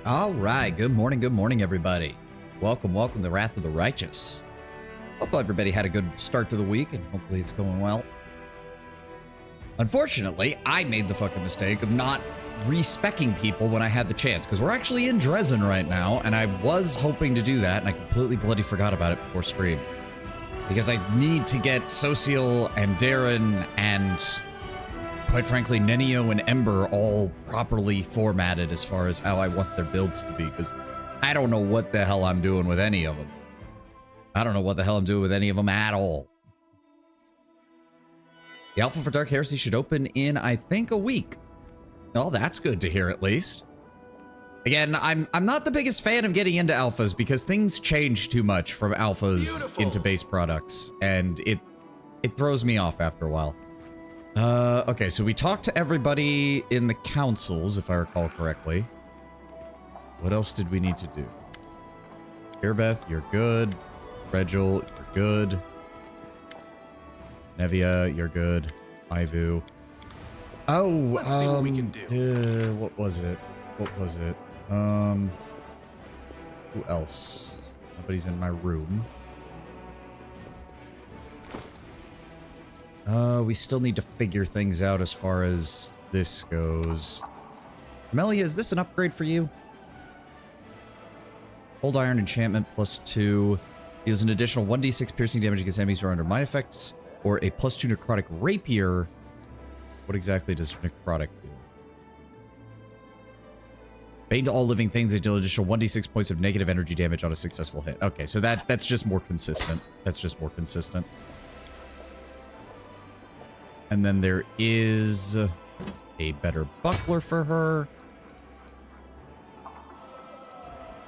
All right, good morning, everybody. Welcome to Wrath of the Righteous. Hope everybody had a good start to the week, and hopefully it's going well. Unfortunately, I made the fucking mistake of not respecking people when I had the chance, because we're actually in Dresden right now, and I was hoping to do that, and I completely bloody forgot about it before stream. Because I need to get Social and Darren and, quite frankly, Nenio and Ember all properly formatted as far as how I want their builds to be, because I don't know what the hell I'm doing with any of them. I don't know what the hell I'm doing with any of them at all. The alpha for Dark Heresy should open in, I think, a week. Oh, that's good to hear, at least. Again, I'm not the biggest fan of getting into alphas because things change too much from alphas into base products, and it throws me off after a while. Okay, so we talked to everybody in the councils, if I recall correctly. What else did we need to do? Irbeth, you're good. Regil, you're good. Nevia, you're good. Ivu. Oh, Let's see what we can do. What was it? Who else? Nobody's in my room. We still need to figure things out as far as this goes. Amelia, is this an upgrade for you? Hold Iron enchantment +2. Deals an additional 1d6 piercing damage against enemies who are under mind effects, or a +2 necrotic rapier. What exactly does necrotic do? Bane to all living things, they deal additional 1d6 points of negative energy damage on a successful hit. Okay, so that's just more consistent. And then there is a better buckler for her.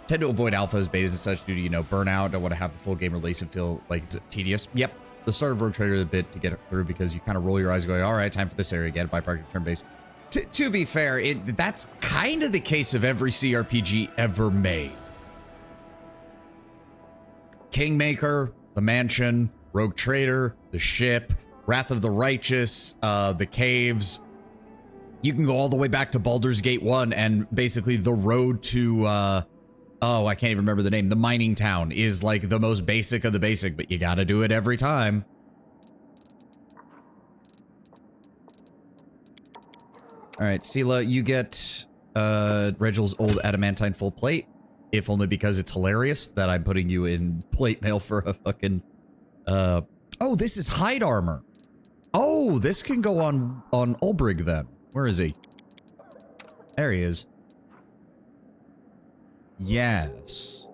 Tend to avoid alphas, betas, and such due to, burnout. Don't want to have the full game release and feel like it's tedious. Yep. The start of Rogue Trader a bit to get it through because you kind of roll your eyes going, all right, time for this area again, byproduct turn base. To be fair, that's kind of the case of every CRPG ever made. Kingmaker, The Mansion, Rogue Trader, The Ship, Wrath of the Righteous, The Caves. You can go all the way back to Baldur's Gate 1 and basically the road to, oh, I can't even remember the name. The mining town is like the most basic of the basic, but you gotta do it every time. All right, Sela, you get Regil's old adamantine full plate, if only because it's hilarious that I'm putting you in plate mail for a fucking, oh, this is hide armor. Oh, this can go on Ulbrig then. Where is he? There he is. Yes.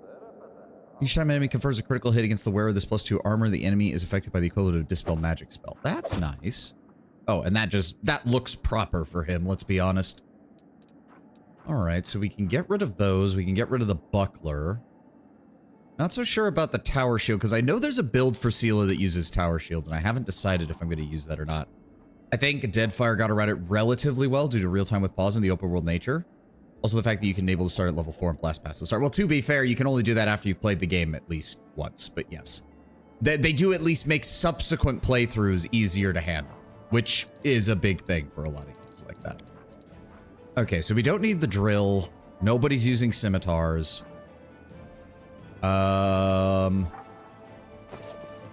Each time an enemy confers a critical hit against the wearer of this +2 armor, the enemy is affected by the equivalent of Dispel Magic spell. That's nice. Oh, and that looks proper for him, let's be honest. Alright, so we can get rid of those. We can get rid of the buckler. Not so sure about the tower shield, because I know there's a build for Sela that uses tower shields, and I haven't decided if I'm going to use that or not. I think Deadfire got around it relatively well due to real-time with pause and the open world nature. Also the fact that you can enable to start at level 4 and blast past the start. Well, to be fair, you can only do that after you've played the game at least once, but yes. They do at least make subsequent playthroughs easier to handle, which is a big thing for a lot of games like that. Okay, so we don't need the drill. Nobody's using scimitars.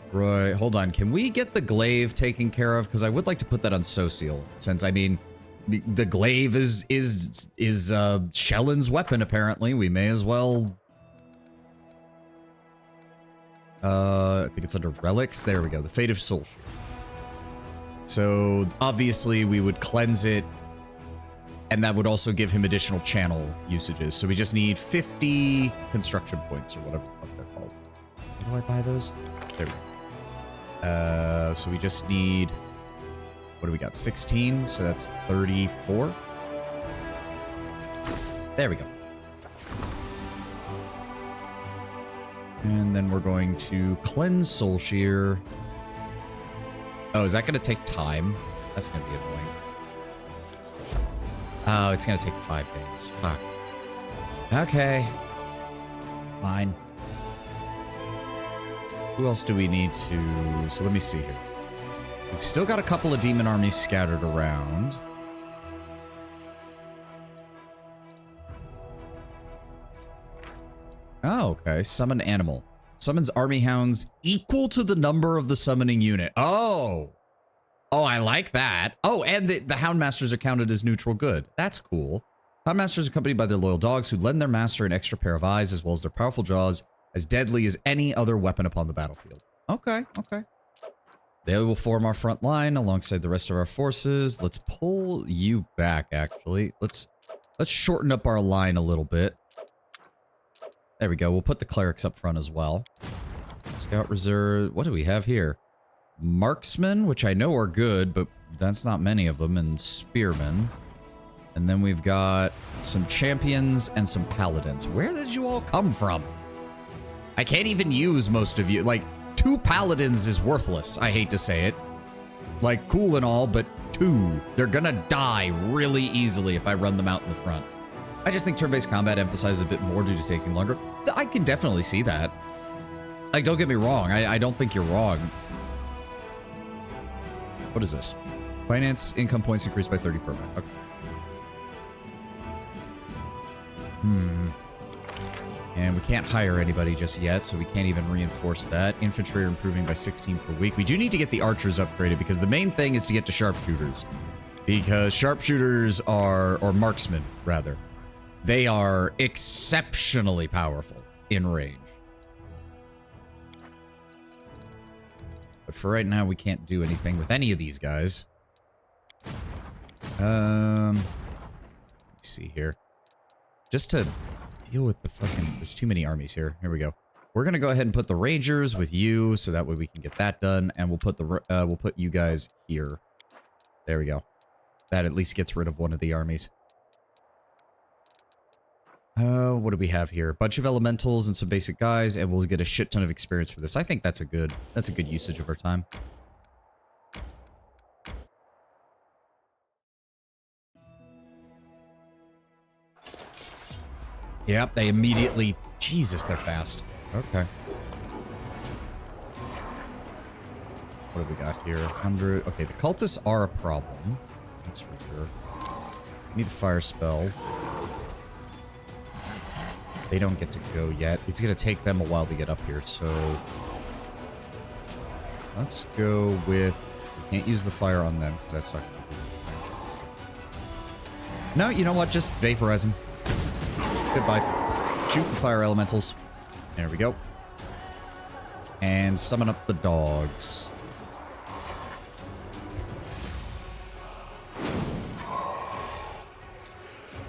Right, hold on. Can we get the glaive taken care of? Because I would like to put that on Social, since, I mean, the glaive is Shellin's weapon, apparently. We may as well... I think it's under relics. There we go. The Fate of Soul Shield. So, obviously, we would cleanse it, and that would also give him additional channel usages. So we just need 50 construction points, or whatever the fuck they're called. How do I buy those? There we go. So we just need... What do we got? 16, so that's 34. There we go. And then we're going to cleanse Soul Shear. Oh, is that going to take time? That's going to be annoying. Oh, it's going to take 5 days. Fuck. Okay. Fine. Who else do we need to... So let me see here. We've still got a couple of demon armies scattered around. Oh, okay. Summon animal. Summons army hounds equal to the number of the summoning unit. Oh. Oh, I like that. Oh, and the houndmasters are counted as neutral good. That's cool. Houndmasters are accompanied by their loyal dogs who lend their master an extra pair of eyes as well as their powerful jaws, as deadly as any other weapon upon the battlefield. Okay, okay. They will form our front line alongside the rest of our forces. Let's pull you back, actually. Let's shorten up our line a little bit. There we go. We'll put the clerics up front as well. Scout reserve. What do we have here? Marksmen, which I know are good, but that's not many of them, and spearmen. And then we've got some champions and some paladins. Where did you all come from? I can't even use most of you. Like, 2 paladins is worthless. I hate to say it. Like, cool and all, but 2. They're gonna die really easily if I run them out in the front. I just think turn-based combat emphasizes a bit more due to taking longer. I can definitely see that. Like, don't get me wrong. I don't think you're wrong. What is this? Finance income points increased by 30 per month. Okay. And we can't hire anybody just yet, so we can't even reinforce that. Infantry are improving by 16 per week. We do need to get the archers upgraded because the main thing is to get to sharpshooters. Because sharpshooters are, or marksmen, rather. They are exceptionally powerful in range. But for right now, we can't do anything with any of these guys. Let me see here. Just to deal with the fucking... There's too many armies here. Here we go. We're gonna go ahead and put the Rangers with you, so that way we can get that done. And we'll put the we'll put you guys here. There we go. That at least gets rid of one of the armies. What do we have here? A bunch of elementals and some basic guys, and we'll get a shit ton of experience for this. I think that's a good usage of our time. Yep, they immediately... Jesus, they're fast. Okay. What have we got here? 100... Okay, the cultists are a problem. That's for sure. Need a fire spell. They don't get to go yet. It's going to take them a while to get up here, so... Let's go with... We can't use the fire on them, because that sucks. No, you know what? Just vaporize them. Goodbye. Shoot the fire elementals. There we go. And summon up the dogs.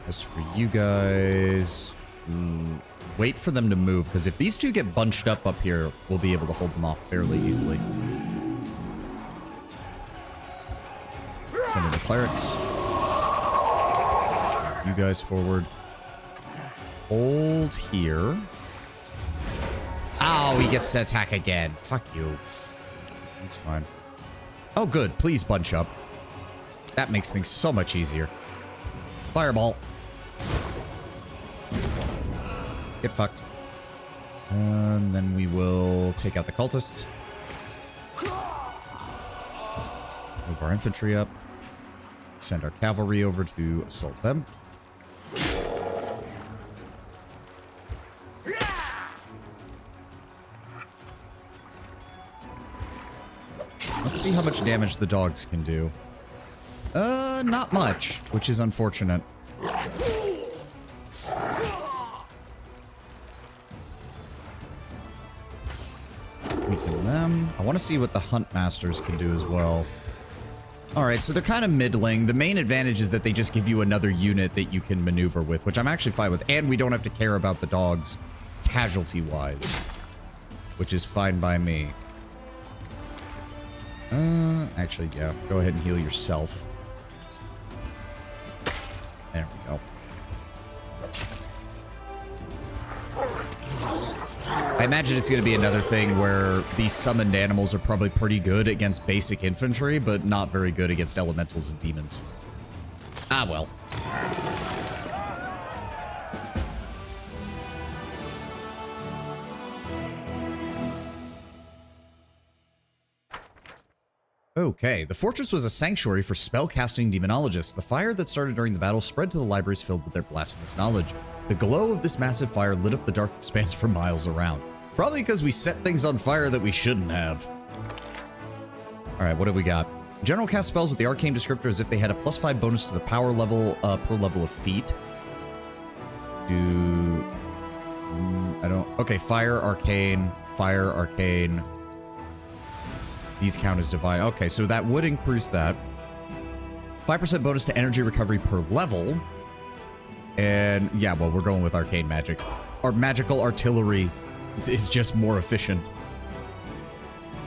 As for you guys... wait for them to move, because if these two get bunched up here, we'll be able to hold them off fairly easily. Send in the clerics. You guys forward. Hold here. Oh, he gets to attack again. Fuck you. That's fine. Oh, good. Please bunch up. That makes things so much easier. Fireball. Get fucked. And then we will take out the cultists. Move our infantry up. Send our cavalry over to assault them. Let's see how much damage the dogs can do. Not much, which is unfortunate. Weaken them. I want to see what the hunt masters can do as well. Alright, so they're kind of middling. The main advantage is that they just give you another unit that you can maneuver with, which I'm actually fine with. And we don't have to care about the dogs casualty-wise, which is fine by me. Actually, yeah. Go ahead and heal yourself. There we go. I imagine it's going to be another thing where these summoned animals are probably pretty good against basic infantry, but not very good against elementals and demons. Ah, well. Okay, the fortress was a sanctuary for spellcasting demonologists. The fire that started during the battle spread to the libraries filled with their blasphemous knowledge. The glow of this massive fire lit up the dark expanse for miles around. Probably because we set things on fire that we shouldn't have. All right, what have we got? General cast spells with the arcane descriptor as if they had a +5 bonus to the power level per level of feat. Okay, fire, arcane, fire, arcane. These count as divine. Okay, so that would increase that. 5% bonus to energy recovery per level. And yeah, well, we're going with arcane magic. Our magical artillery is just more efficient.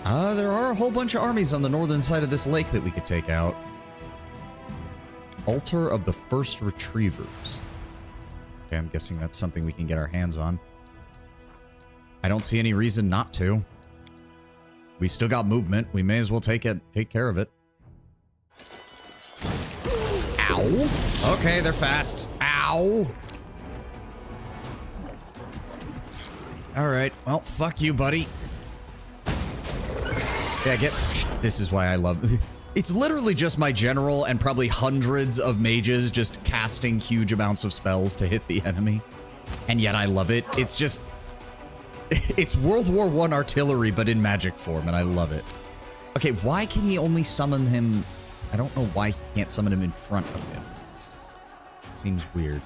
There are a whole bunch of armies on the northern side of this lake that we could take out. Altar of the First Retrievers. Okay, I'm guessing that's something we can get our hands on. I don't see any reason not to. We still got movement. We may as well take care of it. Ow. Okay, they're fast. Ow. All right. Well, fuck you, buddy. Yeah, this is why I love... It's literally just my general and probably hundreds of mages just casting huge amounts of spells to hit the enemy. And yet I love it. It's just... It's World War I artillery, but in magic form, and I love it. Okay, why can he only summon him... I don't know why he can't summon him in front of him. Seems weird.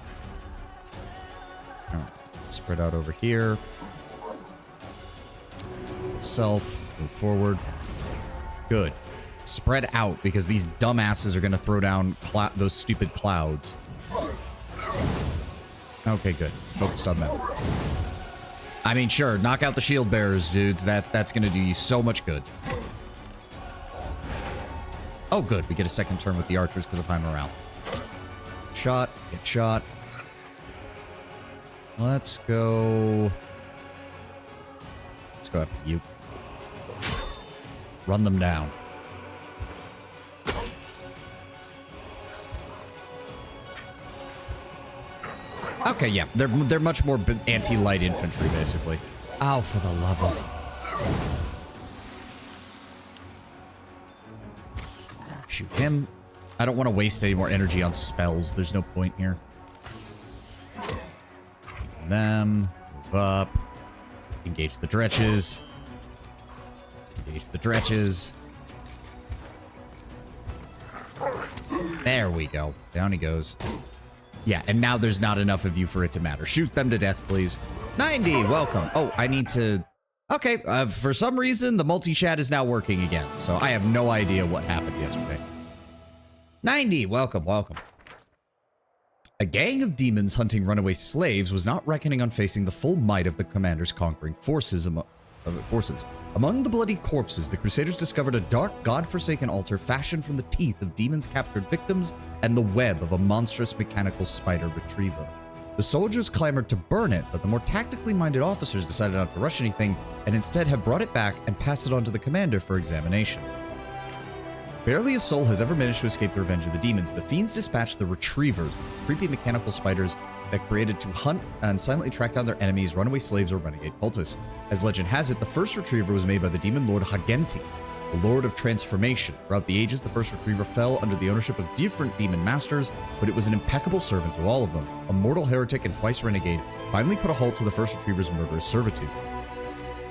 All right, spread out over here. Self, move forward. Good. Spread out, because these dumbasses are going to throw down those stupid clouds. Okay, good. Focused on them. I mean, sure, knock out the shield bearers, dudes. That's going to do you so much good. Oh, good. We get a second turn with the archers because of high morale. Shot. Get shot. Let's go... Let's go after you. Run them down. Okay, yeah. They're much more anti-light infantry, basically. Ow, for the love of... Shoot him. I don't want to waste any more energy on spells. There's no point here. Them. Move up. Engage the dretches. Engage the dretches. There we go. Down he goes. Yeah, and now there's not enough of you for it to matter. Shoot them to death, please. 90, welcome. Oh, I need to... Okay, for some reason, the multi-chat is now working again, so I have no idea what happened yesterday. 90, welcome, welcome. A gang of demons hunting runaway slaves was not reckoning on facing the full might of the commander's conquering forces. Among the bloody corpses, the Crusaders discovered a dark, god-forsaken altar fashioned from the teeth of demons' captured victims and the web of a monstrous mechanical spider retriever. The soldiers clamored to burn it, but the more tactically minded officers decided not to rush anything and instead have brought it back and passed it on to the commander for examination. Barely a soul has ever managed to escape the revenge of the demons. The fiends dispatched the retrievers, the creepy mechanical spiders that created to hunt and silently track down their enemies, runaway slaves, or renegade cultists. As legend has it, the first retriever was made by the demon lord Hagenti, the lord of transformation. Throughout the ages, the first retriever fell under the ownership of different demon masters, but it was an impeccable servant to all of them. A mortal heretic and twice renegade finally put a halt to the first retriever's murderous servitude.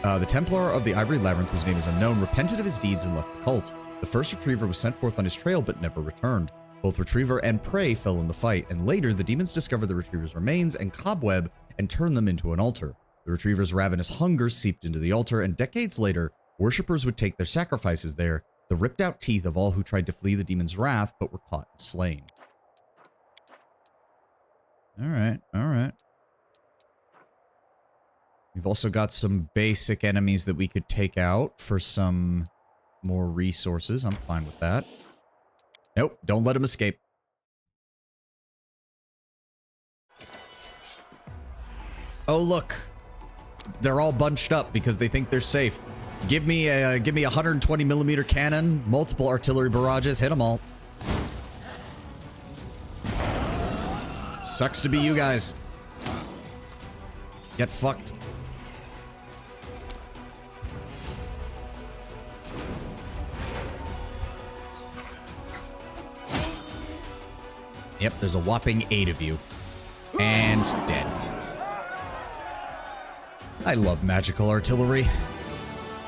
The Templar of the Ivory Labyrinth, whose name is unknown, repented of his deeds and left the cult. The first retriever was sent forth on his trail, but never returned. Both retriever and prey fell in the fight, and later the demons discovered the retriever's remains and cobweb and turned them into an altar. The retriever's ravenous hunger seeped into the altar, and decades later, worshippers would take their sacrifices there, the ripped out teeth of all who tried to flee the demon's wrath but were caught and slain. Alright, alright. We've also got some basic enemies that we could take out for some more resources. I'm fine with that. Nope, don't let him escape. Oh, look. They're all bunched up because they think they're safe. Give me a 120mm cannon, multiple artillery barrages, hit them all. Sucks to be you guys. Get fucked. Yep, there's a whopping 8 of you. And dead. I love magical artillery.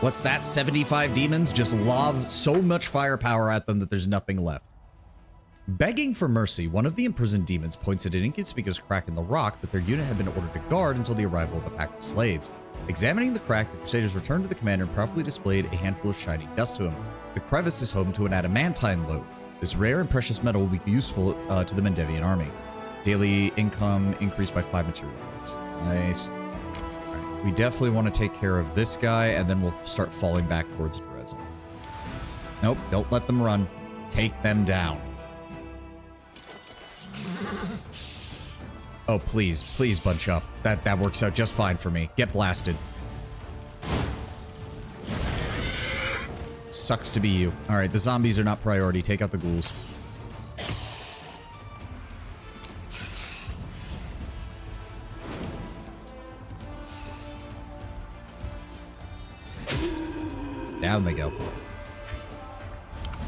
What's that? 75 demons just lob so much firepower at them that there's nothing left. Begging for mercy, one of the imprisoned demons points at an inconspicuous crack in the rock that their unit had been ordered to guard until the arrival of a pack of slaves. Examining the crack, the Crusaders returned to the commander and proudly displayed a handful of shining dust to him. The crevice is home to an adamantine lode. This rare and precious metal will be useful to the Mendevian army. Daily income increased by 5 material units. Nice. Alright, we definitely want to take care of this guy, and then we'll start falling back towards Dresden. Nope, don't let them run. Take them down. Oh, please, please bunch up. That works out just fine for me. Get blasted. Sucks to be you. Alright, the zombies are not priority. Take out the ghouls. Down they go.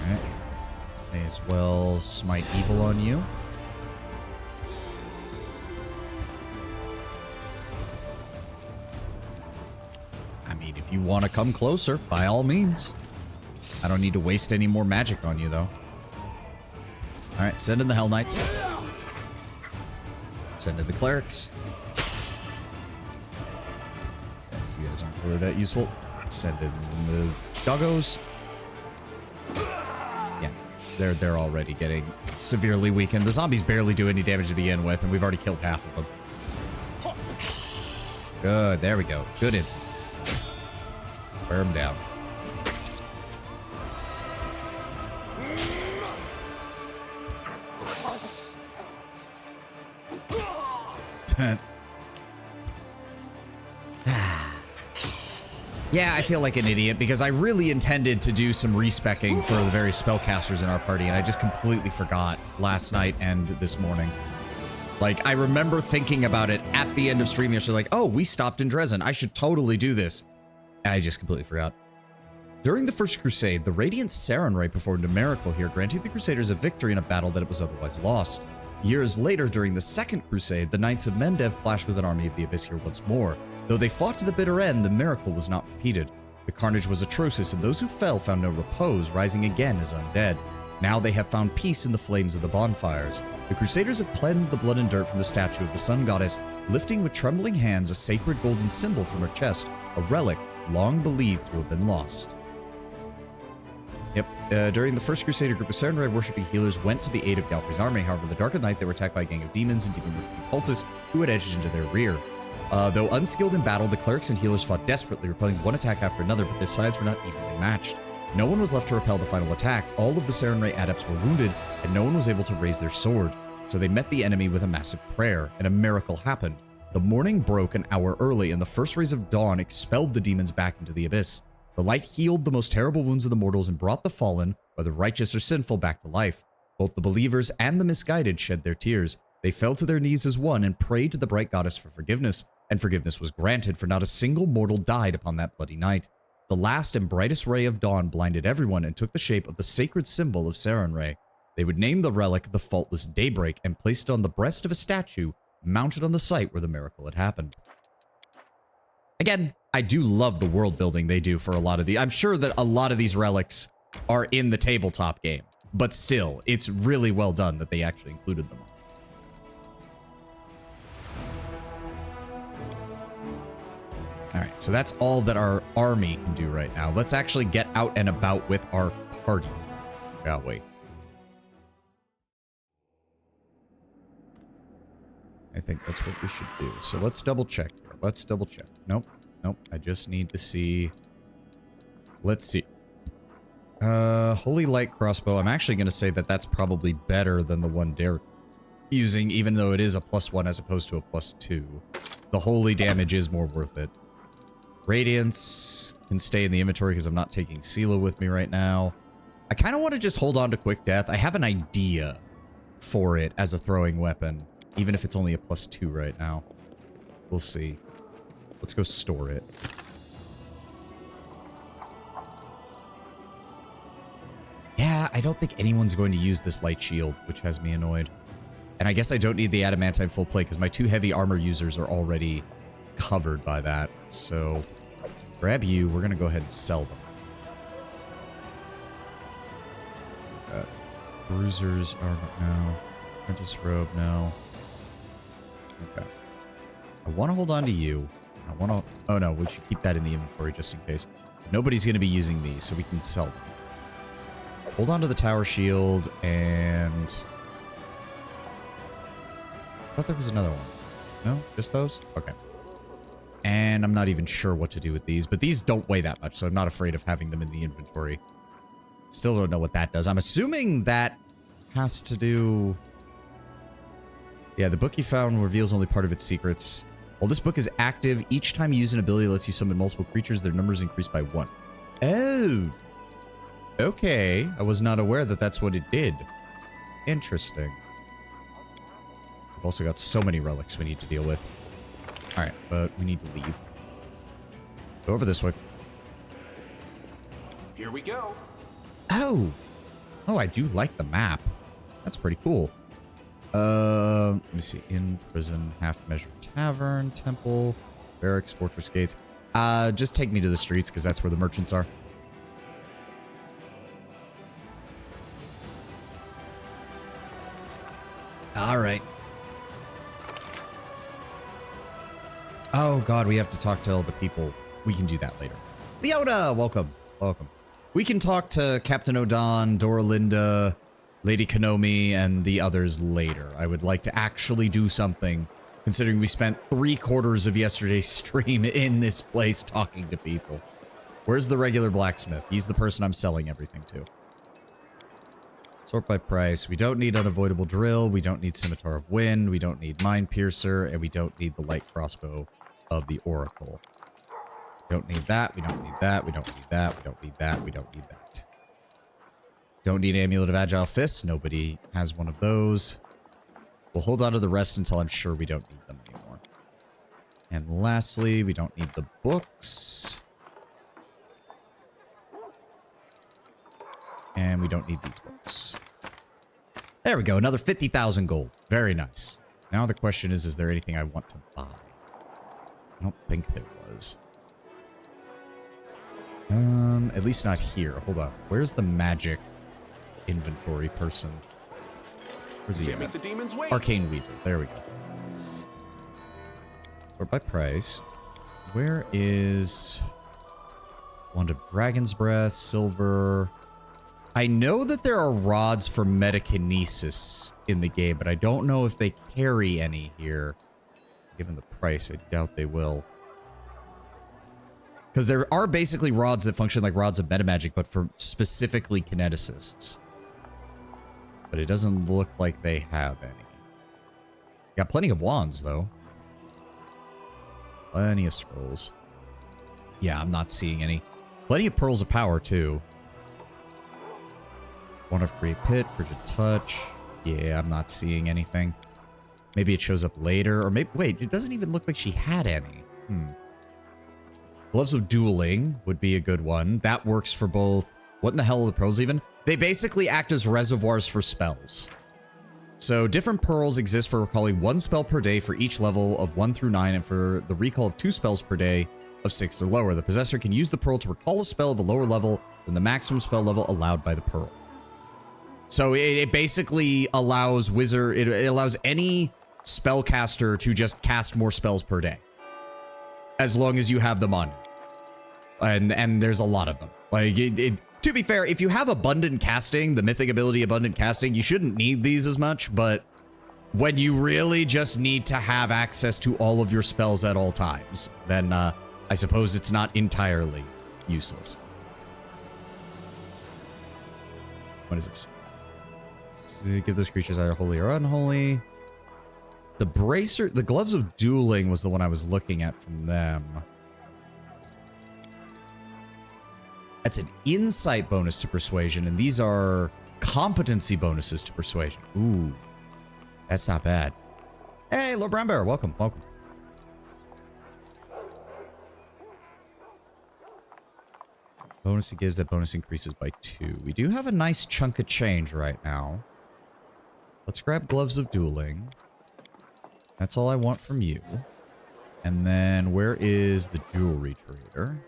Alright. May as well smite evil on you. I mean, if you want to come closer, by all means. I don't need to waste any more magic on you, though. Alright, send in the Hell Knights. Send in the Clerics. You guys aren't really that useful. Send in the Doggos. Yeah, they're already getting severely weakened. The zombies barely do any damage to begin with, and we've already killed half of them. Good, there we go. Good in. Wear them down. Yeah, I feel like an idiot because I really intended to do some respecking for the various spellcasters in our party, and I just completely forgot last night and this morning. Like, I remember thinking about it at the end of stream yesterday, like, oh, we stopped in Dresden. I should totally do this. And I just completely forgot. During the First Crusade, the Radiant Sarenrae performed a miracle here, granting the Crusaders a victory in a battle that it was otherwise lost. Years later, during the Second Crusade, the Knights of Mendev clashed with an army of the Abyss here once more. Though they fought to the bitter end, the miracle was not repeated. The carnage was atrocious, and those who fell found no repose, rising again as undead. Now they have found peace in the flames of the bonfires. The Crusaders have cleansed the blood and dirt from the statue of the Sun Goddess, lifting with trembling hands a sacred golden symbol from her chest, a relic long believed to have been lost. Yep, during the First Crusade, a group of Sarenrae worshipping healers went to the aid of Galfrey's army. However, the dark of night, they were attacked by a gang of demons and demon-worshipping cultists who had edged into their rear. Though unskilled in battle, the clerics and healers fought desperately, repelling one attack after another, but their sides were not evenly matched. No one was left to repel the final attack. All of the Sarenrae adepts were wounded, and no one was able to raise their sword. So they met the enemy with a massive prayer, and a miracle happened. The morning broke an hour early, and the first rays of dawn expelled the demons back into the abyss. The light healed the most terrible wounds of the mortals and brought the fallen, whether righteous or sinful, back to life. Both the believers and the misguided shed their tears. They fell to their knees as one and prayed to the bright goddess for forgiveness, and forgiveness was granted, for not a single mortal died upon that bloody night. The last and brightest ray of dawn blinded everyone and took the shape of the sacred symbol of Sarenrae. They would name the relic the Faultless Daybreak and placed it on the breast of a statue mounted on the site where the miracle had happened. Again, I do love the world building they do for a lot of the. I'm sure that a lot of these relics are in the tabletop game, but still, it's really well done that they actually included them all. Alright, so that's all that our army can do right now. Let's actually get out and about with our party, shall we? I think that's what we should do. So let's double check here. Let's double check. Nope. Nope. I just need to see. Let's see. Holy Light Crossbow. I'm actually going to say that that's probably better than the one Derek is using, even though it is a +1 as opposed to a +2. The holy damage is more worth it. Radiance can stay in the inventory because I'm not taking Sela with me right now. I kind of want to just hold on to Quick Death. I have an idea for it as a throwing weapon, even if it's only a +2 right now. We'll see. Let's go store it. Yeah, I don't think anyone's going to use this light shield, which has me annoyed. And I guess I don't need the adamantine full plate because my 2 heavy armor users are already covered by that. So grab you. We're going to go ahead and sell them. Bruiser's armor, no. Apprentice robe, no. Okay. I want to hold on to you. I want to... Oh, no. We should keep that in the inventory just in case. Nobody's going to be using these, so we can sell them. Hold on to the tower shield, and... I thought there was another one. No? Just those? Okay. And I'm not even sure what to do with these, but these don't weigh that much, so I'm not afraid of having them in the inventory. Still don't know what that does. I'm assuming that has to do... Yeah, the book you found reveals only part of its secrets. While this book is active, each time you use an ability that lets you summon multiple creatures, their numbers increase by 1. Oh! Okay. I was not aware that that's what it did. Interesting. We've also got so many relics we need to deal with. Alright, but we need to leave. Go over this way. Here we go. Oh! Oh, I do like the map. That's pretty cool. Let me see. Inn, prison, half-measure tavern, temple, barracks, fortress gates. Just take me to the streets, because that's where the merchants are. Alright. Oh, God, we have to talk to all the people. We can do that later. Leona, welcome. Welcome. We can talk to Captain Odon, Doralinda, Lady Konomi, and the others later. I would like to actually do something, considering we spent 3/4 of yesterday's stream in this place talking to people. Where's the regular blacksmith? He's the person I'm selling everything to. Sort by price. We don't need unavoidable drill. We don't need scimitar of wind. We don't need mind piercer. And we don't need the light crossbow of the oracle. We don't need that. We don't need that. We don't need that. We don't need that. We don't need that. Don't need amulet of agile fists. Nobody has one of those. We'll hold on to the rest until I'm sure we don't need them anymore. And lastly, we don't need the books. And we don't need these books. There we go. Another 50,000 gold. Very nice. Now the question is there anything I want to buy? I don't think there was. At least not here. Hold on. Where's the magic inventory person? Where's he Can't at? make the demons wait. Arcane Weaver. There we go. Sort by price. Where is... Wand of Dragon's Breath, silver... I know that there are rods for metakinesis in the game, but I don't know if they carry any here. Given the price, I doubt they will. Because there are basically rods that function like rods of metamagic, but for specifically kineticists. But it doesn't look like they have any. Got plenty of wands, though. Plenty of scrolls. Yeah, I'm not seeing any. Plenty of pearls of power, too. One of Great Pit, Frigid Touch. Yeah, I'm not seeing anything. Maybe it shows up later, or maybe... Wait, it doesn't even look like she had any. Gloves of Dueling would be a good one. That works for both... What in the hell are the pearls even? They basically act as reservoirs for spells. So different pearls exist for recalling 1 spell per day for each level of 1 through 9, and for the recall of 2 spells per day of 6 or lower. The possessor can use the pearl to recall a spell of a lower level than the maximum spell level allowed by the pearl. So it basically allows it allows any spellcaster to just cast more spells per day, as long as you have them on, and there's a lot of them. Like to be fair, if you have abundant casting, the mythic ability abundant casting, you shouldn't need these as much. But when you really just need to have access to all of your spells at all times, then I suppose it's not entirely useless. What is this? Give those creatures either holy or unholy. The bracer, the gloves of dueling was the one I was looking at from them. That's an insight bonus to persuasion, and these are competency bonuses to persuasion. Ooh, that's not bad. Hey, Lord Brown Bear, welcome, welcome. Bonus he gives, that bonus increases by 2. We do have a nice chunk of change right now. Let's grab gloves of dueling. That's all I want from you. And then where is the jewelry trader?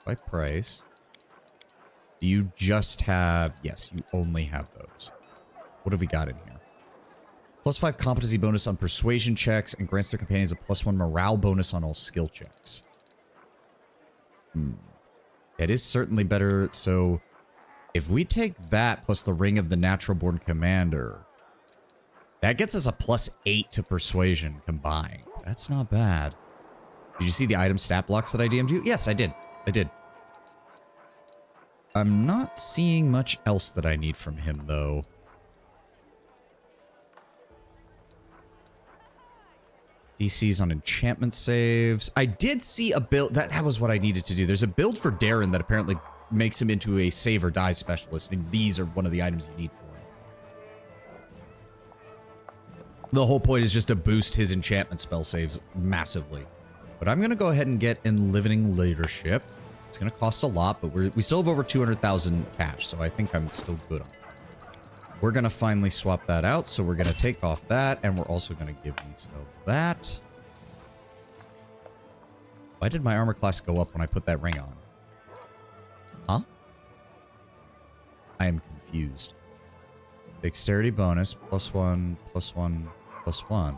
By price. Do you just have... Yes, you only have those. What have we got in here? +5 competency bonus on persuasion checks and grants their companions a +1 morale bonus on all skill checks. It is certainly better. So if we take that plus the Ring of the Natural Born Commander, that gets us a +8 to persuasion combined. That's not bad. Did you see the item stat blocks that I DM'd you? Yes, I did. I did. I'm not seeing much else that I need from him, though. DCs on enchantment saves. I did see a build. That was what I needed to do. There's a build for Darren that apparently makes him into a save or die specialist, and these are one of the items you need for him. The whole point is just to boost his enchantment spell saves massively. But I'm going to go ahead and get Enlivening Leadership. It's going to cost a lot, but we still have over 200,000 cash, so I think I'm still good on that. We're going to finally swap that out, so we're going to take off that, and we're also going to give ourselves that. Why did my armor class go up when I put that ring on? Huh? I am confused. Dexterity bonus, +1, +1, +1.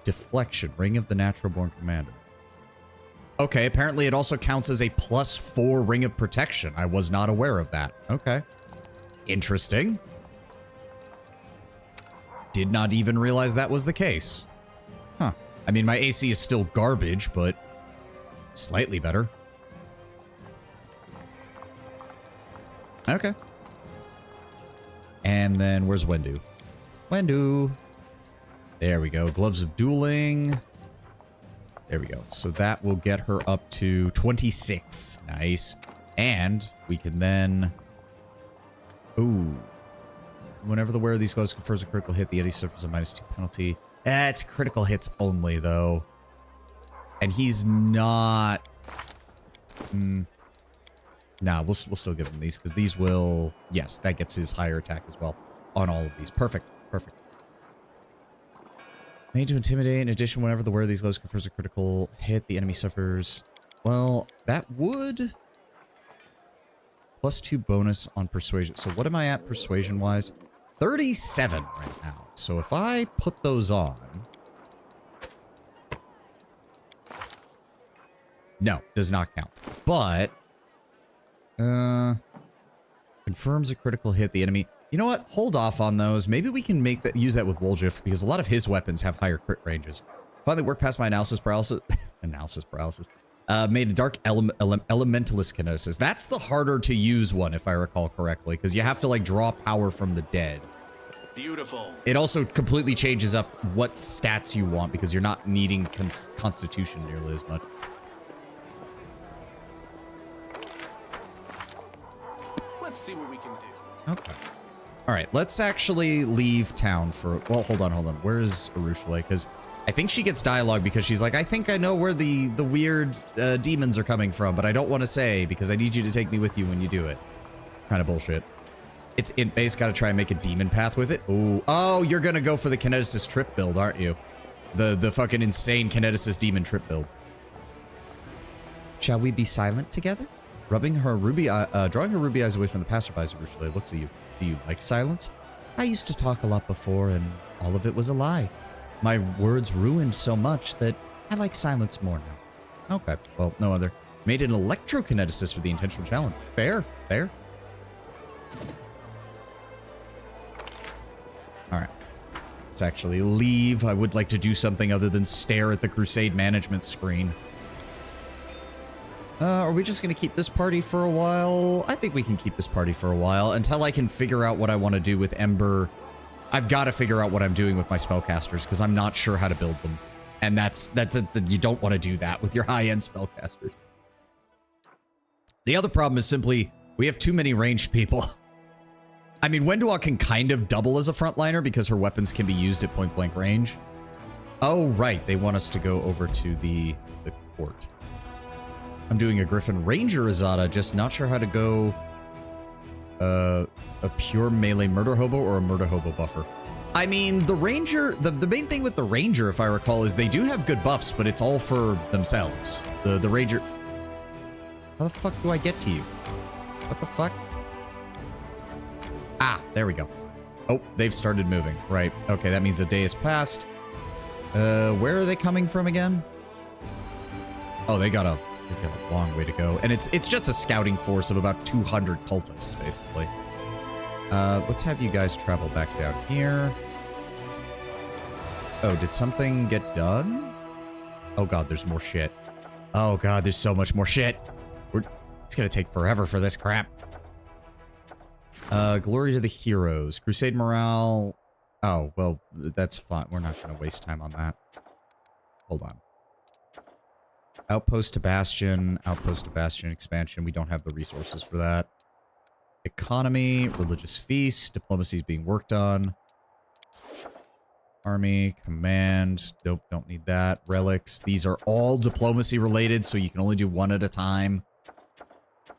Deflection, Ring of the Natural Born Commander. Okay, apparently it also counts as a +4 Ring of Protection. I was not aware of that. Okay. Interesting. Did not even realize that was the case. Huh. I mean, my AC is still garbage, but slightly better. Okay. And then where's Wendu? Wendu. There we go. Gloves of Dueling. There we go. So that will get her up to 26. Nice. And we can then... Ooh. Whenever the wearer of these gloves confers a critical hit, the enemy suffers a -2 penalty. It's critical hits only, though. And he's not... Nah, we'll still give him these, because these will... Yes, that gets his higher attack as well on all of these. Perfect. Perfect. Made to intimidate. In addition, whenever the wearer of these gloves confers a critical hit, the enemy suffers... Well, that would... +2 bonus on persuasion. So what am I at persuasion-wise? 37 right now. So if I put those on... No, does not count. But... confirms a critical hit, the enemy... You know what? Hold off on those. Maybe we can use that with Woljif, because a lot of his weapons have higher crit ranges. Finally worked past my analysis paralysis. Made a dark elementalist kinesis. That's the harder to use one, if I recall correctly, because you have to like draw power from the dead. Beautiful. It also completely changes up what stats you want, because you're not needing constitution nearly as much. Let's see what we can do. Okay. All right, let's actually leave town for... Well, hold on. Where's Arushale? Because I think she gets dialogue because she's like, I think I know where the weird demons are coming from, but I don't want to say because I need you to take me with you when you do it. Kind of bullshit. It's int base, got to try and make a demon path with it. Ooh. Oh, you're going to go for the Kineticist trip build, aren't you? The fucking insane Kineticist demon trip build. Shall we be silent together? Drawing her ruby eyes away from the passerbys, Arushale looks at you. Do you like silence? I used to talk a lot before, and all of it was a lie. My words ruined so much that I like silence more now. Okay, well, no other. Made an electrokineticist for the intentional challenge. Fair, fair. Alright. Let's actually leave. I would like to do something other than stare at the Crusade management screen. Are we just going to keep this party for a while? I think we can keep this party for a while until I can figure out what I want to do with Ember. I've got to figure out what I'm doing with my spellcasters because I'm not sure how to build them. And you don't want to do that with your high-end spellcasters. The other problem is simply we have too many ranged people. I mean, Wendua can kind of double as a frontliner because her weapons can be used at point-blank range. Oh, right. They want us to go over to the court. I'm doing a Griffin Ranger Azada, just not sure how to go A pure melee murder hobo or a murder hobo buffer? I mean, the ranger, the main thing with the ranger, if I recall, is they do have good buffs, but it's all for themselves. The ranger... How the fuck do I get to you? What the fuck? Ah, there we go. Oh, they've started moving. Right. Okay, that means a day has passed. Where are they coming from again? Oh, they got a long way to go. And it's just a scouting force of about 200 cultists, basically. Let's have you guys travel back down here. Oh, did something get done? Oh god, there's more shit. Oh god, there's so much more shit. It's gonna take forever for this crap. Glory to the heroes. Crusade morale. Oh, well, that's fine. We're not gonna waste time on that. Hold on. Outpost to Bastion expansion. We don't have the resources for that. Economy, religious feast, diplomacy is being worked on. Army, command, nope, don't need that. Relics, these are all diplomacy related, so you can only do one at a time.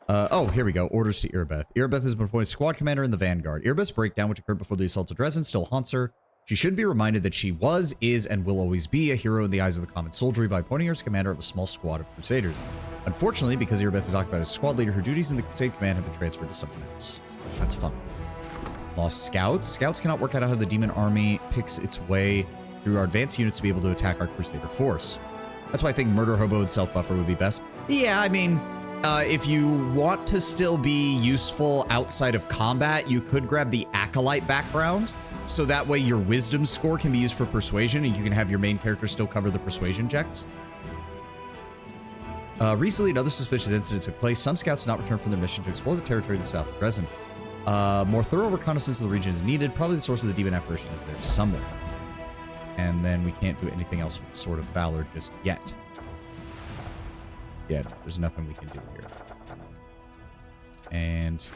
Oh, here we go. Orders to Irbeth. Irbeth has been appointed squad commander in the Vanguard. Irbeth's breakdown, which occurred before the assault of Dresden, still haunts her. She should be reminded that she was, is, and will always be a hero in the eyes of the common soldiery by appointing her as commander of a small squad of crusaders. Unfortunately, because Irbeth is occupied as squad leader, her duties in the crusade command have been transferred to someone else. That's fun. Lost scouts. Scouts cannot work out how the demon army picks its way through our advanced units to be able to attack our crusader force. That's why I think murder hobo and self-buffer would be best. Yeah, I mean, if you want to still be useful outside of combat, you could grab the acolyte background. So that way your wisdom score can be used for persuasion and you can have your main character still cover the persuasion checks. Recently, another suspicious incident took place. Some scouts did not return from their mission to explore the territory of the south of Dresden. More thorough reconnaissance of the region is needed. Probably the source of the demon apparition is there somewhere. And then we can't do anything else with Sword of Valor just yet. Yeah, no, there's nothing we can do here. And...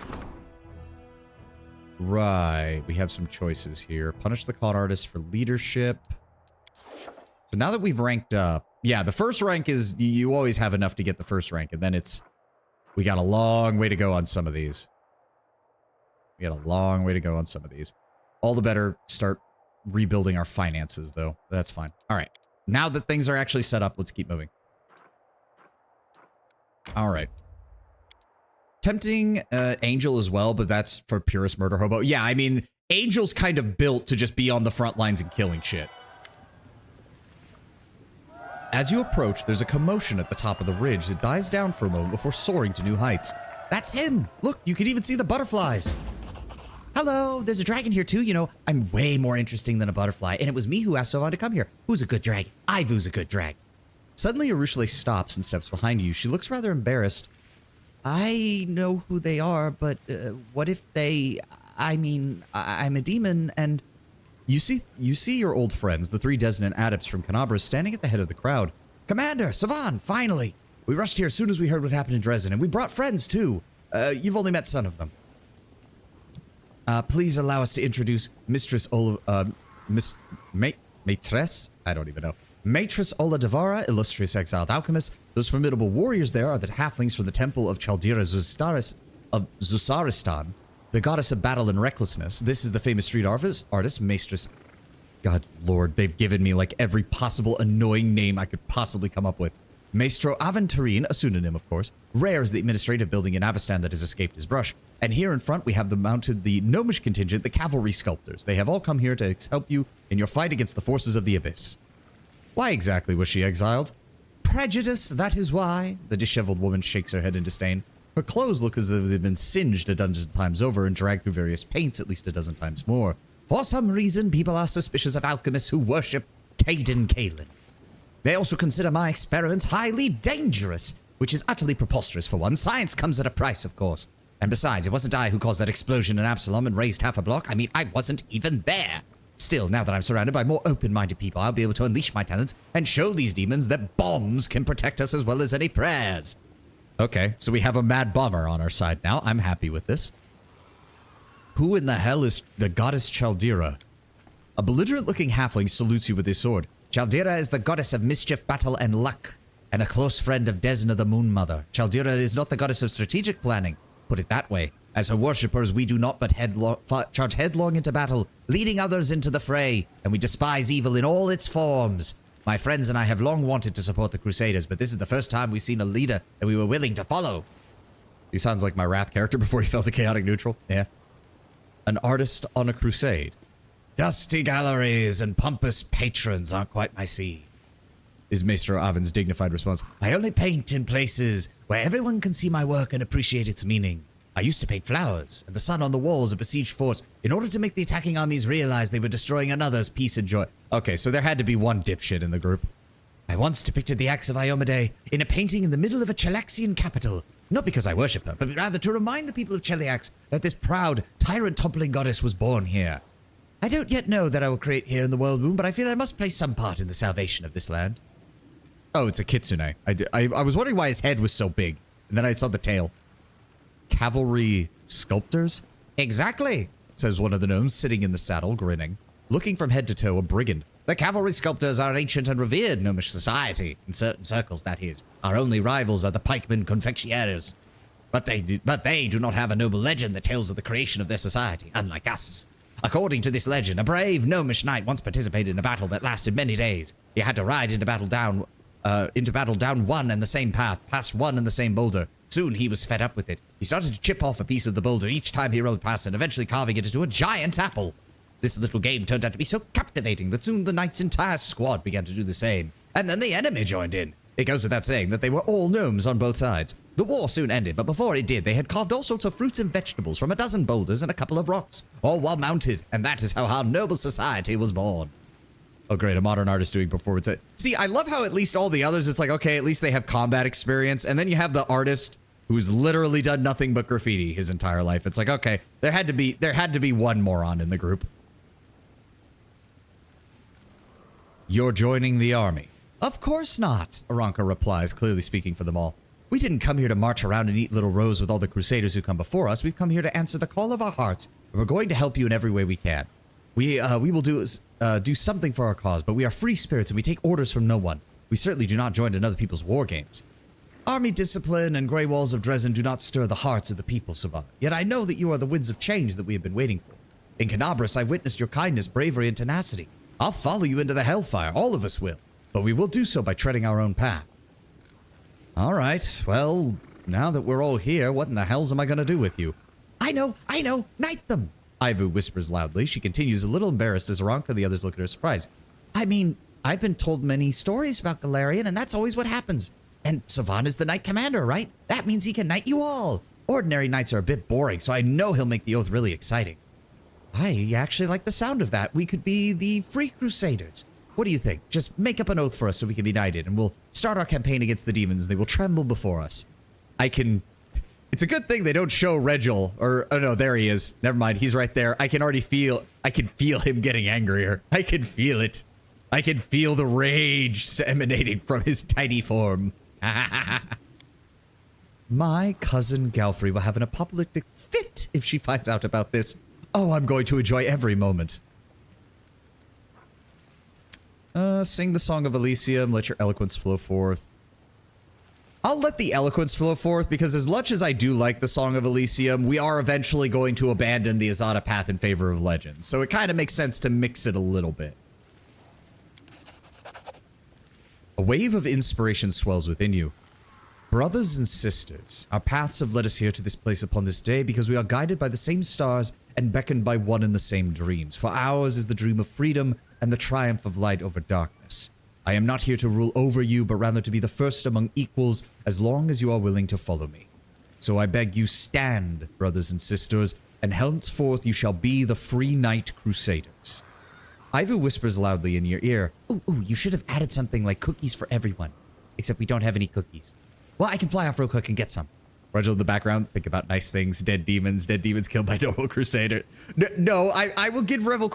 right, we have some choices here. Punish the con artist for leadership. So now that we've ranked up... yeah, the first rank is... you always have enough to get the first rank. And then it's... we got a long way to go on some of these. We got a long way to go on some of these. All the better start rebuilding our finances, though. That's fine. All right. Now that things are actually set up, let's keep moving. All right. Tempting Angel as well, but that's for purist murder hobo. Yeah, I mean, Angel's kind of built to just be on the front lines and killing shit. As you approach, there's a commotion at the top of the ridge that dies down for a moment before soaring to new heights. That's him! Look, you can even see the butterflies! Hello, there's a dragon here too, you know. I'm way more interesting than a butterfly, and it was me who asked Sylvan to come here. Who's a good dragon? Ivu's a good dragon. Suddenly, Arushale stops and steps behind you. She looks rather embarrassed. I know who they are, but what if they... I mean, I'm a demon, and... You see your old friends, the 3 Desnant adepts from Canabra, standing at the head of the crowd. Commander, Sylvan, finally! We rushed here as soon as we heard what happened in Dresden, and we brought friends, too. You've only met some of them. Please allow us to introduce Mistress Ola... Maitress? I don't even know. Maitress Ola Devara, illustrious exiled alchemist. Those formidable warriors there are the halflings from the temple of Chaldira Zusaristan, the goddess of battle and recklessness. This is the famous street artist, Mistress... God lord, they've given me like every possible annoying name I could possibly come up with. Maestro Aventurine, a pseudonym of course. Rare is the administrative building in Avestan that has escaped his brush. And here in front we have mounted the gnomish contingent, the cavalry sculptors. They have all come here to help you in your fight against the forces of the abyss. Why exactly was she exiled? Prejudice, that is why. The disheveled woman shakes her head in disdain. Her clothes look as though they've been singed a dozen times over and dragged through various paints at least a dozen times more. For some reason, people are suspicious of alchemists who worship Caden Kalen. They also consider my experiments highly dangerous, which is utterly preposterous for one. Science comes at a price, of course. And besides, it wasn't I who caused that explosion in Absalom and raised half a block. I mean, I wasn't even there. Still, now that I'm surrounded by more open-minded people, I'll be able to unleash my talents and show these demons that bombs can protect us as well as any prayers. Okay, so we have a mad bomber on our side now. I'm happy with this. Who in the hell is the goddess Chaldira? A belligerent-looking halfling salutes you with his sword. Chaldira is the goddess of mischief, battle, and luck, and a close friend of Desna the Moon Mother. Chaldira is not the goddess of strategic planning. Put it that way. As her worshippers, we do not but charge headlong into battle, leading others into the fray, and we despise evil in all its forms. My friends and I have long wanted to support the Crusaders, but this is the first time we've seen a leader that we were willing to follow. He sounds like my Wrath character before he fell to chaotic neutral. Yeah. An artist on a crusade. Dusty galleries and pompous patrons aren't quite my scene, is Maestro Avin's dignified response. I only paint in places where everyone can see my work and appreciate its meaning. I used to paint flowers and the sun on the walls of besieged forts in order to make the attacking armies realize they were destroying another's peace and joy. Okay, so there had to be one dipshit in the group. I once depicted the acts of Iomade in a painting in the middle of a Chelaxian capital, not because I worship her, but rather to remind the people of Cheliax that this proud, tyrant-toppling goddess was born here. I don't yet know that I will create here in the World Womb, but I feel I must play some part in the salvation of this land. Oh, it's a kitsune. I was wondering why his head was so big, and then I saw the tail. Cavalry sculptors? Exactly, says one of the gnomes sitting in the saddle, grinning. Looking from head to toe, a brigand. The cavalry sculptors are ancient and revered gnomish society, in certain circles, that is. Our only rivals are the pikemen confectionaires. But they do not have a noble legend that tells of the creation of their society, unlike us. According to this legend, a brave gnomish knight once participated in a battle that lasted many days. He had to ride into battle down one and the same path, past one and the same boulder. Soon he was fed up with it. He started to chip off a piece of the boulder each time he rode past it, eventually carving it into a giant apple. This little game turned out to be so captivating that soon the knight's entire squad began to do the same. And then the enemy joined in. It goes without saying that they were all gnomes on both sides. The war soon ended, but before it did, they had carved all sorts of fruits and vegetables from a dozen boulders and a couple of rocks, all well mounted, and that is how our noble society was born. Oh great, a modern artist doing performance. See, I love how at least all the others, it's like, okay, at least they have combat experience, and then you have the artist who's literally done nothing but graffiti his entire life. It's like, okay, there had to be one moron in the group. You're joining the army. Of course not, Aranka replies, clearly speaking for them all. We didn't come here to march around and eat little rows with all the crusaders who come before us. We've come here to answer the call of our hearts, and we're going to help you in every way we can. We will do something for our cause, but we are free spirits and we take orders from no one. We certainly do not join in other people's war games. Army discipline and grey walls of Dresden do not stir the hearts of the people, Savant. Yet I know that you are the winds of change that we have been waiting for. In Canabras, I witnessed your kindness, bravery, and tenacity. I'll follow you into the hellfire, all of us will. But we will do so by treading our own path. All right, well, now that we're all here, what in the hells am I going to do with you? I know, knight them! Ivu whispers loudly. She continues, a little embarrassed as Aranka and the others look at her surprised. I mean, I've been told many stories about Galarian, and that's always what happens. And Savan is the knight commander, right? That means he can knight you all. Ordinary knights are a bit boring, so I know he'll make the oath really exciting. I actually like the sound of that. We could be the Free Crusaders. What do you think? Just make up an oath for us so we can be knighted, and we'll start our campaign against the demons, and they will tremble before us. It's a good thing they don't show Regil, oh no, there he is. Never mind, he's right there. I can feel him getting angrier. I can feel it. I can feel the rage emanating from his tiny form. My cousin Galfrey will have an apoplectic fit if she finds out about this. Oh, I'm going to enjoy every moment. Sing the Song of Elysium, let your eloquence flow forth. I'll let the eloquence flow forth because as much as I do like the Song of Elysium, we are eventually going to abandon the Azada path in favor of legends. So it kind of makes sense to mix it a little bit. A wave of inspiration swells within you. Brothers and sisters, our paths have led us here to this place upon this day because we are guided by the same stars and beckoned by one and the same dreams. For ours is the dream of freedom and the triumph of light over darkness. I am not here to rule over you, but rather to be the first among equals as long as you are willing to follow me. So I beg you, stand, brothers and sisters, and henceforth you shall be the Free Knight Crusaders. Ivu whispers loudly in your ear, ooh, you should have added something like cookies for everyone. Except we don't have any cookies. Well, I can fly off real quick and get some. Regil in the background, think about nice things, dead demons killed by noble crusader. No, I will give Regil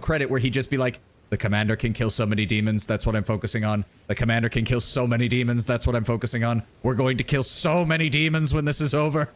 credit where he just be like, the commander can kill so many demons, that's what I'm focusing on. The commander can kill so many demons, that's what I'm focusing on. We're going to kill so many demons when this is over.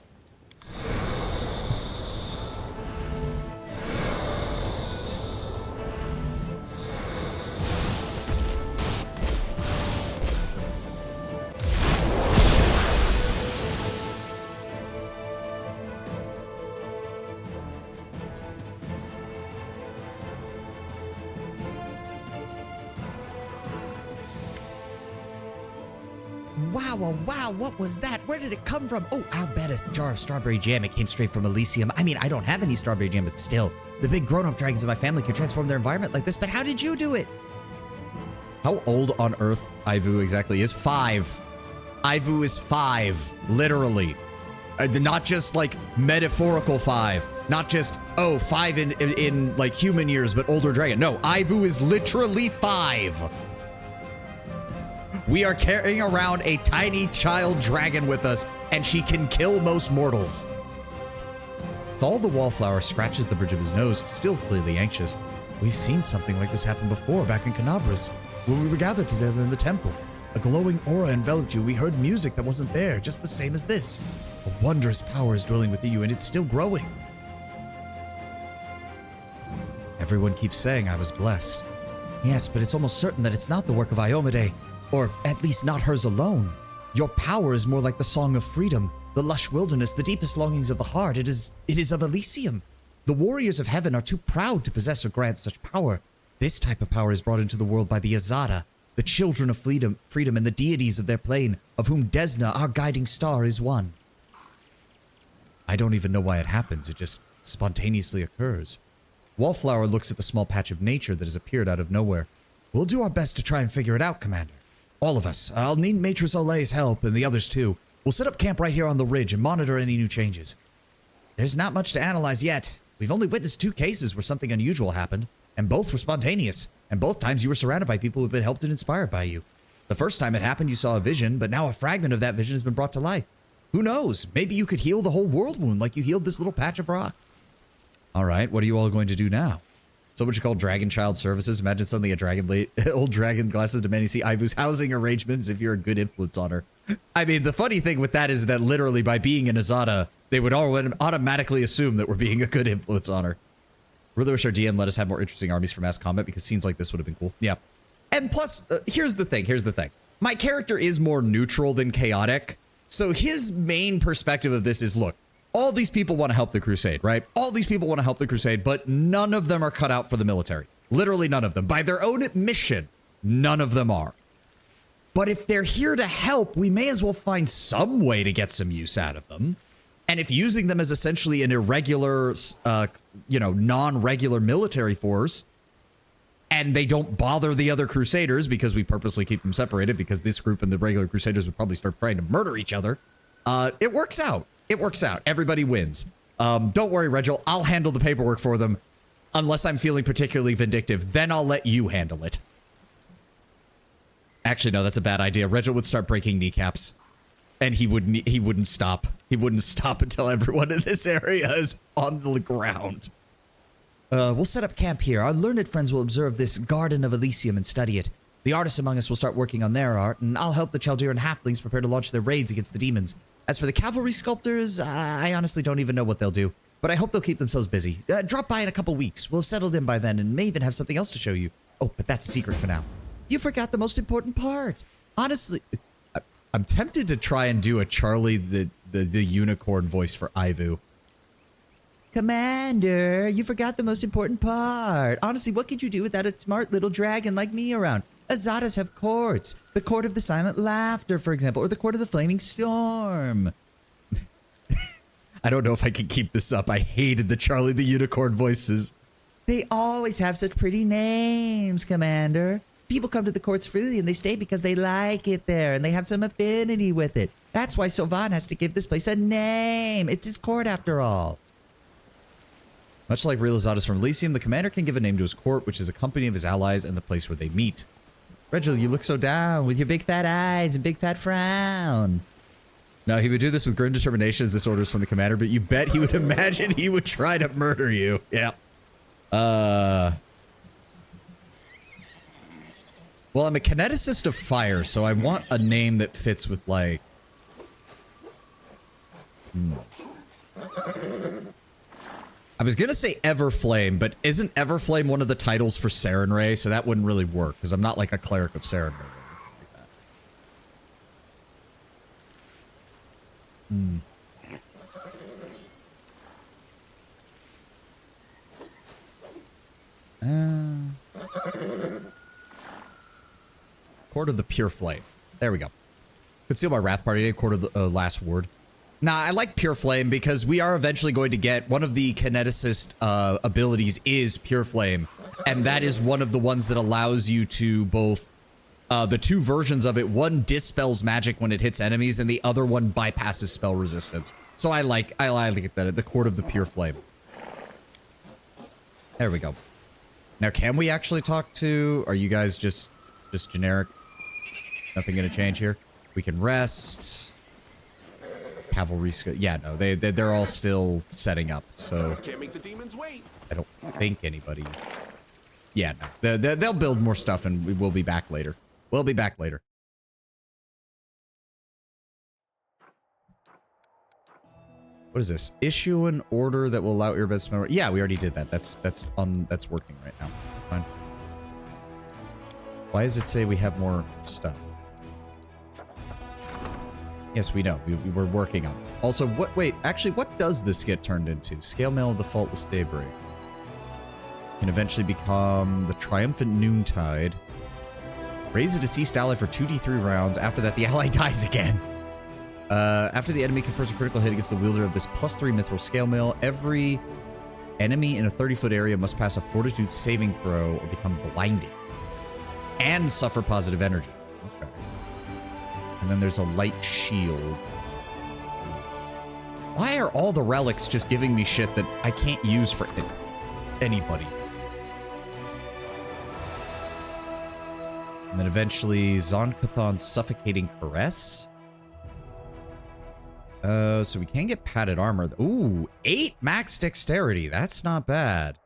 wow, oh, wow, what was that? Where did it come from? Oh, I'll bet a jar of strawberry jam. It came straight from Elysium. I mean, I don't have any strawberry jam, but still, the big grown-up dragons in my family can transform their environment like this, but how did you do it? How old on Earth Ivu exactly is? 5. Ivu is 5, literally. Not just like metaphorical 5. Not just, oh, 5 in like human years, but older dragon. No, Ivu is literally 5. We are carrying around a tiny child dragon with us, and she can kill most mortals. Thal the Wallflower scratches the bridge of his nose, still clearly anxious. We've seen something like this happen before back in Canabras, when we were gathered together in the temple. A glowing aura enveloped you. We heard music that wasn't there, just the same as this. A wondrous power is dwelling within you, and it's still growing. Everyone keeps saying I was blessed. Yes, but it's almost certain that it's not the work of Iomade. Or at least not hers alone. Your power is more like the song of freedom, the lush wilderness, the deepest longings of the heart. It is of Elysium. The warriors of heaven are too proud to possess or grant such power. This type of power is brought into the world by the Azada, the children of freedom and the deities of their plane, of whom Desna, our guiding star, is one. I don't even know why it happens. It just spontaneously occurs. Wallflower looks at the small patch of nature that has appeared out of nowhere. We'll do our best to try and figure it out, Commander. All of us. I'll need Maitre Soleil's help and the others too. We'll set up camp right here on the ridge and monitor any new changes. There's not much to analyze yet. We've only witnessed 2 cases where something unusual happened, and both were spontaneous. And both times you were surrounded by people who've been helped and inspired by you. The first time it happened, you saw a vision, but now a fragment of that vision has been brought to life. Who knows? Maybe you could heal the whole world wound like you healed this little patch of rock. All right, what are you all going to do now? So what you call Dragon Child Services. Imagine suddenly old dragon glasses demanding to see Ivu's housing arrangements if you're a good influence on her. I mean, the funny thing with that is that literally by being an Azada, they would automatically assume that we're being a good influence on her. Really wish our DM let us have more interesting armies for mass combat because scenes like this would have been cool. Yeah. And plus, here's the thing. My character is more neutral than chaotic. So his main perspective of this is, look, all these people want to help the crusade, right? All these people want to help the crusade, but none of them are cut out for the military. Literally none of them. By their own admission, none of them are. But if they're here to help, we may as well find some way to get some use out of them. And if using them as essentially an irregular, non-regular military force, and they don't bother the other crusaders because we purposely keep them separated because this group and the regular crusaders would probably start trying to murder each other, it works out. It works out. Everybody wins. Don't worry, Regil. I'll handle the paperwork for them. Unless I'm feeling particularly vindictive. Then I'll let you handle it. Actually, no, that's a bad idea. Regil would start breaking kneecaps. And he wouldn't stop. He wouldn't stop until everyone in this area is on the ground. We'll set up camp here. Our learned friends will observe this Garden of Elysium and study it. The artists among us will start working on their art, and I'll help the Chaldean halflings prepare to launch their raids against the demons. As for the cavalry sculptors, I honestly don't even know what they'll do, but I hope they'll keep themselves busy. Drop by in a couple weeks. We'll have settled in by then and may even have something else to show you. Oh, but that's a secret for now. You forgot the most important part. Honestly, I'm tempted to try and do a Charlie the unicorn voice for Ivu. Commander, you forgot the most important part. Honestly, what could you do without a smart little dragon like me around? Azadas have courts. The court of the silent laughter, for example, or the court of the flaming storm. I don't know if I can keep this up. I hated the Charlie the Unicorn voices. They always have such pretty names, Commander. People come to the courts freely and they stay because they like it there and they have some affinity with it. That's why Sylvan has to give this place a name. It's his court after all. Much like real Azadas from Elysium, the commander can give a name to his court, which is a company of his allies and the place where they meet. Regil, you look so down with your big fat eyes and big fat frown. Now, he would do this with grim determination as this orders from the commander, but you bet he would imagine he would try to murder you. Yeah. Well, I'm a kineticist of fire, so I want a name that fits with, like... I was gonna say Everflame, but isn't Everflame one of the titles for Sarenrae? So that wouldn't really work, because I'm not like a cleric of Sarenrae. Court of the Pure Flame. There we go. Conceal my Wrath Party, quarter of the last ward. Nah, I like Pure Flame because we are eventually going to get one of the kineticist abilities is Pure Flame. And that is one of the ones that allows you to both, the two versions of it, one dispels magic when it hits enemies and the other one bypasses spell resistance. So I like that, the Court of the Pure Flame. There we go. Now, can we actually talk to, are you guys just generic? Nothing gonna change here? We can rest. Cavalry, yeah, no, they're all still setting up, so. Can't make the demons wait. I don't think anybody. Yeah, no, they'll build more stuff and we'll be back later. We'll be back later. What is this? Issue an order that will allow earbuds to memory. Yeah, we already did that. That's working right now. Fine. Why does it say we have more stuff? Yes, we know. We're working on it. Also, wait, actually, what does this get turned into? Scale Mail of the Faultless Daybreak. Can eventually become the Triumphant Noontide. Raise a deceased ally for 2d3 rounds. After that, the ally dies again. After the enemy confers a critical hit against the wielder of this +3 mithril scale mail, every enemy in a 30-foot area must pass a fortitude saving throw or become blinded. And suffer positive energy. Okay. And then there's a light shield. Why are all the relics just giving me shit that I can't use for anybody? And then eventually Zonkathon's Suffocating Caress. So we can get padded armor. Ooh, 8 max dexterity. That's not bad.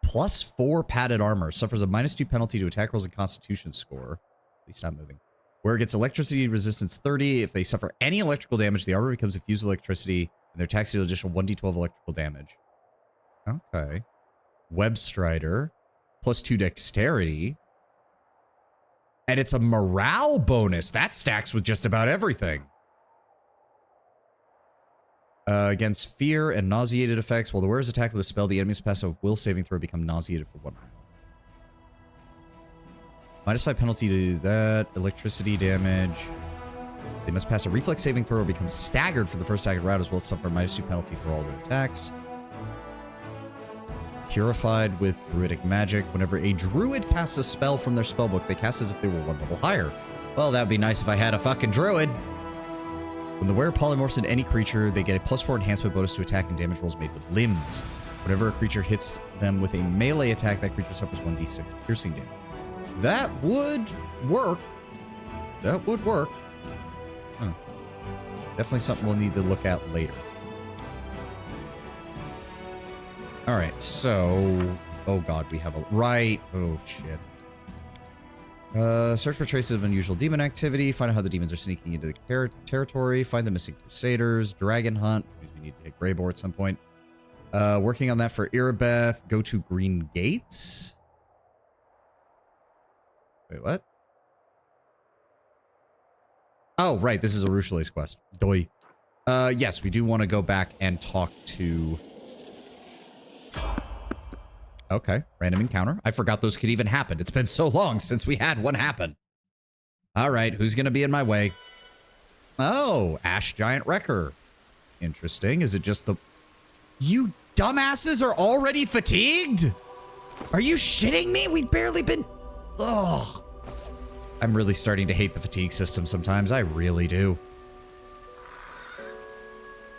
+4 padded armor. Suffers a -2 penalty to attack rolls and constitution score. Please stop moving. Where it gets electricity resistance 30. If they suffer any electrical damage, the armor becomes infused with electricity, and their attacks deal additional 1d12 electrical damage. Okay. Web Strider. +2 dexterity. And it's a morale bonus. That stacks with just about everything. Against fear and nauseated effects, while the wearer's attack with a spell, the enemy's pass a will saving throw become nauseated for 1 round. -5 penalty to that. Electricity damage. They must pass a reflex saving throw or become staggered for the first staggered round, as well as suffer a -2 penalty for all their attacks. Purified with druidic magic. Whenever a druid casts a spell from their spellbook, they cast as if they were 1 level higher. Well, that'd be nice if I had a fucking druid. When the wearer polymorphs into any creature, they get a +4 enhancement bonus to attack and damage rolls made with limbs. Whenever a creature hits them with a melee attack, that creature suffers 1d6 piercing damage. That would work. That would work. Huh. Definitely something we'll need to look at later. Alright, so... Oh god, we have a... Right. Oh, shit. Search for traces of unusual demon activity. Find out how the demons are sneaking into the territory. Find the missing crusaders. Dragon hunt. Which means we need to hit Greyboar at some point. Working on that for Irabeth. Go to Green Gates. Wait, what? Oh, right. This is a Rushale's quest. Doi. Yes, we do want to go back and talk to... Okay, random encounter. I forgot those could even happen. It's been so long since we had one happen. All right, who's going to be in my way? Oh, Ash Giant Wrecker. Interesting. Is it just the... You dumbasses are already fatigued? Are you shitting me? We've barely been... Ugh. I'm really starting to hate the fatigue system sometimes. I really do.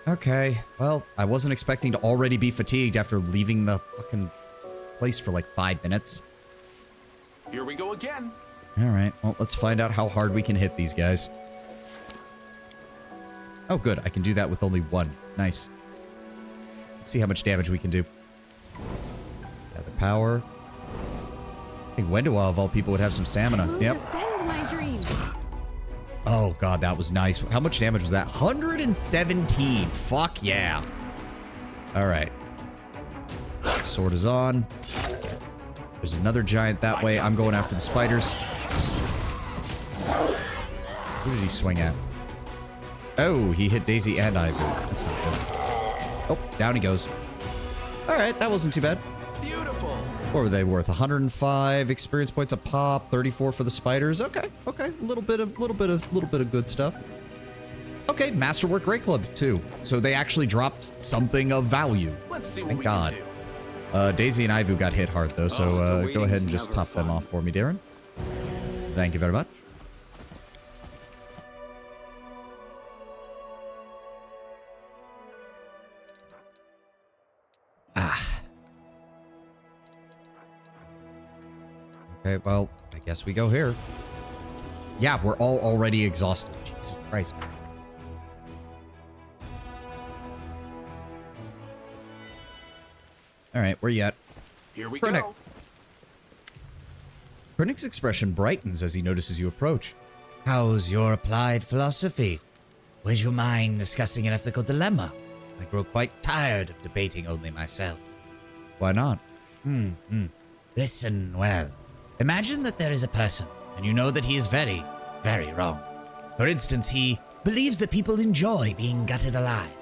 Okay, well, I wasn't expecting to already be fatigued after leaving the fucking... place for like 5 minutes. Here we go again. All right. Well, let's find out how hard we can hit these guys. Oh, good. I can do that with only 1. Nice. Let's see how much damage we can do. Yeah, the power. I think Wendoa, of all people, would have some stamina. Yep. Oh, God, that was nice. How much damage was that? 117. Fuck yeah. All right. Sword is on. There's another giant that way. I'm going after the spiders. Who did he swing at? Oh, he hit Daisy and Ivy. That's not good. Oh, down he goes. All right, that wasn't too bad. Beautiful. What were they worth? 105 experience points a pop, 34 for the spiders. Okay. Okay, a little bit of good stuff. Okay, Masterwork Great Club too. So they actually dropped something of value. Let's see what Thank we God. can do. Daisy and Ivu got hit hard though, so go ahead and just top them off for me, Darren. Thank you very much. Okay, well, I guess we go here. Yeah, we're all already exhausted. Jesus Christ. All right, where you at? Here we Krennic. go. Krennic's expression brightens as he notices you approach. How's your applied philosophy? Would you mind discussing an ethical dilemma? I grow quite tired of debating only myself. Why not? Listen well. Imagine that there is a person, and you know that he is very, very wrong. For instance, he believes that people enjoy being gutted alive.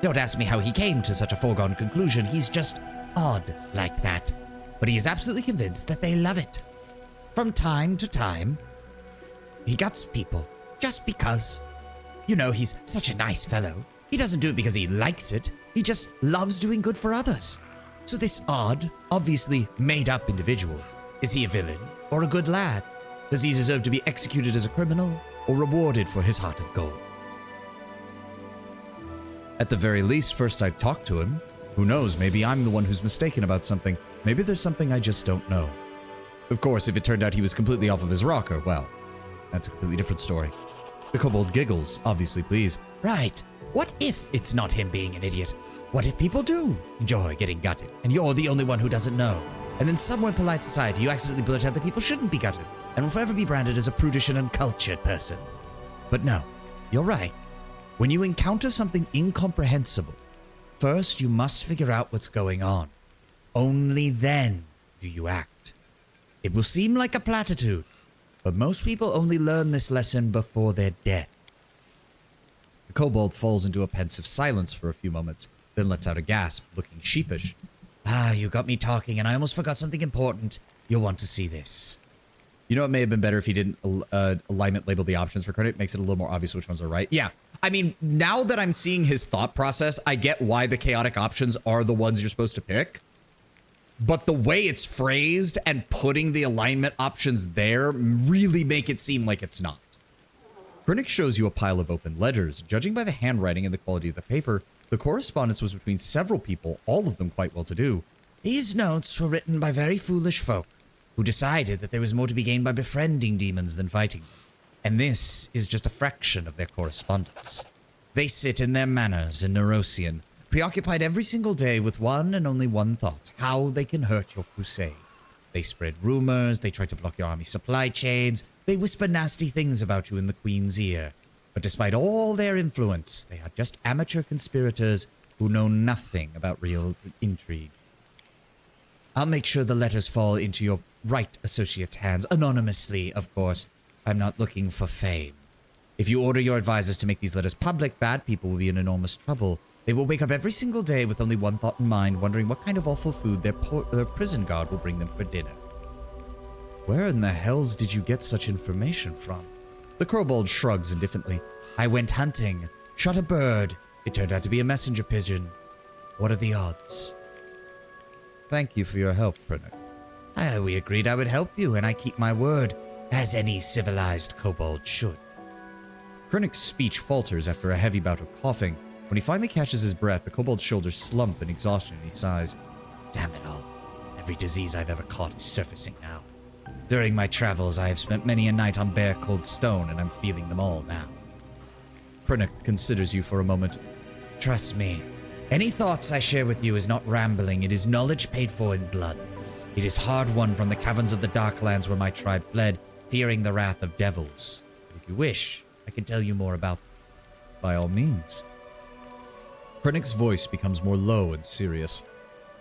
Don't ask me how he came to such a foregone conclusion. He's just odd like that. But he is absolutely convinced that they love it. From time to time, he guts people just because. You know, he's such a nice fellow. He doesn't do it because he likes it. He just loves doing good for others. So this odd, obviously made-up individual, is he a villain or a good lad? Does he deserve to be executed as a criminal or rewarded for his heart of gold? At the very least, first I'd talk to him. Who knows, maybe I'm the one who's mistaken about something. Maybe there's something I just don't know. Of course, if it turned out he was completely off of his rocker, well, that's a completely different story. The kobold giggles, obviously pleased. Right. What if it's not him being an idiot? What if people do enjoy getting gutted, and you're the only one who doesn't know? And then somewhere in polite society, you accidentally blurt out that people shouldn't be gutted, and will forever be branded as a prudish and uncultured person. But no, you're right. When you encounter something incomprehensible, first you must figure out what's going on. Only then do you act. It will seem like a platitude, but most people only learn this lesson before their death. The kobold falls into a pensive silence for a few moments, then lets out a gasp, looking sheepish. Ah, you got me talking, and I almost forgot something important. You'll want to see this. You know, it may have been better if he didn't alignment label the options for credit. Makes it a little more obvious which ones are right. Yeah. I mean, now that I'm seeing his thought process, I get why the chaotic options are the ones you're supposed to pick. But the way it's phrased and putting the alignment options there really make it seem like it's not. Krennic shows you a pile of open ledgers. Judging by the handwriting and the quality of the paper, the correspondence was between several people, all of them quite well-to-do. These notes were written by very foolish folk who decided that there was more to be gained by befriending demons than fighting them. And this is just a fraction of their correspondence. They sit in their manors in Neurosian, preoccupied every single day with one and only one thought: how they can hurt your crusade. They spread rumors, they try to block your army's supply chains, they whisper nasty things about you in the Queen's ear. But despite all their influence, they are just amateur conspirators who know nothing about real intrigue. I'll make sure the letters fall into your right associate's hands, anonymously, of course. I'm not looking for fame. If you order your advisors to make these letters public, bad people will be in enormous trouble. They will wake up every single day with only one thought in mind, wondering what kind of awful food their prison guard will bring them for dinner. Where in the hells did you get such information from? The kobold shrugs indifferently. I went hunting, shot a bird. It turned out to be a messenger pigeon. What are the odds? Thank you for your help, Krennic. We agreed I would help you, and I keep my word, as any civilized kobold should. Krennic's speech falters after a heavy bout of coughing. When he finally catches his breath, the kobold's shoulders slump in exhaustion and he sighs. Damn it all. Every disease I've ever caught is surfacing now. During my travels, I have spent many a night on bare cold stone, and I'm feeling them all now. Krennic considers you for a moment. Trust me, any thoughts I share with you is not rambling, it is knowledge paid for in blood. It is hard-won from the caverns of the Darklands where my tribe fled, fearing the wrath of devils. If you wish, I can tell you more about them. By all means. Krennic's voice becomes more low and serious.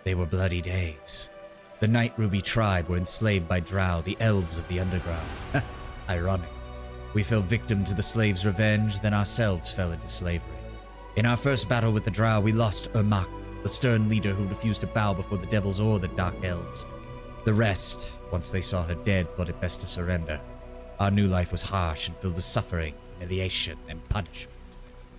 They were bloody days. The Night Ruby tribe were enslaved by Drow, the elves of the underground. Ironic. We fell victim to the slaves' revenge, then ourselves fell into slavery. In our first battle with the Drow, we lost Ermak, the stern leader who refused to bow before the devils or the Dark Elves. The rest, once they saw her dead, thought it best to surrender. Our new life was harsh and filled with suffering, humiliation, and punishment.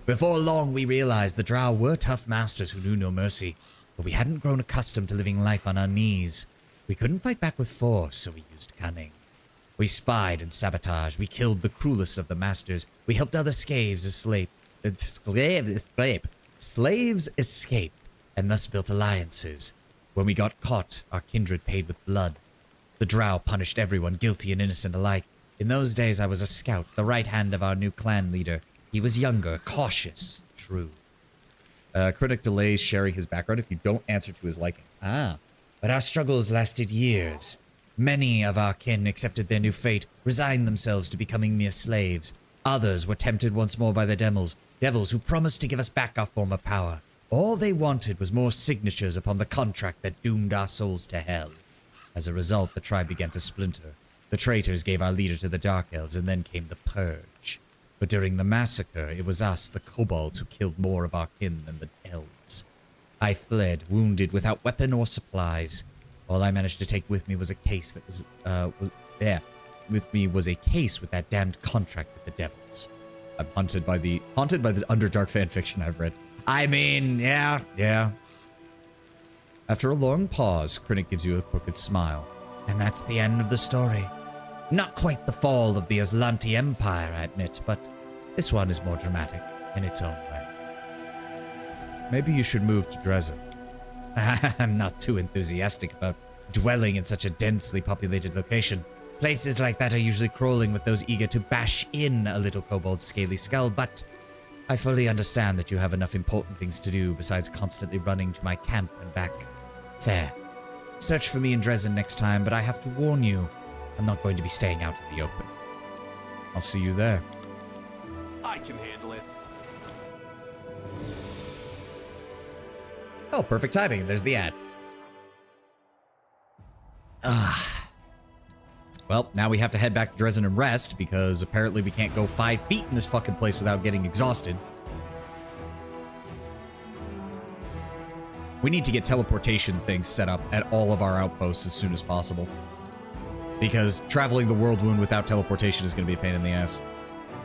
Before long, we realized the drow were tough masters who knew no mercy, but we hadn't grown accustomed to living life on our knees. We couldn't fight back with force, so we used cunning. We spied and sabotaged. We killed the cruelest of the masters. We helped other slaves escape, and thus built alliances. When we got caught, our kindred paid with blood. The drow punished everyone, guilty and innocent alike. In those days, I was a scout, the right hand of our new clan leader. He was younger, cautious, true. Critic delays sharing his background if you don't answer to his liking. But our struggles lasted years. Many of our kin accepted their new fate, resigned themselves to becoming mere slaves. Others were tempted once more by the devils who promised to give us back our former power. All they wanted was more signatures upon the contract that doomed our souls to hell. As a result, the tribe began to splinter. The traitors gave our leader to the Dark Elves, and then came the Purge. But during the massacre, it was us, the kobolds, who killed more of our kin than the elves. I fled, wounded, without weapon or supplies. All I managed to take with me was a case that was a case with that damned contract with the devils. I'm haunted by the Underdark fanfiction I've read. I mean, yeah. After a long pause, Krennic gives you a crooked smile. And that's the end of the story. Not quite the fall of the Aslanti Empire, I admit, but this one is more dramatic in its own way. Maybe you should move to Dresden. I'm not too enthusiastic about dwelling in such a densely populated location. Places like that are usually crawling with those eager to bash in a little kobold's scaly skull, but I fully understand that you have enough important things to do besides constantly running to my camp and back. Fair. Search for me in Dresden next time, but I have to warn you, I'm not going to be staying out in the open. I'll see you there. I can handle it. Oh, perfect timing. There's the ad. Well, now we have to head back to Dresden and rest, because apparently we can't go 5 feet in this fucking place without getting exhausted. We need to get teleportation things set up at all of our outposts as soon as possible. Because traveling the World Wound without teleportation is going to be a pain in the ass.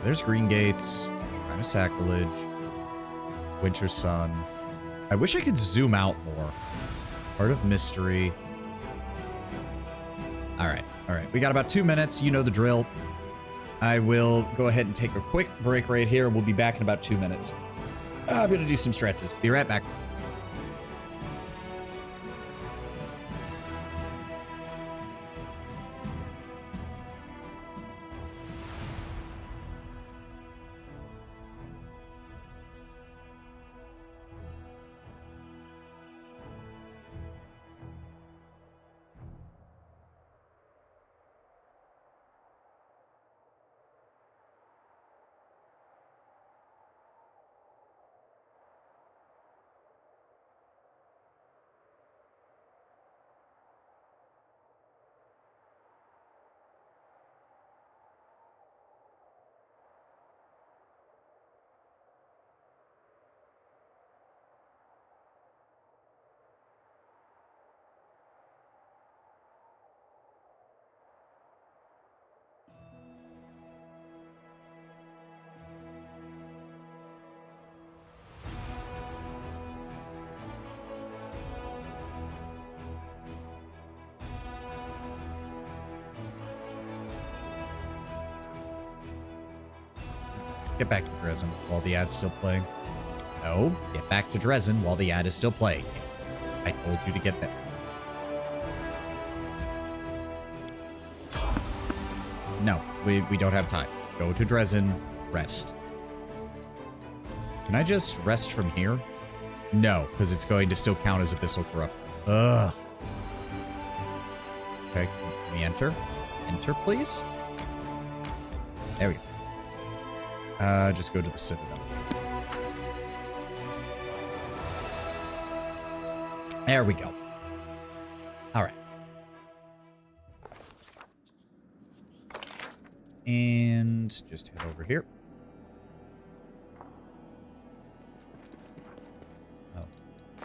There's Green Gates, Shrine of Sacrilege, Winter Sun. I wish I could zoom out more. Heart of Mystery. Alright. We got about 2 minutes. You know the drill. I will go ahead and take a quick break right here. We'll be back in about 2 minutes. I'm going to do some stretches. Be right back. Get back to Dresden while the ad's still playing. No, get back to Dresden while the ad is still playing. I told you to get that. No, we don't have time. Go to Dresden, rest. Can I just rest from here? No, because it's going to still count as Abyssal Corrupt. Ugh. Okay, can we enter? Enter, please? There we go. Just go to the Citadel. There we go. All right. And just head over here.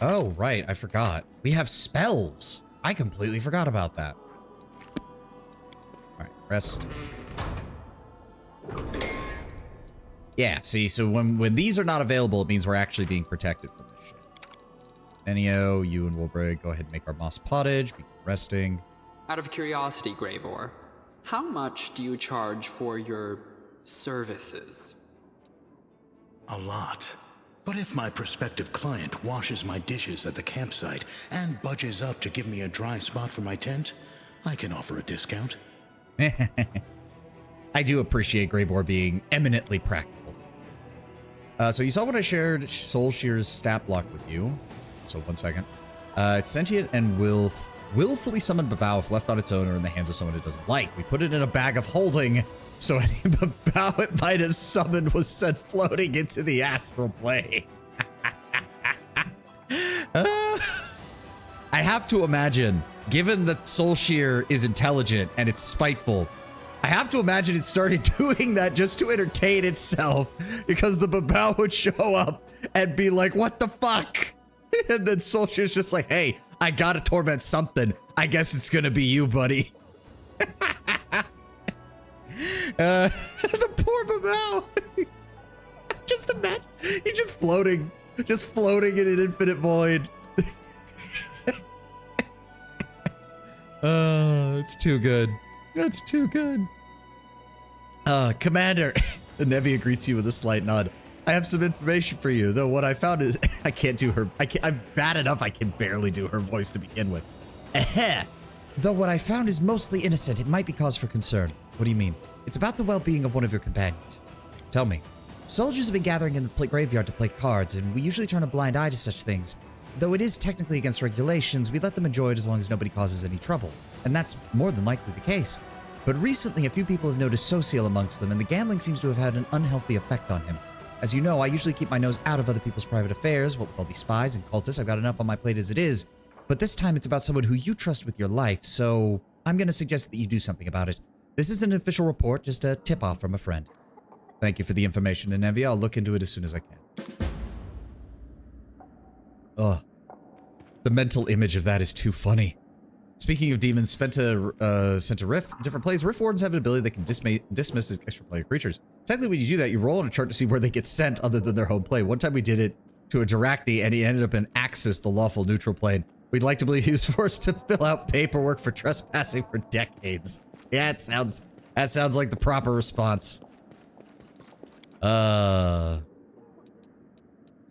Oh, right. I forgot. We have spells. I completely forgot about that. All right. Rest. Yeah, see, so when these are not available, it means we're actually being protected from this shit. Nenio, you and Wilbrig, go ahead and make our moss pottage, be resting. Out of curiosity, Greybor, how much do you charge for your services? A lot. But if my prospective client washes my dishes at the campsite and budges up to give me a dry spot for my tent, I can offer a discount. I do appreciate Greybor being eminently practical. So you saw when I shared Soul Shear's stat block with you. So 1 second. It's sentient and willfully summoned Babao if left on its own or in the hands of someone it doesn't like. We put it in a bag of holding, so any Babao it might have summoned was sent floating into the astral plane. I have to imagine, given that Soul Shear is intelligent and it's spiteful, I have to imagine it started doing that just to entertain itself, because the Babao would show up and be like, what the fuck? And then Soul Shear's just like, hey, I gotta torment something. I guess it's gonna be you, buddy. The poor Babao. Just imagine, he's just floating in an infinite void. It's too good. That's too good. Commander, the Nevia greets you with a slight nod. I have some information for you, though what I found is I can't do her. I'm bad enough I can barely do her voice to begin with. Though what I found is mostly innocent, it might be cause for concern. What do you mean? It's about the well-being of one of your companions. Tell me. Soldiers have been gathering in the graveyard to play cards, and we usually turn a blind eye to such things. Though it is technically against regulations, we let them enjoy it as long as nobody causes any trouble. And that's more than likely the case. But recently, a few people have noticed Sociel amongst them, and the gambling seems to have had an unhealthy effect on him. As you know, I usually keep my nose out of other people's private affairs, what with all these spies and cultists. I've got enough on my plate as it is. But this time, it's about someone who you trust with your life, so I'm going to suggest that you do something about it. This isn't an official report, just a tip-off from a friend. Thank you for the information, Nevia. I'll look into it as soon as I can. Ugh. The mental image of that is too funny. Speaking of demons, sent a Riff. Different plays, Riff Wardens have an ability that can dismiss extra player creatures. Technically, when you do that, you roll on a chart to see where they get sent other than their home play. One time we did it to a Dyrachni, and he ended up in Axis, the lawful neutral plane. We'd like to believe he was forced to fill out paperwork for trespassing for decades. Yeah, that sounds like the proper response. So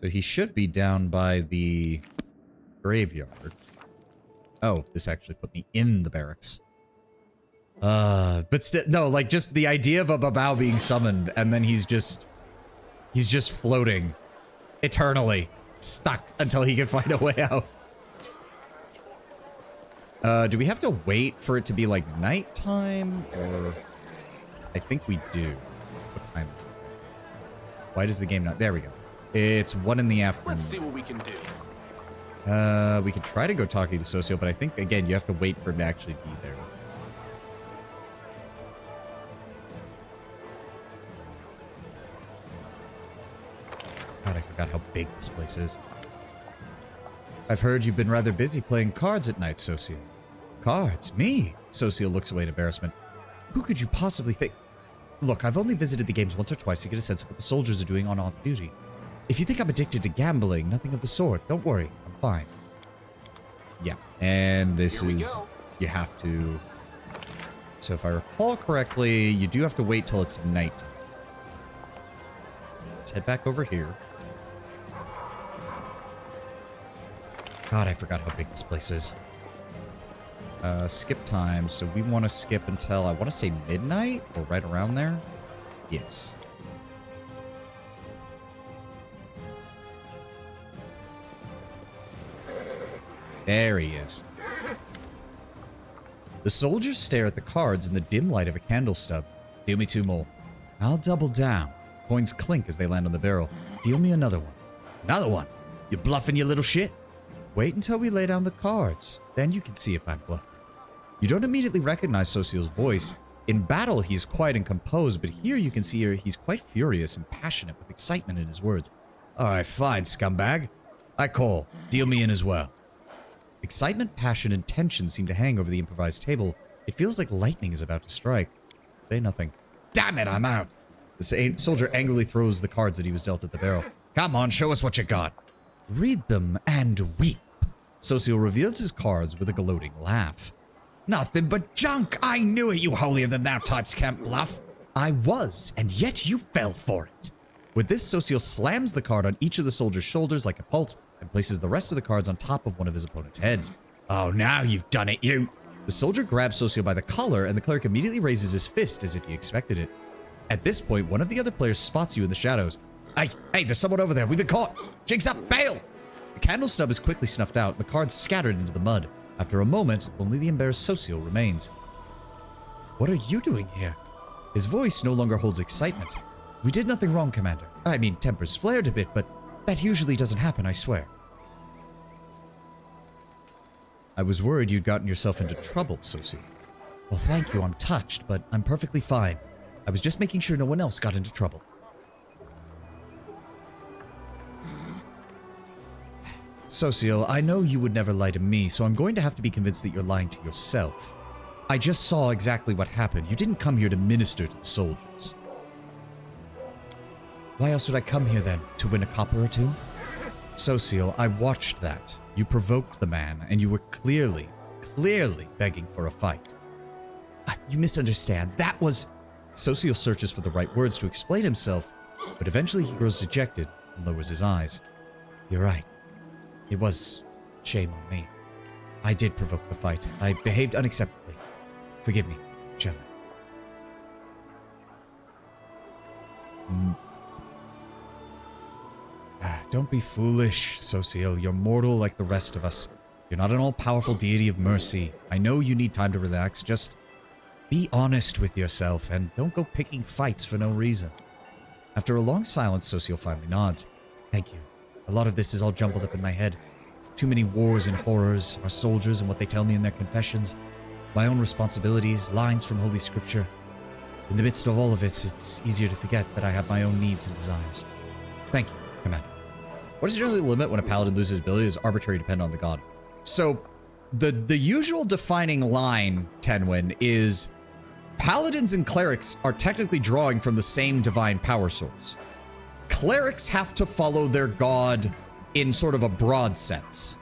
he should be down by the graveyard. Oh, this actually put me in the barracks. But still, no, like just the idea of a Babao being summoned and then he's just floating eternally, stuck until he can find a way out. Do we have to wait for it to be like nighttime or? I think we do. What time is it? Why does the game not? There we go. It's 1 in the afternoon. Let's see what we can do. We could try to go talking to Socio, but I think, again, you have to wait for him to actually be there. God, I forgot how big this place is. I've heard you've been rather busy playing cards at night, Socio. Cards? Me? Socio looks away in embarrassment. Who could you possibly think? Look, I've only visited the games once or twice to get a sense of what the soldiers are doing on off-duty. If you think I'm addicted to gambling, nothing of the sort. Don't worry, I'm fine. Yeah, and this is... You have to... So if I recall correctly, you do have to wait till it's night. Let's head back over here. God, I forgot how big this place is. Skip time, so we want to skip until, I want to say midnight, or right around there? Yes. There he is. The soldiers stare at the cards in the dim light of a candle stub. Deal me 2 more. I'll double down. Coins clink as they land on the barrel. Deal me another one. Another one? You bluffing, you little shit? Wait until we lay down the cards. Then you can see if I'm bluffing. You don't immediately recognize Socio's voice. In battle, he's quiet and composed, but here you can see he's quite furious and passionate with excitement in his words. Alright, fine, scumbag. I call. Deal me in as well. Excitement, passion, and tension seem to hang over the improvised table. It feels like lightning is about to strike. Say nothing. Damn it, I'm out. The soldier angrily throws the cards that he was dealt at the barrel. Come on, show us what you got. Read them and weep. Socio reveals his cards with a gloating laugh. Nothing but junk. I knew it, you holier-than-thou types can't bluff. I was, and yet you fell for it. With this, Socio slams the card on each of the soldier's shoulders like a pulse and places the rest of the cards on top of one of his opponent's heads. Oh, now you've done it, you. The soldier grabs Socio by the collar, and the cleric immediately raises his fist as if he expected it. At this point, one of the other players spots you in the shadows. Hey, there's someone over there. We've been caught. Jigs up, bail. The candle stub is quickly snuffed out, and the cards scattered into the mud. After a moment, only the embarrassed Socio remains. What are you doing here? His voice no longer holds excitement. We did nothing wrong, Commander. I mean, tempers flared a bit, but that usually doesn't happen, I swear. I was worried you'd gotten yourself into trouble, Socio. Well, thank you. I'm touched, but I'm perfectly fine. I was just making sure no one else got into trouble. Socio, I know you would never lie to me, so I'm going to have to be convinced that you're lying to yourself. I just saw exactly what happened. You didn't come here to minister to the soldiers. Why else would I come here then? To win a copper or two? Socio, I watched that. You provoked the man, and you were clearly begging for a fight. You misunderstand. That was... Socio searches for the right words to explain himself, but eventually he grows dejected and lowers his eyes. You're right. It was shame on me. I did provoke the fight. I behaved unacceptably. Forgive me, Shelley. Don't be foolish, Socio. You're mortal like the rest of us. You're not an all-powerful deity of mercy. I know you need time to relax. Just be honest with yourself and don't go picking fights for no reason. After a long silence, Socio finally nods. Thank you. A lot of this is all jumbled up in my head. Too many wars and horrors, our soldiers and what they tell me in their confessions, my own responsibilities, lines from Holy Scripture. In the midst of all of it, it's easier to forget that I have my own needs and desires. Thank you, Commander. What is generally the limit when a paladin loses ability is arbitrary dependent on the god. So, the usual defining line, Tenwin, is paladins and clerics are technically drawing from the same divine power source. Clerics have to follow their god in sort of a broad sense.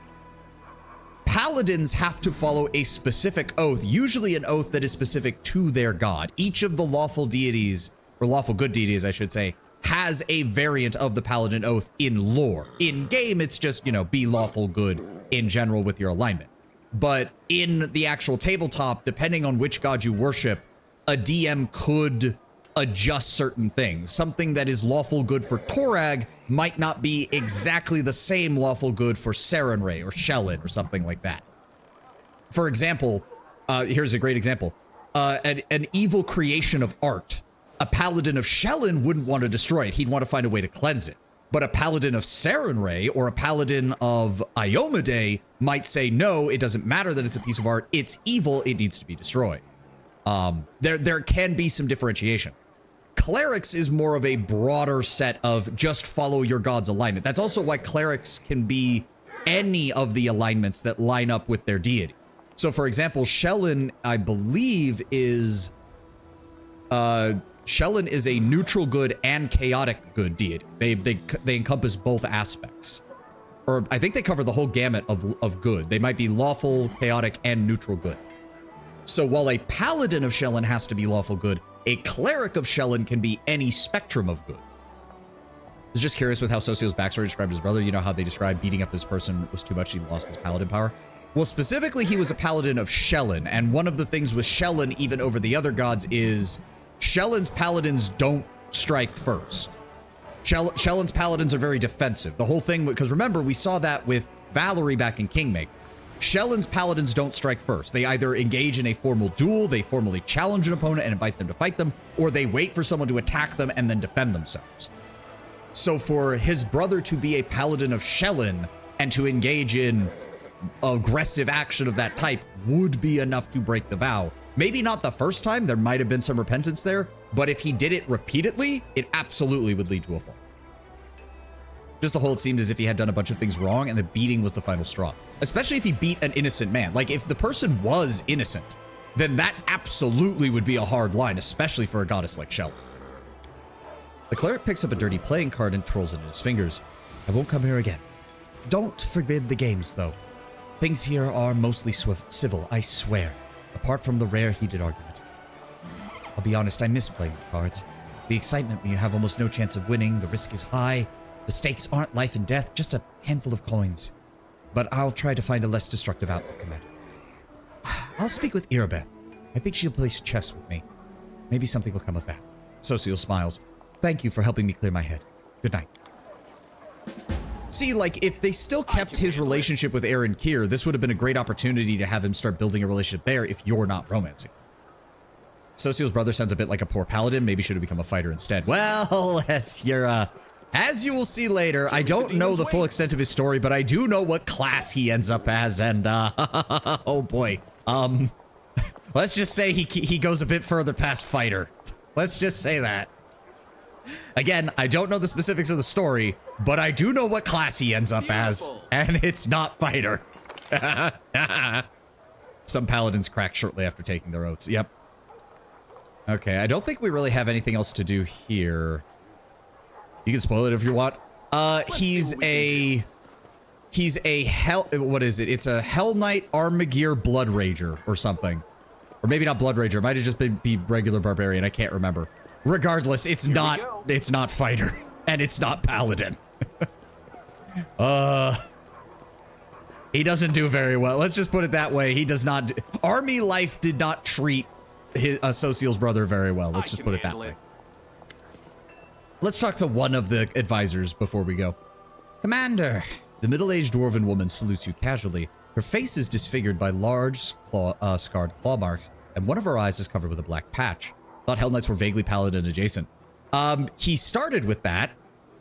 Paladins have to follow a specific oath, usually an oath that is specific to their god. Each of the lawful deities, or lawful good deities, I should say, has a variant of the paladin oath in lore. In game, it's just, you know, be lawful good in general with your alignment. But in the actual tabletop, depending on which god you worship, a DM could adjust certain things. Something that is lawful good for Torag might not be exactly the same lawful good for Sarenrae or Shellin or something like that. For example, here's a great example. An evil creation of art. A paladin of Shellin wouldn't want to destroy it. He'd want to find a way to cleanse it. But a paladin of Sarenrae or a paladin of Iomedae might say, no, it doesn't matter that it's a piece of art. It's evil. It needs to be destroyed. There can be some differentiation. Clerics is more of a broader set of just follow your god's alignment. That's also why clerics can be any of the alignments that line up with their deity. So, for example, Shellin, I believe, is Shellin is a neutral good and chaotic good deity. They encompass both aspects. Or I think they cover the whole gamut of good. They might be lawful, chaotic, and neutral good. So while a paladin of Shellin has to be lawful good, a cleric of Shellin can be any spectrum of good. I was just curious with how Socio's backstory described his brother. You know how they described beating up his person was too much, he lost his paladin power? Well, specifically, he was a paladin of Shellin, and one of the things with Shellin, even over the other gods, is Shellin's paladins don't strike first. Shellin's paladins are very defensive. The whole thing, because remember, we saw that with Valerie back in Kingmaker. Shellin's paladins don't strike first. They either engage in a formal duel, they formally challenge an opponent and invite them to fight them, or they wait for someone to attack them and then defend themselves. So for his brother to be a paladin of Shellin and to engage in aggressive action of that type would be enough to break the vow. Maybe not the first time, there might have been some repentance there, but if he did it repeatedly, it absolutely would lead to a fall. Just the whole, it seemed as if he had done a bunch of things wrong and the beating was the final straw. Especially if he beat an innocent man. Like, if the person was innocent, then that absolutely would be a hard line, especially for a goddess like Shellin. The cleric picks up a dirty playing card and twirls it in his fingers. I won't come here again. Don't forbid the games, though. Things here are mostly civil, I swear, apart from the rare heated argument. I'll be honest, I miss playing with cards. The excitement when you have almost no chance of winning, the risk is high, the stakes aren't life and death, just a handful of coins. But I'll try to find a less destructive outlook, Commander. I'll speak with Irabeth. I think she'll play chess with me. Maybe something will come of that. Socio smiles. Thank you for helping me clear my head. Good night. See, like, if they still kept his relationship with Aaron Keir, this would have been a great opportunity to have him start building a relationship there if you're not romancing. Socio's brother sounds a bit like a poor paladin. Maybe should have become a fighter instead. Well, as you will see later, I don't know the full extent of his story, but I do know what class he ends up as, and, oh boy. Let's just say he goes a bit further past fighter. Let's just say that. Again, I don't know the specifics of the story, but I do know what class he ends up as, and it's not fighter. Some paladins crack shortly after taking their oaths. Yep. Okay, I don't think we really have anything else to do here. You can spoil it if you want. He's a hell, what is it? It's a Hell Knight Armagear Blood Rager or something. Or maybe not Blood Rager, it might have just been regular barbarian, I can't remember. Regardless, it's not fighter, and it's not paladin. He doesn't do very well. Let's just put it that way. He does not. Army life did not treat his Social's brother very well. Let's just put it that way. Let's talk to one of the advisors before we go. Commander, the middle-aged dwarven woman salutes you casually. Her face is disfigured by large, scarred claw marks, and one of her eyes is covered with a black patch. Thought Hell Knights were vaguely paladin adjacent. He started with that,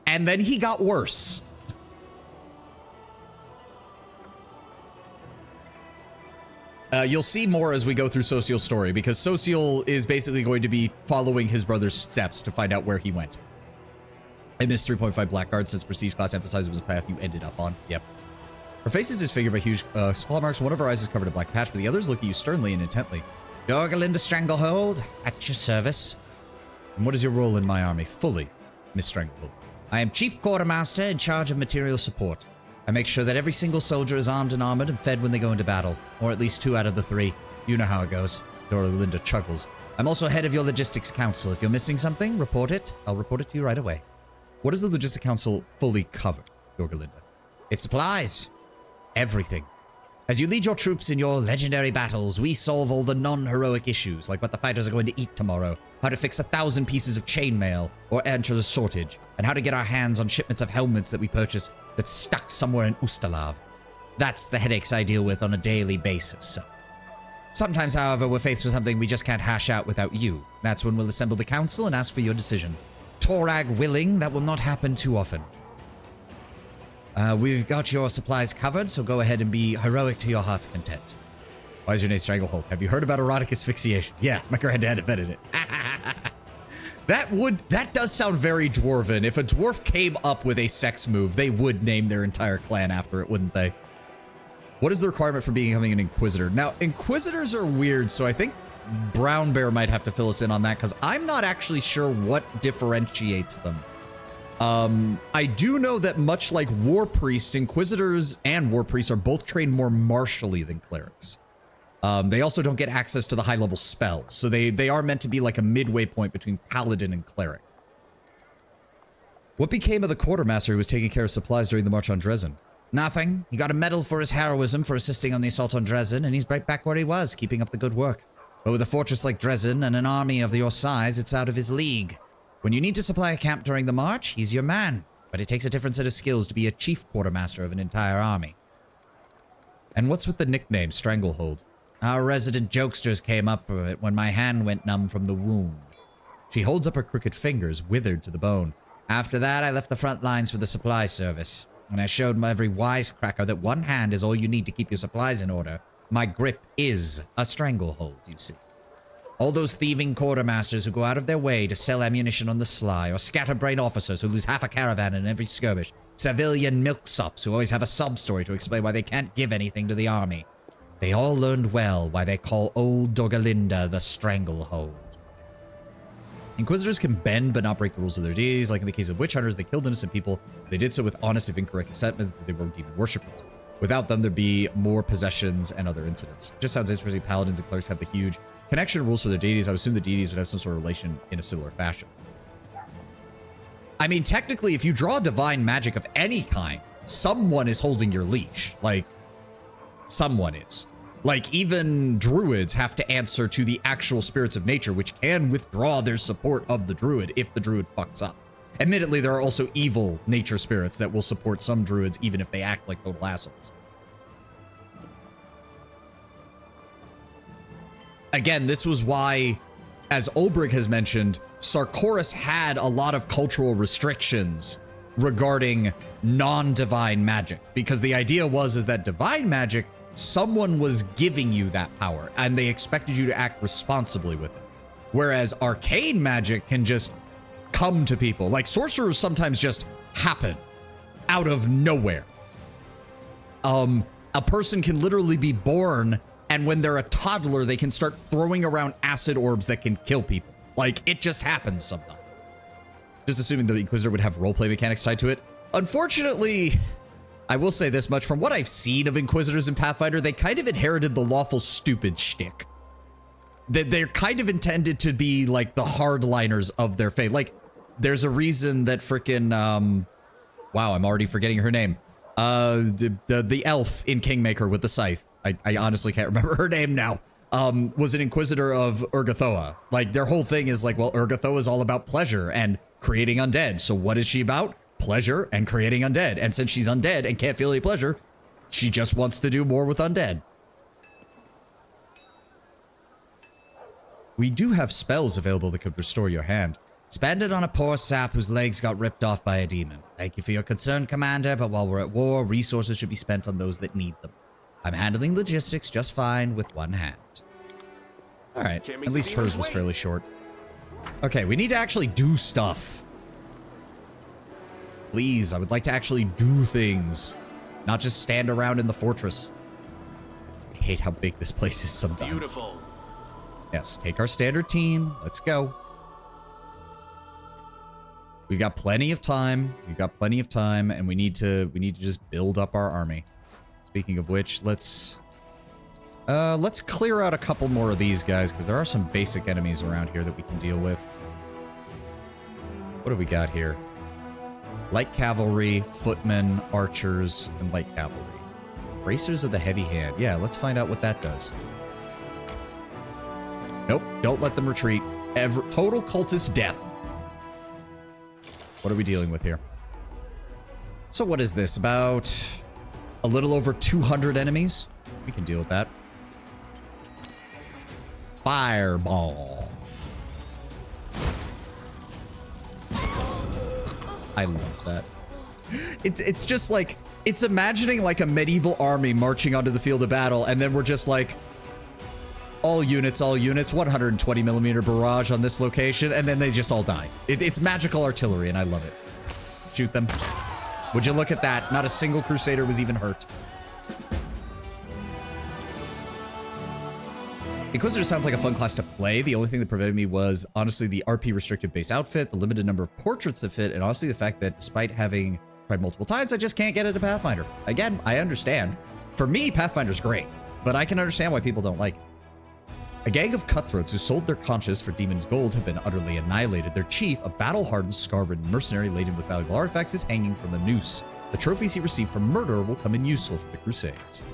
and then he got worse. You'll see more as we go through Social's story, because Social is basically going to be following his brother's steps to find out where he went. I missed 3.5 Blackguard since Prestige class emphasized it was a path you ended up on. Yep. Her face is disfigured by huge claw marks. One of her eyes is covered in a black patch, but the others look at you sternly and intently. Dorgalinda Stranglehold, at your service. And what is your role in my army? Fully, Miss Stranglehold. I am Chief Quartermaster in charge of material support. I make sure that every single soldier is armed and armored and fed when they go into battle, or at least 2 out of the 3. You know how it goes. Dorgalinda chuckles. I'm also head of your logistics council. If you're missing something, report it. I'll report it to you right away. What does the logistics council fully cover, Dorgalinda? It supplies everything. As you lead your troops in your legendary battles, we solve all the non-heroic issues, like what the fighters are going to eat tomorrow, how to fix 1,000 pieces of chainmail, or enter the shortage, and how to get our hands on shipments of helmets that we purchase that's stuck somewhere in Ustalav. That's the headaches I deal with on a daily basis. Sometimes, however, we're faced with something we just can't hash out without you. That's when we'll assemble the council and ask for your decision. Torag willing, that will not happen too often. We've got your supplies covered, so go ahead and be heroic to your heart's content. Why is your name Stranglehold? Have you heard about erotic asphyxiation? Yeah, my granddad invented it. That does sound very dwarven. If a dwarf came up with a sex move, they would name their entire clan after it, wouldn't they? What is the requirement for becoming an Inquisitor? Now, Inquisitors are weird, so I think Brown Bear might have to fill us in on that, because I'm not actually sure what differentiates them. I do know that much like War Priests, Inquisitors and War Priests are both trained more martially than clerics. They also don't get access to the high-level spells, so they are meant to be like a midway point between Paladin and Cleric. What became of the quartermaster who was taking care of supplies during the march on Dresden? Nothing. He got a medal for his heroism for assisting on the assault on Dresden, and he's right back where he was, keeping up the good work. But with a fortress like Dresden and an army of your size, it's out of his league. When you need to supply a camp during the march, he's your man. But it takes a different set of skills to be a chief quartermaster of an entire army. And what's with the nickname, Stranglehold? Our resident jokesters came up for it when my hand went numb from the wound. She holds up her crooked fingers, withered to the bone. After that, I left the front lines for the supply service. And I showed every wisecracker that one hand is all you need to keep your supplies in order. My grip is a stranglehold, you see. All those thieving quartermasters who go out of their way to sell ammunition on the sly, or scatterbrained officers who lose half a caravan in every skirmish, civilian milksops who always have a sub-story to explain why they can't give anything to the army. They all learned well why they call old Dorgalinda the Stranglehold. Inquisitors can bend but not break the rules of their deities. Like in the case of witch hunters, they killed innocent people. They did so with honest if incorrect assessments that they were demon worshippers. Without them, there'd be more possessions and other incidents. Just sounds interesting. Paladins and clerics have the huge connection rules for their deities. I would assume the deities would have some sort of relation in a similar fashion. I mean, technically, if you draw divine magic of any kind, someone is holding your leash. Like, someone is. Like, even druids have to answer to the actual spirits of nature, which can withdraw their support of the druid if the druid fucks up. Admittedly, there are also evil nature spirits that will support some druids even if they act like total assholes. Again, this was why, as Ulbrich has mentioned, Sarkoris had a lot of cultural restrictions regarding non-divine magic, because the idea was that divine magic, someone was giving you that power and they expected you to act responsibly with it. Whereas arcane magic can just come to people. Like sorcerers sometimes just happen out of nowhere. A person can literally be born, and when they're a toddler, they can start throwing around acid orbs that can kill people. Like, it just happens sometimes. Just assuming the Inquisitor would have roleplay mechanics tied to it. Unfortunately, I will say this much. From what I've seen of Inquisitors in Pathfinder, they kind of inherited the lawful stupid shtick. They're kind of intended to be like the hardliners of their faith. Like, there's a reason that frickin' wow, I'm already forgetting her name. The elf in Kingmaker with the scythe. I honestly can't remember her name now. Was an Inquisitor of Urgathoa. Like, their whole thing is like, well, Urgathoa is all about pleasure and creating undead. So what is she about? Pleasure and creating undead. And since she's undead and can't feel any pleasure, she just wants to do more with undead. We do have spells available that could restore your hand. Spend it on a poor sap whose legs got ripped off by a demon. Thank you for your concern, Commander, but while we're at war, resources should be spent on those that need them. I'm handling logistics just fine with one hand. Alright, at least hers was fairly short. Okay, we need to actually do stuff. Please, I would like to actually do things. Not just stand around in the fortress. I hate how big this place is sometimes. Beautiful. Yes, take our standard team. Let's go. We've got plenty of time. We've got plenty of time, and we need to just build up our army. Speaking of which, let's clear out a couple more of these guys, because there are some basic enemies around here that we can deal with. What have we got here? Light cavalry, footmen, archers, and light cavalry. Bracers of the heavy hand. Yeah, let's find out what that does. Nope, don't let them retreat. Total cultist death. What are we dealing with here? So what is this? About a little over 200 enemies? We can deal with that. Fireball. I love that. It's just like, it's imagining like a medieval army marching onto the field of battle, and then we're just like, all units, 120mm barrage on this location, and then they just all die. It's magical artillery, and I love it. Shoot them. Would you look at that? Not a single Crusader was even hurt. Inquisitor sounds like a fun class to play. The only thing that prevented me was, honestly, the RP restricted base outfit, the limited number of portraits that fit, and honestly, the fact that despite having tried multiple times, I just can't get into Pathfinder. Again, I understand. For me, Pathfinder's great, but I can understand why people don't like it. A gang of cutthroats who sold their conscience for demon's gold have been utterly annihilated. Their chief, a battle-hardened, scar-ridden mercenary laden with valuable artifacts, is hanging from the noose. The trophies he received from murder will come in useful for the Crusades.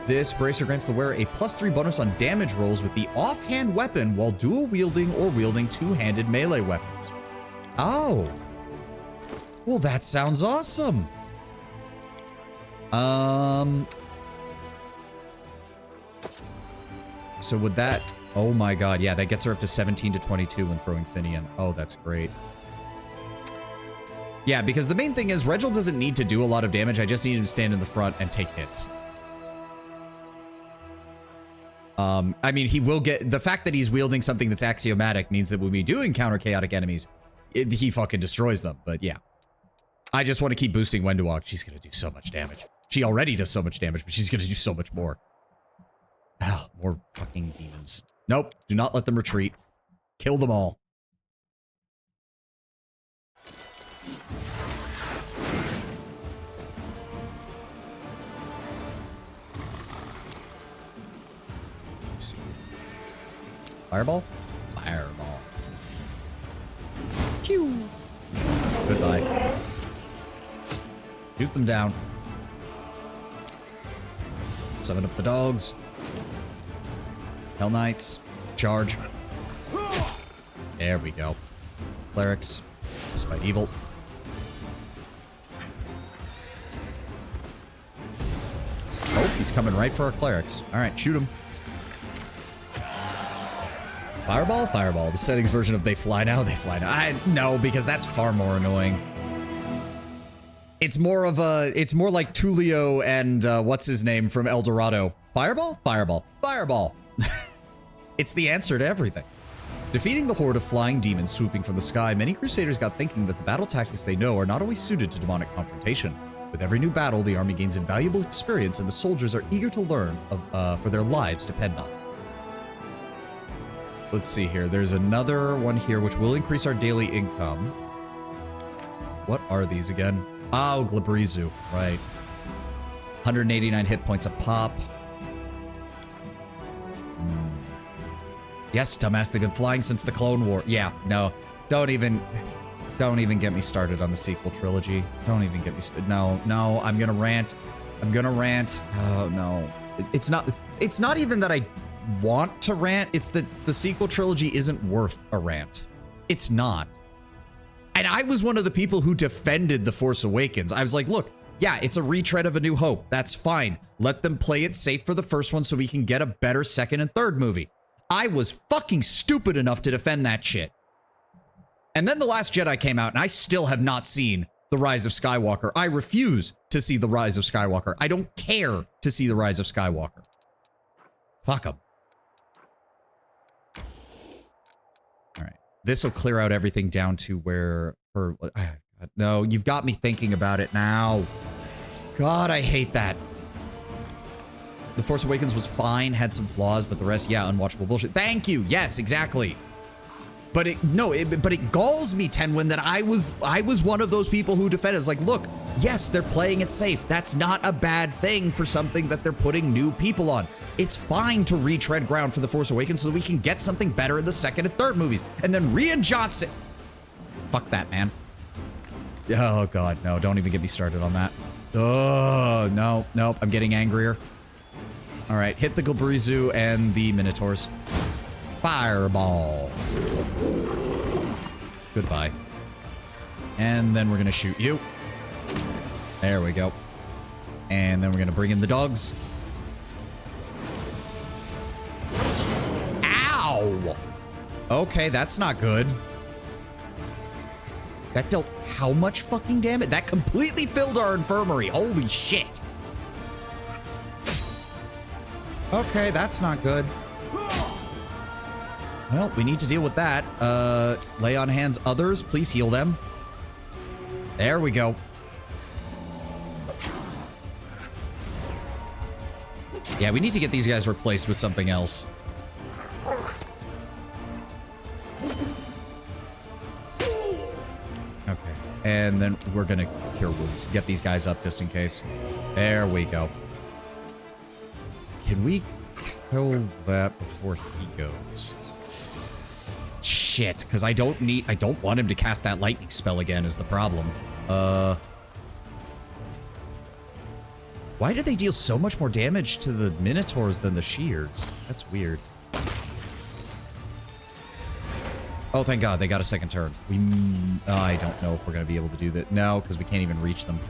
This bracer grants the wearer a +3 bonus on damage rolls with the offhand weapon while dual-wielding or wielding two-handed melee weapons. Oh. Well, that sounds awesome. So would that... Oh my god, yeah, that gets her up to 17 to 22 when throwing Finian. Oh, that's great. Yeah, because the main thing is Regil doesn't need to do a lot of damage. I just need him to stand in the front and take hits. I mean, he will get... The fact that he's wielding something that's axiomatic means that when we do encounter chaotic enemies, he fucking destroys them. But yeah. I just want to keep boosting Wendewalk. She's going to do so much damage. She already does so much damage, but she's going to do so much more. Oh, more fucking demons. Nope. Do not let them retreat. Kill them all. Fireball? Fireball. Pew. Goodbye. Shoot them down. Summon up the dogs. Hell Knights. Charge. There we go. Clerics. Despite evil. Oh, he's coming right for our clerics. Alright, shoot him. Fireball? Fireball. The settings version of they fly now, they fly now. No, because that's far more annoying. It's more of a, it's more like Tulio and what's his name from El Dorado. Fireball? Fireball. Fireball. It's the answer to everything. Defeating the horde of flying demons swooping from the sky, many crusaders got thinking that the battle tactics they know are not always suited to demonic confrontation. With every new battle, the army gains invaluable experience and the soldiers are eager to learn for their lives depend on it. So let's see here. There's another one here which will increase our daily income. What are these again? Oh, Glabrizu, right. 189 hit points a pop. Yes, dumbass, they've been flying since the Clone War. Yeah, no, don't even get me started on the sequel trilogy. Don't even get me started. No, I'm gonna rant. Oh, no. It's not even that I want to rant. It's that the sequel trilogy isn't worth a rant. It's not. And I was one of the people who defended The Force Awakens. I was like, look, yeah, it's a retread of A New Hope. That's fine. Let them play it safe for the first one so we can get a better second and third movie. I was fucking stupid enough to defend that shit. And then The Last Jedi came out, and I still have not seen The Rise of Skywalker. I refuse to see The Rise of Skywalker. I don't care to see The Rise of Skywalker. Fuck them. This will clear out everything down to where her... No, you've got me thinking about it now. God, I hate that. The Force Awakens was fine, had some flaws, but the rest, yeah, unwatchable bullshit. Thank you. Yes, exactly. But it galls me, Tenwin, that I was one of those people who defended. It was like, look, yes, they're playing it safe. That's not a bad thing for something that they're putting new people on. It's fine to retread ground for The Force Awakens so that we can get something better in the second and third movies. And then Rian Johnson. Fuck that, man. Oh, God, no. Don't even get me started on that. Oh, no. Nope. I'm getting angrier. All right. Hit the Glabrizu and the Minotaurs. Fireball. Goodbye. And then we're going to shoot you. There we go. And then we're going to bring in the dogs. Ow! Okay, that's not good. That dealt how much fucking damage? That completely filled our infirmary. Holy shit. Okay, that's not good. Well, we need to deal with that. Lay on hands others. Please heal them. There we go. Yeah, we need to get these guys replaced with something else. Okay, and then we're gonna cure wounds. Get these guys up just in case. There we go. Can we kill that before he goes? Shit, because I don't want him to cast that lightning spell again is the problem. Why do they deal so much more damage to the Minotaurs than the Shears? That's weird. Oh, thank God, they got a second turn. I don't know if we're gonna be able to do that. No, because we can't even reach them.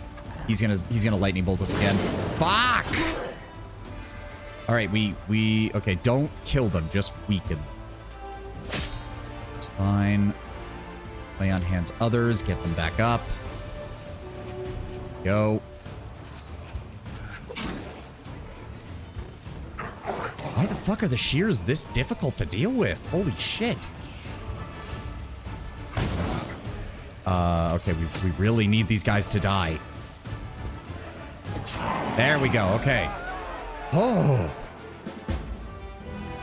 He's gonna lightning bolt us again. Fuck! All right, okay, don't kill them, just weaken them. It's fine. Lay on hands others, get them back up. Go. Why the fuck are the Shears this difficult to deal with? Holy shit. Okay, we really need these guys to die. There we go, okay. Oh.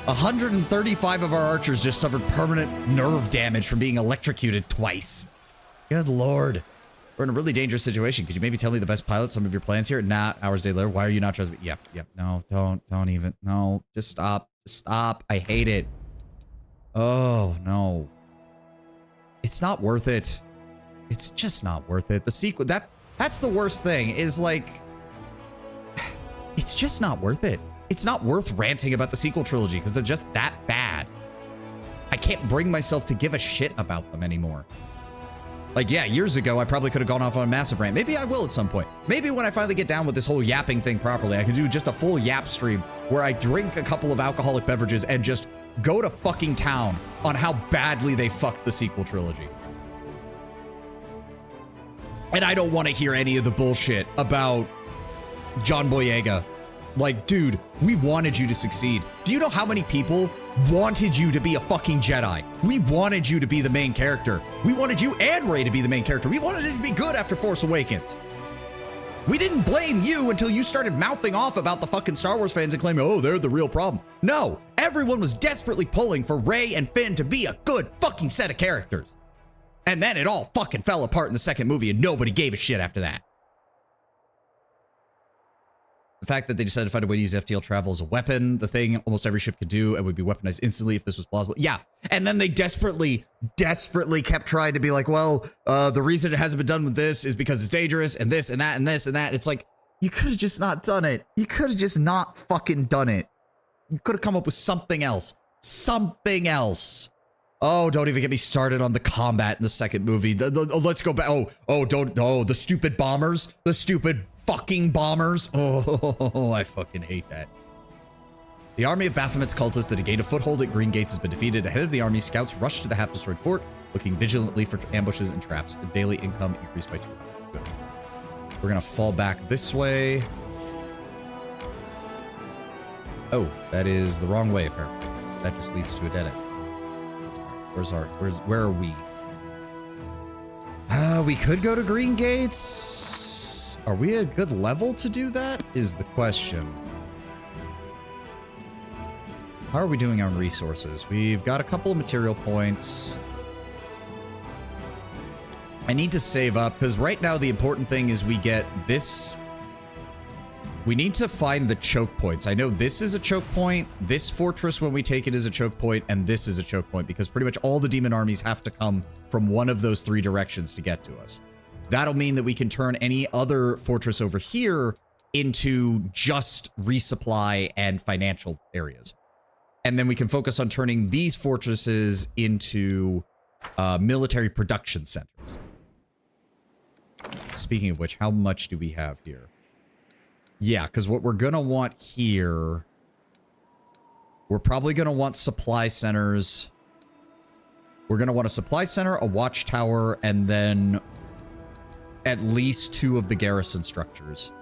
135 of our archers just suffered permanent nerve damage from being electrocuted twice. Good lord. We're in a really dangerous situation. Could you maybe tell me the best pilot, some of your plans here? Nah, hours day later. Why are you not trusting me? Yep. No, don't even. No, just stop. Just stop. I hate it. Oh, no. It's not worth it. It's just not worth it. The sequel, that's the worst thing, is like, it's just not worth it. It's not worth ranting about the sequel trilogy because they're just that bad. I can't bring myself to give a shit about them anymore. Like, yeah, years ago, I probably could have gone off on a massive rant. Maybe I will at some point. Maybe when I finally get down with this whole yapping thing properly, I could do just a full yap stream where I drink a couple of alcoholic beverages and just go to fucking town on how badly they fucked the sequel trilogy. And I don't want to hear any of the bullshit about John Boyega. Like, dude, we wanted you to succeed. Do you know how many people wanted you to be a fucking Jedi? We wanted you to be the main character. We wanted you and Rey to be the main character. We wanted it to be good after Force Awakens. We didn't blame you until you started mouthing off about the fucking Star Wars fans and claiming, oh, they're the real problem. No, everyone was desperately pulling for Rey and Finn to be a good fucking set of characters. And then it all fucking fell apart in the second movie and nobody gave a shit after that. The fact that they decided to find a way to use FTL travel as a weapon, the thing almost every ship could do, and would be weaponized instantly if this was plausible. Yeah, and then they desperately kept trying to be like, well, the reason it hasn't been done with this is because it's dangerous, and this, and that, and this, and that. It's like, you could have just not done it. You could have just not fucking done it. You could have come up with something else. Something else. Oh, don't even get me started on the combat in the second movie. Let's go back. The stupid bombers. The stupid fucking bombers. Oh, I fucking hate that. The army of Baphomet's cultists that had gained a foothold at Green Gates has been defeated. Ahead of the army, scouts rushed to the half-destroyed fort, looking vigilantly for ambushes and traps. The daily income increased by 200. Good. We're gonna fall back this way. Oh, that is the wrong way, apparently. That just leads to a dead end. Where are we? We could go to Green Gates. Are we a good level to do that? Is the question. How are we doing on resources? We've got a couple of material points. I need to save up because right now the important thing is we get this. We need to find the choke points. I know this is a choke point. This fortress, when we take it, is a choke point, and this is a choke point because pretty much all the demon armies have to come from one of those three directions to get to us. That'll mean that we can turn any other fortress over here into just resupply and financial areas. And then we can focus on turning these fortresses into military production centers. Speaking of which, how much do we have here? Yeah, because what we're going to want here, we're probably going to want supply centers. We're going to want a supply center, a watchtower, and then at least 2 of the garrison structures.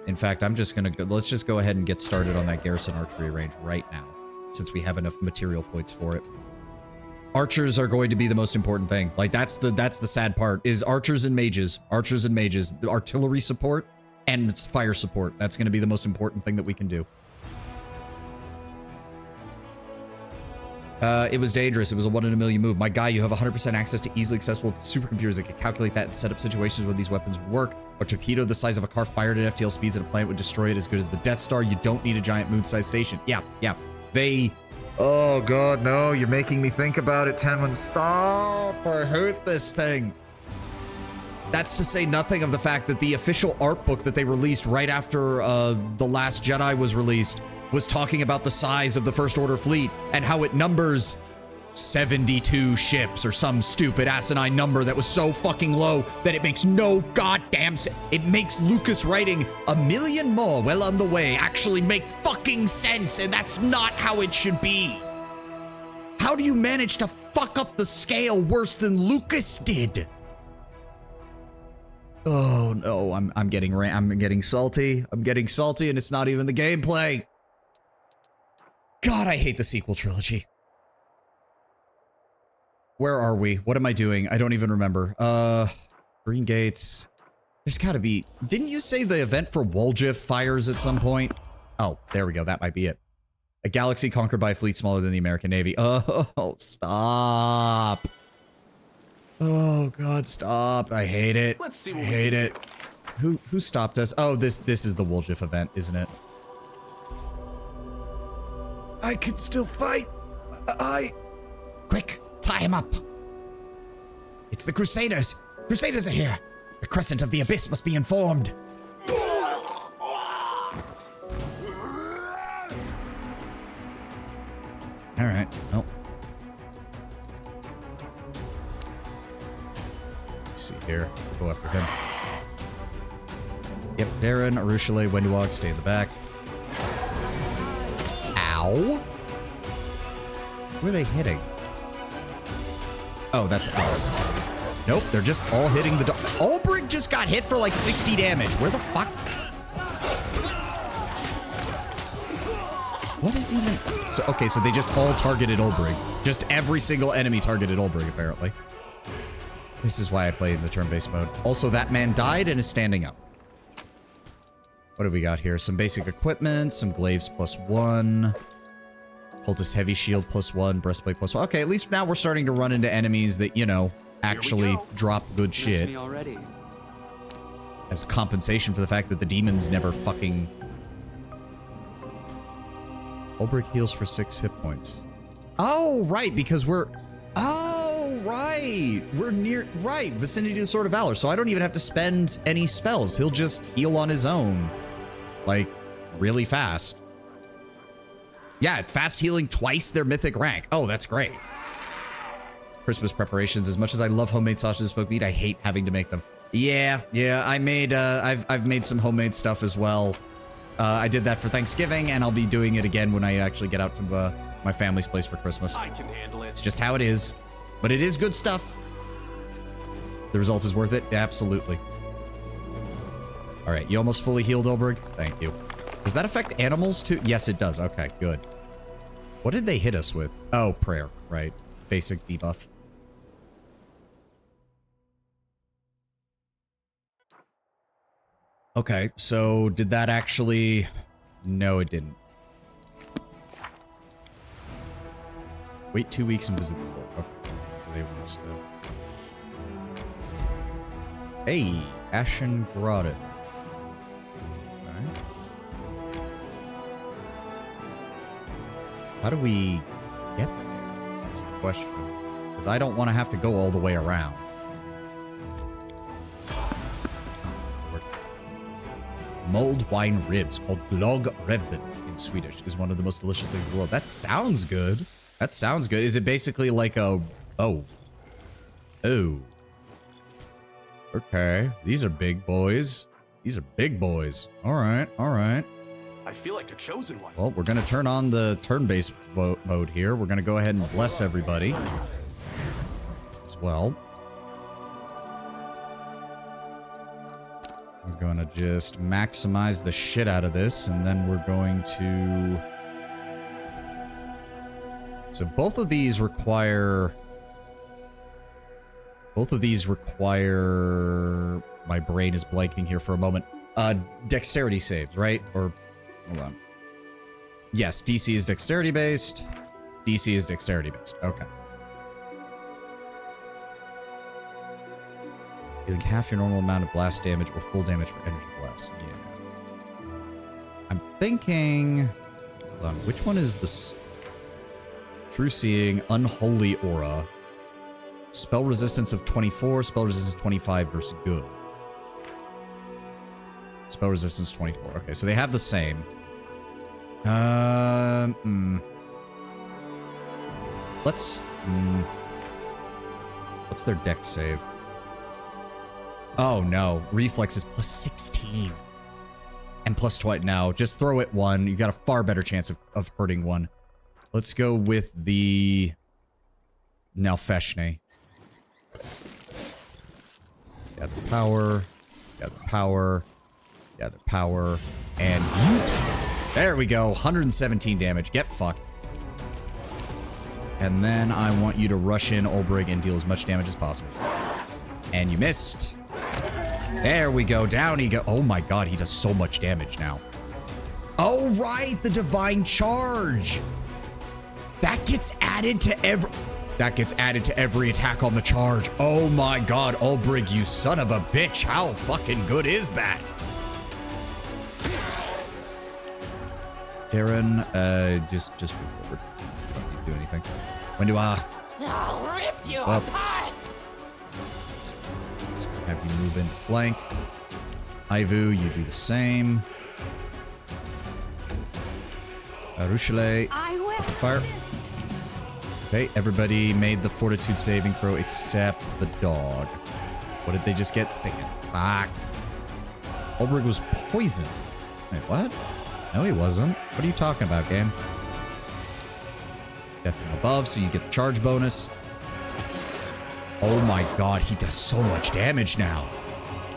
In fact, I'm just going to go, let's just go ahead and get started on that garrison archery range right now, since we have enough material points for it. Archers are going to be the most important thing. Like, that's the sad part, is archers and mages. Archers and mages. The artillery support and fire support. That's going to be the most important thing that we can do. It was dangerous. It was a 1 in a million move. My guy, you have 100% access to easily accessible supercomputers that can calculate that and set up situations where these weapons would work. A torpedo the size of a car fired at FTL speeds at a planet would destroy it as good as the Death Star. You don't need a giant moon-sized station. Yeah. They... Oh, God, no. You're making me think about it, Tenwin. Stop. I hate this thing. That's to say nothing of the fact that the official art book that they released right after The Last Jedi was released was talking about the size of the First Order fleet and how it numbers 72 ships or some stupid asinine number that was so fucking low that it makes no goddamn sense. It makes Lucas writing 1 million more well on the way actually make fucking sense, and that's not how it should be. How do you manage to fuck up the scale worse than Lucas did? Oh no, I'm getting salty. I'm getting salty, and it's not even the gameplay. God, I hate the sequel trilogy. Where are we? What am I doing? I don't even remember. Green Gates. There's gotta be... Didn't you say the event for Woljif fires at some point? Oh, there we go. That might be it. A galaxy conquered by a fleet smaller than the American Navy. Oh, stop. Oh, God, stop. I hate it. Let's see I what hate it. Who stopped us? Oh, this is the Woljif event, isn't it? I can still fight. Quick, tie him up. It's the Crusaders. Crusaders are here. The Crescent of the Abyss must be informed. All right. Oh. Let's see here. Go after him. Yep, Darren, Arushale, Wendiwog, stay in the back. Ow. Who are they hitting? Oh, that's us. Nope, they're just all hitting the dog. Ulbrig just got hit for like 60 damage. Where the fuck? What is even... So, okay, so they just all targeted Ulbrig. Just every single enemy targeted Ulbrig, apparently. This is why I play in the turn-based mode. Also, that man died and is standing up. What have we got here? Some basic equipment, some glaives +1. Cultist heavy shield +1, breastplate +1. Okay, at least now we're starting to run into enemies that, you know, actually drop good shit. Me already. As compensation for the fact that the demons never fucking... Ulbrig heals for 6 hit points. Oh, right, because we're... Oh, right. We're near... Right, Vicinity of the Sword of Valor. So I don't even have to spend any spells. He'll just heal on his own. Like, really fast. Yeah, fast healing twice their mythic rank. Oh, that's great. Christmas preparations. As much as I love homemade sausage and smoked meat, I hate having to make them. Yeah, I made, I've made some homemade stuff as well. I did that for Thanksgiving, and I'll be doing it again when I actually get out to my family's place for Christmas. I can handle it. It's just how it is. But it is good stuff. The result is worth it? Absolutely. All right, you almost fully healed, Ulbrig? Thank you. Does that affect animals too? Yes, it does. Okay, good. What did they hit us with? Oh, prayer, right. Basic debuff. Okay, so did that actually... No, it didn't. Wait 2 weeks and visit the book. Okay, so they must have... Hey, Ashen Grotto. Okay. How do we get there? Is the question. Because I don't want to have to go all the way around. Mulled wine ribs, called glögg revben in Swedish, is one of the most delicious things in the world. That sounds good. That sounds good. Is it basically like a... Oh. Oh. Okay. These are big boys. These are big boys. All right. All right. I feel like the chosen one. Well, we're going to turn on the turn-based mode here. We're going to go ahead and bless everybody as well. We're going to just maximize the shit out of this, and then we're going to... So both of these require... My brain is blanking here for a moment. Dexterity saves, right? Or... Hold on. Yes, DC is dexterity-based. DC is dexterity-based. Okay. Dealing half your normal amount of blast damage or full damage for energy blast. Yeah. I'm thinking... Hold on. Which one is this? True Seeing, Unholy Aura. Spell resistance of 24, spell resistance 25 versus good. Spell resistance 24. Okay, so they have the same. Let's... What's their dex save? Oh, no. Reflex is plus 16. And plus 20. Now, just throw it one. You got a far better chance of hurting one. Let's go with the... Nalfeshne. Gather power. Gather power. Gather power. And mute. There we go. 117 damage. Get fucked. And then I want you to rush in, Ulbrig, and deal as much damage as possible. And you missed. There we go. Down he go. Oh my god, he does so much damage now. Oh, right. The Divine Charge. That gets added to every... That gets added to every attack on the charge. Oh my god, Ulbrig, you son of a bitch. How fucking good is that? Darren, just move forward. You don't need do anything. When do I? I'll rip you Well, apart! just gonna have you move into flank. Ivu, you do the same. Arushale, open fire. Okay, everybody made the fortitude saving throw except the dog. What did they just get? Sickened. Fuck. Ulbrich was poisoned. Wait, what? No, he wasn't. What are you talking about, game? Death from above, so you get the charge bonus. Oh my god, he does so much damage now.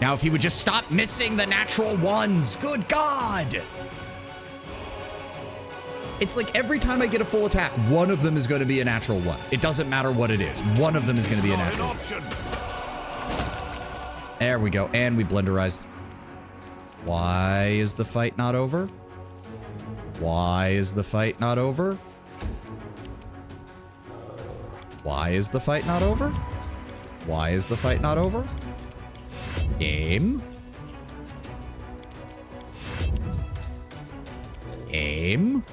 Now, if he would just stop missing the natural ones. Good god! It's like every time I get a full attack, one of them is going to be a natural one. It doesn't matter what it is. One of them is going to be a natural one. There we go. And we blenderized. Why is the fight not over? Why is the fight not over? Why is the fight not over? Why is the fight not over? Game. Game.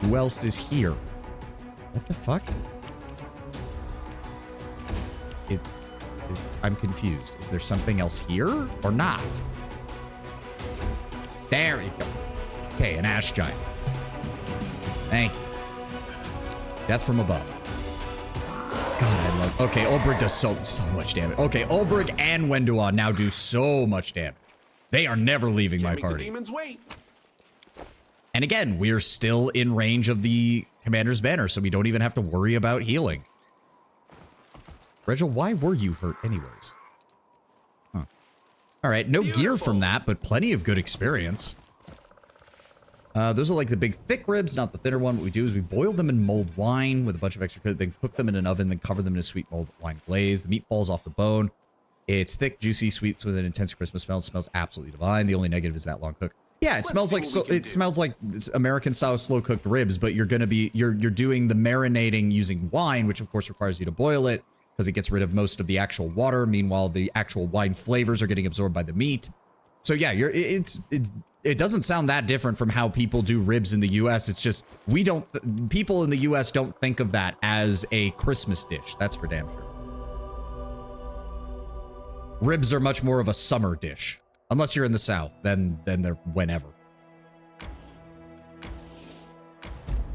Who else is here? What the fuck? I'm confused. Is there something else here or not? There we go. Okay, an ash giant. Thank you. Death from above. God, I love... Okay, Ulbrich does so much damage. Okay, Ulbrich and Wenduan now do so much damage. They are never leaving my party. Demons wait. And again, we're still in range of the commander's banner, so we don't even have to worry about healing. Regil, why were you hurt anyways? Huh. All right, no gear from that, but plenty of good experience. Those are like the big thick ribs, not the thinner one. What we do is we boil them in mulled wine with a bunch of extra credit, then cook them in an oven, then cover them in a sweet mulled wine glaze. The meat falls off the bone. It's thick, juicy, sweet with an intense Christmas smell. It smells absolutely divine. The only negative is that long cook. Yeah, it smells like smells like American style slow cooked ribs, but you're gonna be you're doing the marinating using wine, which of course requires you to boil it because it gets rid of most of the actual water. Meanwhile, the actual wine flavors are getting absorbed by the meat. So yeah, it doesn't sound that different from how people do ribs in the U.S. It's just people in the U.S. don't think of that as a Christmas dish. That's for damn sure. Ribs are much more of a summer dish. Unless you're in the South, then they're whenever.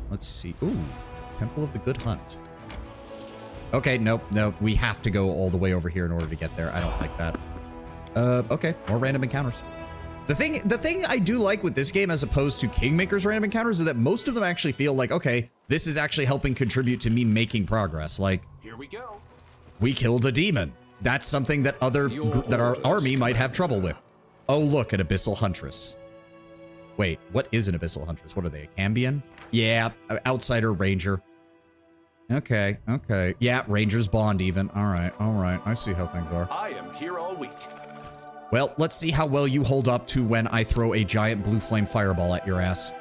Let's see. Ooh, Temple of the Good Hunt. Okay, nope. We have to go all the way over here in order to get there. I don't like that. Okay, more random encounters. The thing I do like with this game as opposed to Kingmaker's random encounters is that most of them actually feel like, okay, this is actually helping contribute to me making progress. Like, here we go. We killed a demon. That's something that our army might have trouble with. Oh, look, an Abyssal Huntress. Wait, what is an Abyssal Huntress? What are they, a Cambion? Yeah, Outsider Ranger. Okay. Yeah, Ranger's Bond even. All right. I see how things are. I am here all week. Well, let's see how well you hold up to when I throw a giant blue flame fireball at your ass.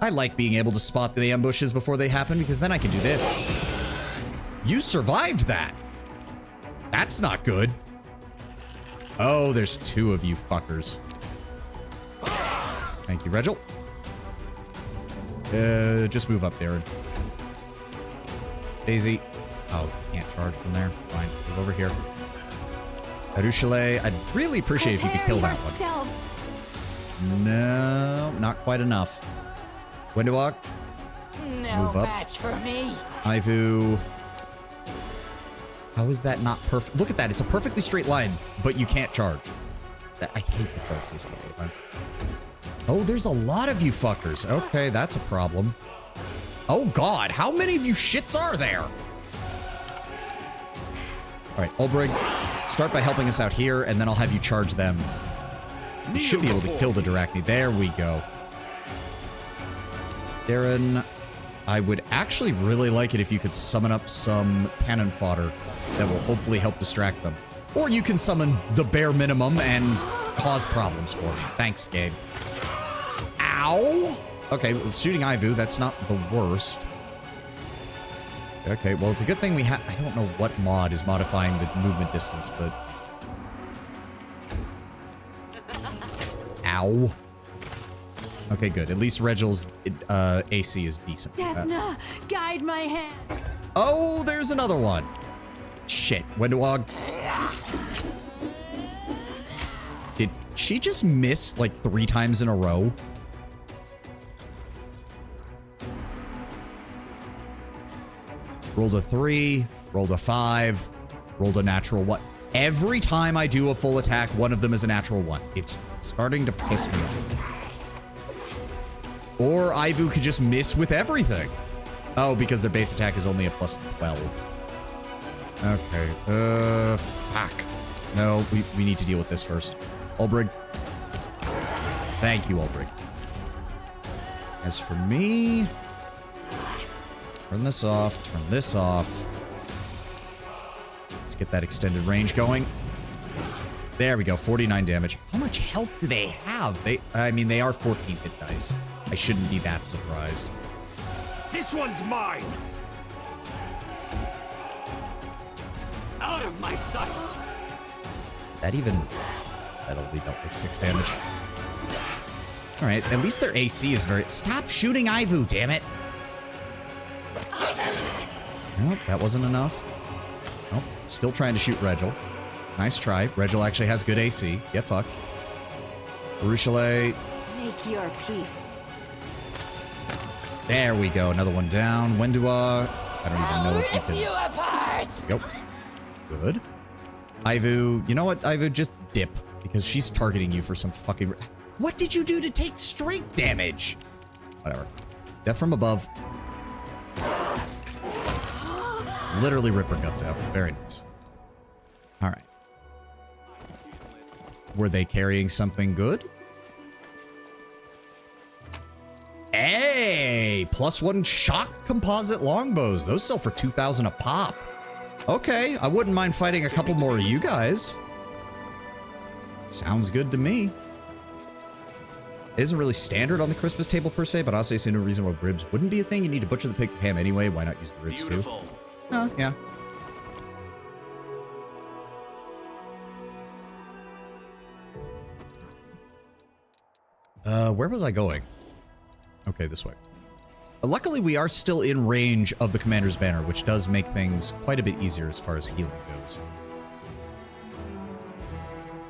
I like being able to spot the ambushes before they happen because then I can do this. You survived that. That's not good. Oh, there's two of you fuckers. Thank you, Regil. Just move up, Darren. Daisy. Oh, can't charge from there. Fine, move over here. Arushale, I'd really appreciate if you could kill that one. No, not quite enough. Windowalk. No move up. match for me. Ivu. How is that not perfect? Look at that. It's a perfectly straight line, but you can't charge. I hate the charge system sometimes. Oh, there's a lot of you fuckers. Okay, that's a problem. Oh, God. How many of you shits are there? All right, Ulbrich, start by helping us out here, and then I'll have you charge them. You should be able to kill the Dyrachni. There we go. Darren, I would actually really like it if you could summon up some cannon fodder that will hopefully help distract them. Or you can summon the bare minimum and cause problems for me. Thanks, Gabe. Ow! Okay, well, shooting Ivu, that's not the worst. Okay, well, it's a good thing we have... I don't know what mod is modifying the movement distance, but... Ow. Okay, good. At least Regel's AC is decent. Desna, guide my hand. Oh, there's another one. Shit. Windwog. Did she just miss like 3 times in a row? Rolled a 3, rolled a 5, rolled a natural 1. Every time I do a full attack, one of them is a natural 1. It's starting to piss me off. Or Ivu could just miss with everything. Oh, because their base attack is only a plus 12. Okay. Fuck. No, we need to deal with this first. Ulbrig. Thank you, Ulbrig. As for me... Turn this off. Turn this off. Let's get that extended range going. There we go. 49 damage. How much health do they have? I mean, they are 14 hit dice. I shouldn't be that surprised. This one's mine. Out of my sight. That'll be dealt with 6 damage. All right. At least their AC is very... Stop shooting Ivu, damn it. Nope, that wasn't enough. Nope, still trying to shoot Regel. Nice try. Regel actually has good AC. Get fucked. Baruchale. Make your peace. There we go. Another one down. Wendua. I don't even know if you Rip can... you apart. Yep. Good. Ivu. You know what, Ivu? Just dip. Because she's targeting you for some fucking... What did you do to take strength damage? Whatever. Death from above. Literally rip her guts out. Very nice. All right. Were they carrying something good? Hey! +1 shock composite longbows. Those sell for 2,000 a pop. Okay, I wouldn't mind fighting a couple more of you guys. Sounds good to me. It isn't really standard on the Christmas table per se, but I'll say no reason why ribs wouldn't be a thing. You need to butcher the pig for ham anyway. Why not use the ribs too? Oh, yeah. Where was I going? Okay, this way. Luckily, we are still in range of the Commander's Banner, which does make things quite a bit easier as far as healing goes.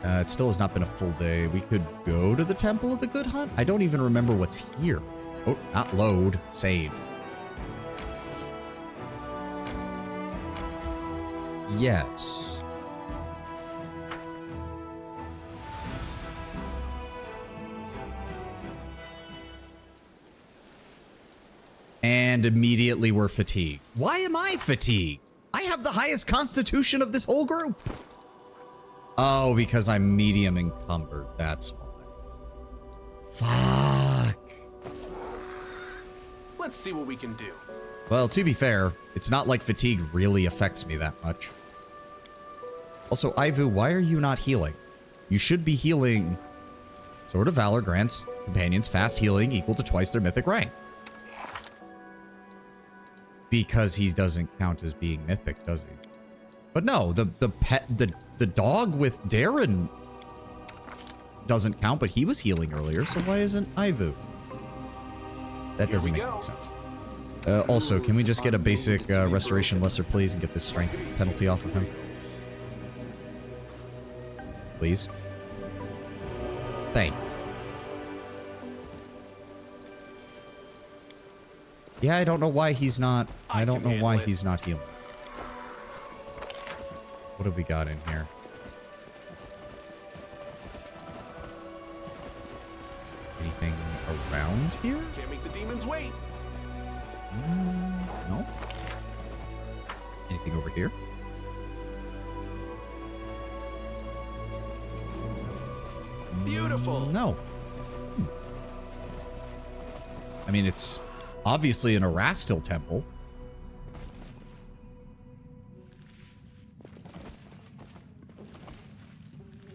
It still has not been a full day. We could go to the Temple of the Good Hunt? I don't even remember what's here. Oh, not load. Save. Yes. And immediately we're fatigued. Why am I fatigued? I have the highest constitution of this whole group. Oh, because I'm medium encumbered. That's why. Fuck. Let's see what we can do. Well, to be fair, it's not like fatigue really affects me that much. Also, Ivu, why are you not healing? You should be healing. Sword of Valor grants companions fast healing equal to twice their mythic rank. Because he doesn't count as being mythic, does he? But no, the dog with Darren doesn't count, but he was healing earlier, so why isn't Ivu? That doesn't make any sense. Also, can we just get a basic restoration lesser, please, and get this strength penalty off of him? Please. Thank you. Yeah, I don't know why he's not... I don't know why he's not healing. What have we got in here? Anything around here? Can't make the demons wait. No. Anything over here? Beautiful. No. I mean, it's obviously an Erastil temple.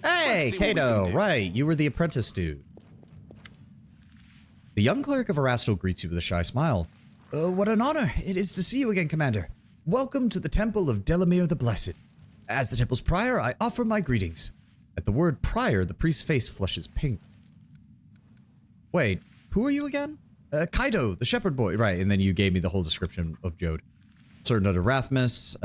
Hey, Kato, right, you were the apprentice dude. The young cleric of Erastil greets you with a shy smile. What an honor it is to see you again, Commander. Welcome to the Temple of Delamere the Blessed. As the temple's prior, I offer my greetings. At the word prior, the priest's face flushes pink. Wait, who are you again? Kaido, the shepherd boy. Right, and then you gave me the whole description of Jode. Certain under Rathmus,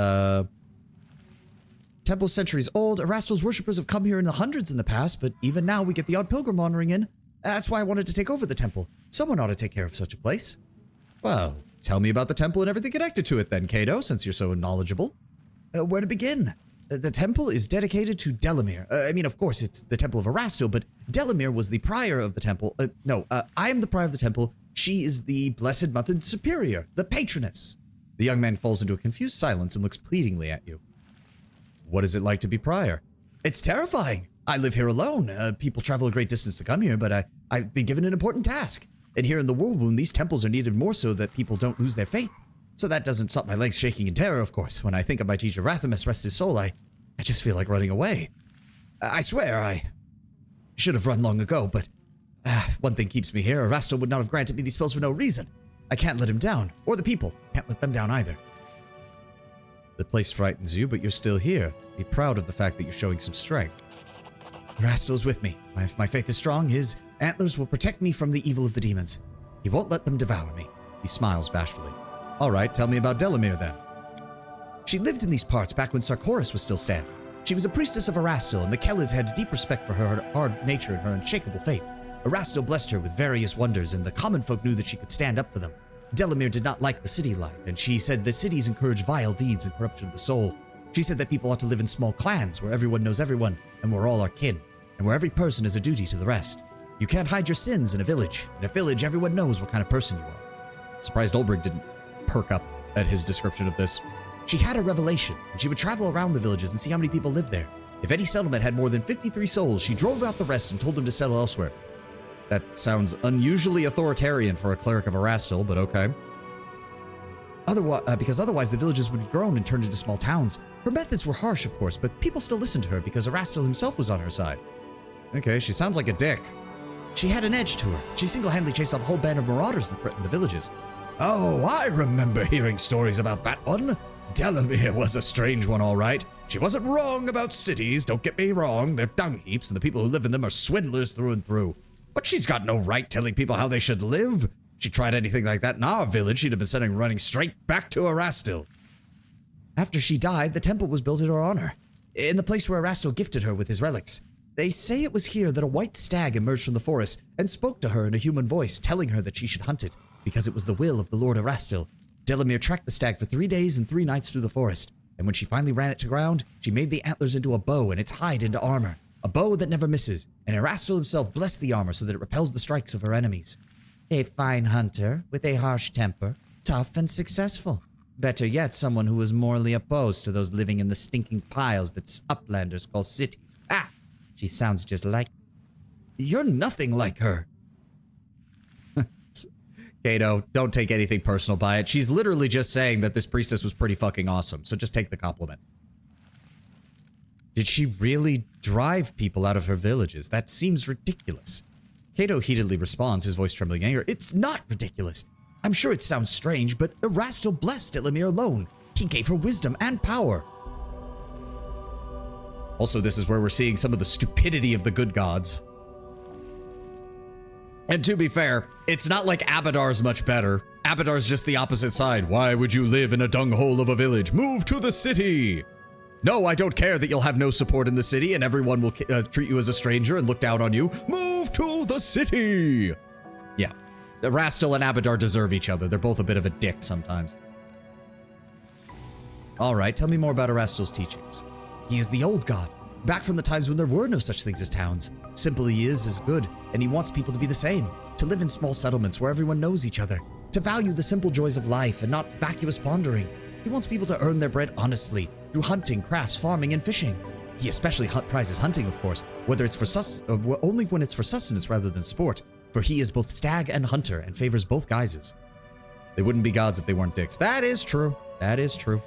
temple centuries old. Erastil's worshippers have come here in the hundreds in the past, but even now we get the odd pilgrim wandering in. That's why I wanted to take over the temple. Someone ought to take care of such a place. Well, tell me about the temple and everything connected to it then, Kaido, since you're so knowledgeable. Where to begin? The temple is dedicated to Delamere. I mean, of course, it's the temple of Erastil, but Delamere was the prior of the temple. I am the prior of the temple. She is the Blessed Mother Superior, the patroness. The young man falls into a confused silence and looks pleadingly at you. What is it like to be prior? It's terrifying. I live here alone. People travel a great distance to come here, but I've been given an important task. And here in the Whirlwind, these temples are needed more so that people don't lose their faith. So that doesn't stop my legs shaking in terror, of course. When I think of my teacher Rathamus, rest his soul, I just feel like running away. I swear I should have run long ago, but one thing keeps me here. Erastil would not have granted me these spells for no reason. I can't let him down, or the people. Can't let them down either. The place frightens you, but you're still here. Be proud of the fact that you're showing some strength. Erastil's with me. If my faith is strong, his antlers will protect me from the evil of the demons. He won't let them devour me. He smiles bashfully. All right, tell me about Delamere then. She lived in these parts back when Sarkoris was still standing. She was a priestess of Erastil, and the Kellids had deep respect for her hard nature and her unshakable faith. Erastil blessed her with various wonders, and the common folk knew that she could stand up for them. Delamere did not like the city life, and she said that cities encourage vile deeds and corruption of the soul. She said that people ought to live in small clans where everyone knows everyone and where all are kin, and where every person has a duty to the rest. You can't hide your sins in a village. In a village, everyone knows what kind of person you are. Surprised Olbrich didn't perk up at his description of this. She had a revelation, and she would travel around the villages and see how many people lived there. If any settlement had more than 53 souls, she drove out the rest and told them to settle elsewhere. That sounds unusually authoritarian for a cleric of Erastil, but okay. Because otherwise the villages would be grown and turned into small towns. Her methods were harsh, of course, but people still listened to her because Erastil himself was on her side. Okay, she sounds like a dick. She had an edge to her. She single-handedly chased off a whole band of marauders that threatened the villages. Oh, I remember hearing stories about that one. Delamere was a strange one, all right. She wasn't wrong about cities, don't get me wrong. They're dung heaps, and the people who live in them are swindlers through and through. But she's got no right telling people how they should live. If she tried anything like that in our village, she'd have been sending running straight back to Erastil. After she died, the temple was built in her honor, in the place where Erastil gifted her with his relics. They say it was here that a white stag emerged from the forest and spoke to her in a human voice, telling her that she should hunt it, because it was the will of the Lord Erastil. Delamere tracked the stag for 3 days and 3 nights through the forest, and when she finally ran it to ground, she made the antlers into a bow and its hide into armor. A bow that never misses, and Erastil himself blessed the armor so that it repels the strikes of her enemies. A fine hunter with a harsh temper, tough and successful. Better yet, someone who was morally opposed to those living in the stinking piles that uplanders call cities. Ah! She sounds just like... You're nothing like her. Kato, don't take anything personal by it. She's literally just saying that this priestess was pretty fucking awesome, so just take the compliment. Did she really drive people out of her villages? That seems ridiculous. Kato heatedly responds, his voice trembling in anger. It's not ridiculous. I'm sure it sounds strange, but Erastil blessed Delamere alone. He gave her wisdom and power. Also, this is where we're seeing some of the stupidity of the good gods. And to be fair, it's not like Abadar's much better. Abadar's just the opposite side. Why would you live in a dunghole of a village? Move to the city! No, I don't care that you'll have no support in the city and everyone will treat you as a stranger and look down on you. Move to the city! Yeah, Erastil and Abadar deserve each other. They're both a bit of a dick sometimes. Alright, tell me more about Erastil's teachings. He is the old god, back from the times when there were no such things as towns. Simple he is good, and he wants people to be the same. To live in small settlements where everyone knows each other. To value the simple joys of life and not vacuous pondering. He wants people to earn their bread honestly, through hunting, crafts, farming, and fishing. He especially prizes hunting, of course, whether it's for only when it's for sustenance rather than sport, for he is both stag and hunter and favors both guises. They wouldn't be gods if they weren't dicks. That is true. That is true.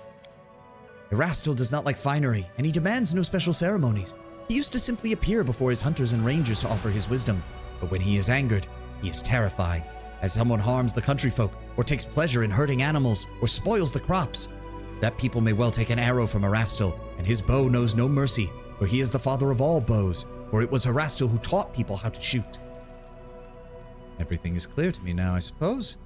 Erastil does not like finery, and he demands no special ceremonies. He used to simply appear before his hunters and rangers to offer his wisdom, but when he is angered, he is terrifying. As someone harms the country folk, or takes pleasure in hurting animals, or spoils the crops, that people may well take an arrow from Erastil, and his bow knows no mercy, for he is the father of all bows, for it was Erastil who taught people how to shoot. Everything is clear to me now, I suppose.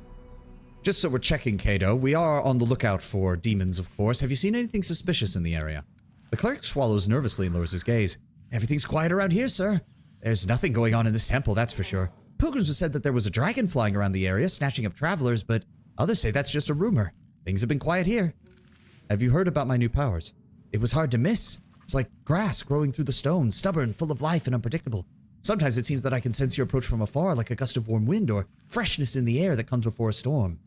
Just so we're checking, Cato, we are on the lookout for demons, of course. Have you seen anything suspicious in the area? The cleric swallows nervously and lowers his gaze. Everything's quiet around here, sir. There's nothing going on in this temple, that's for sure. Pilgrims have said that there was a dragon flying around the area, snatching up travelers, but others say that's just a rumor. Things have been quiet here. Have you heard about my new powers? It was hard to miss. It's like grass growing through the stone, stubborn, full of life, and unpredictable. Sometimes it seems that I can sense your approach from afar, like a gust of warm wind or freshness in the air that comes before a storm.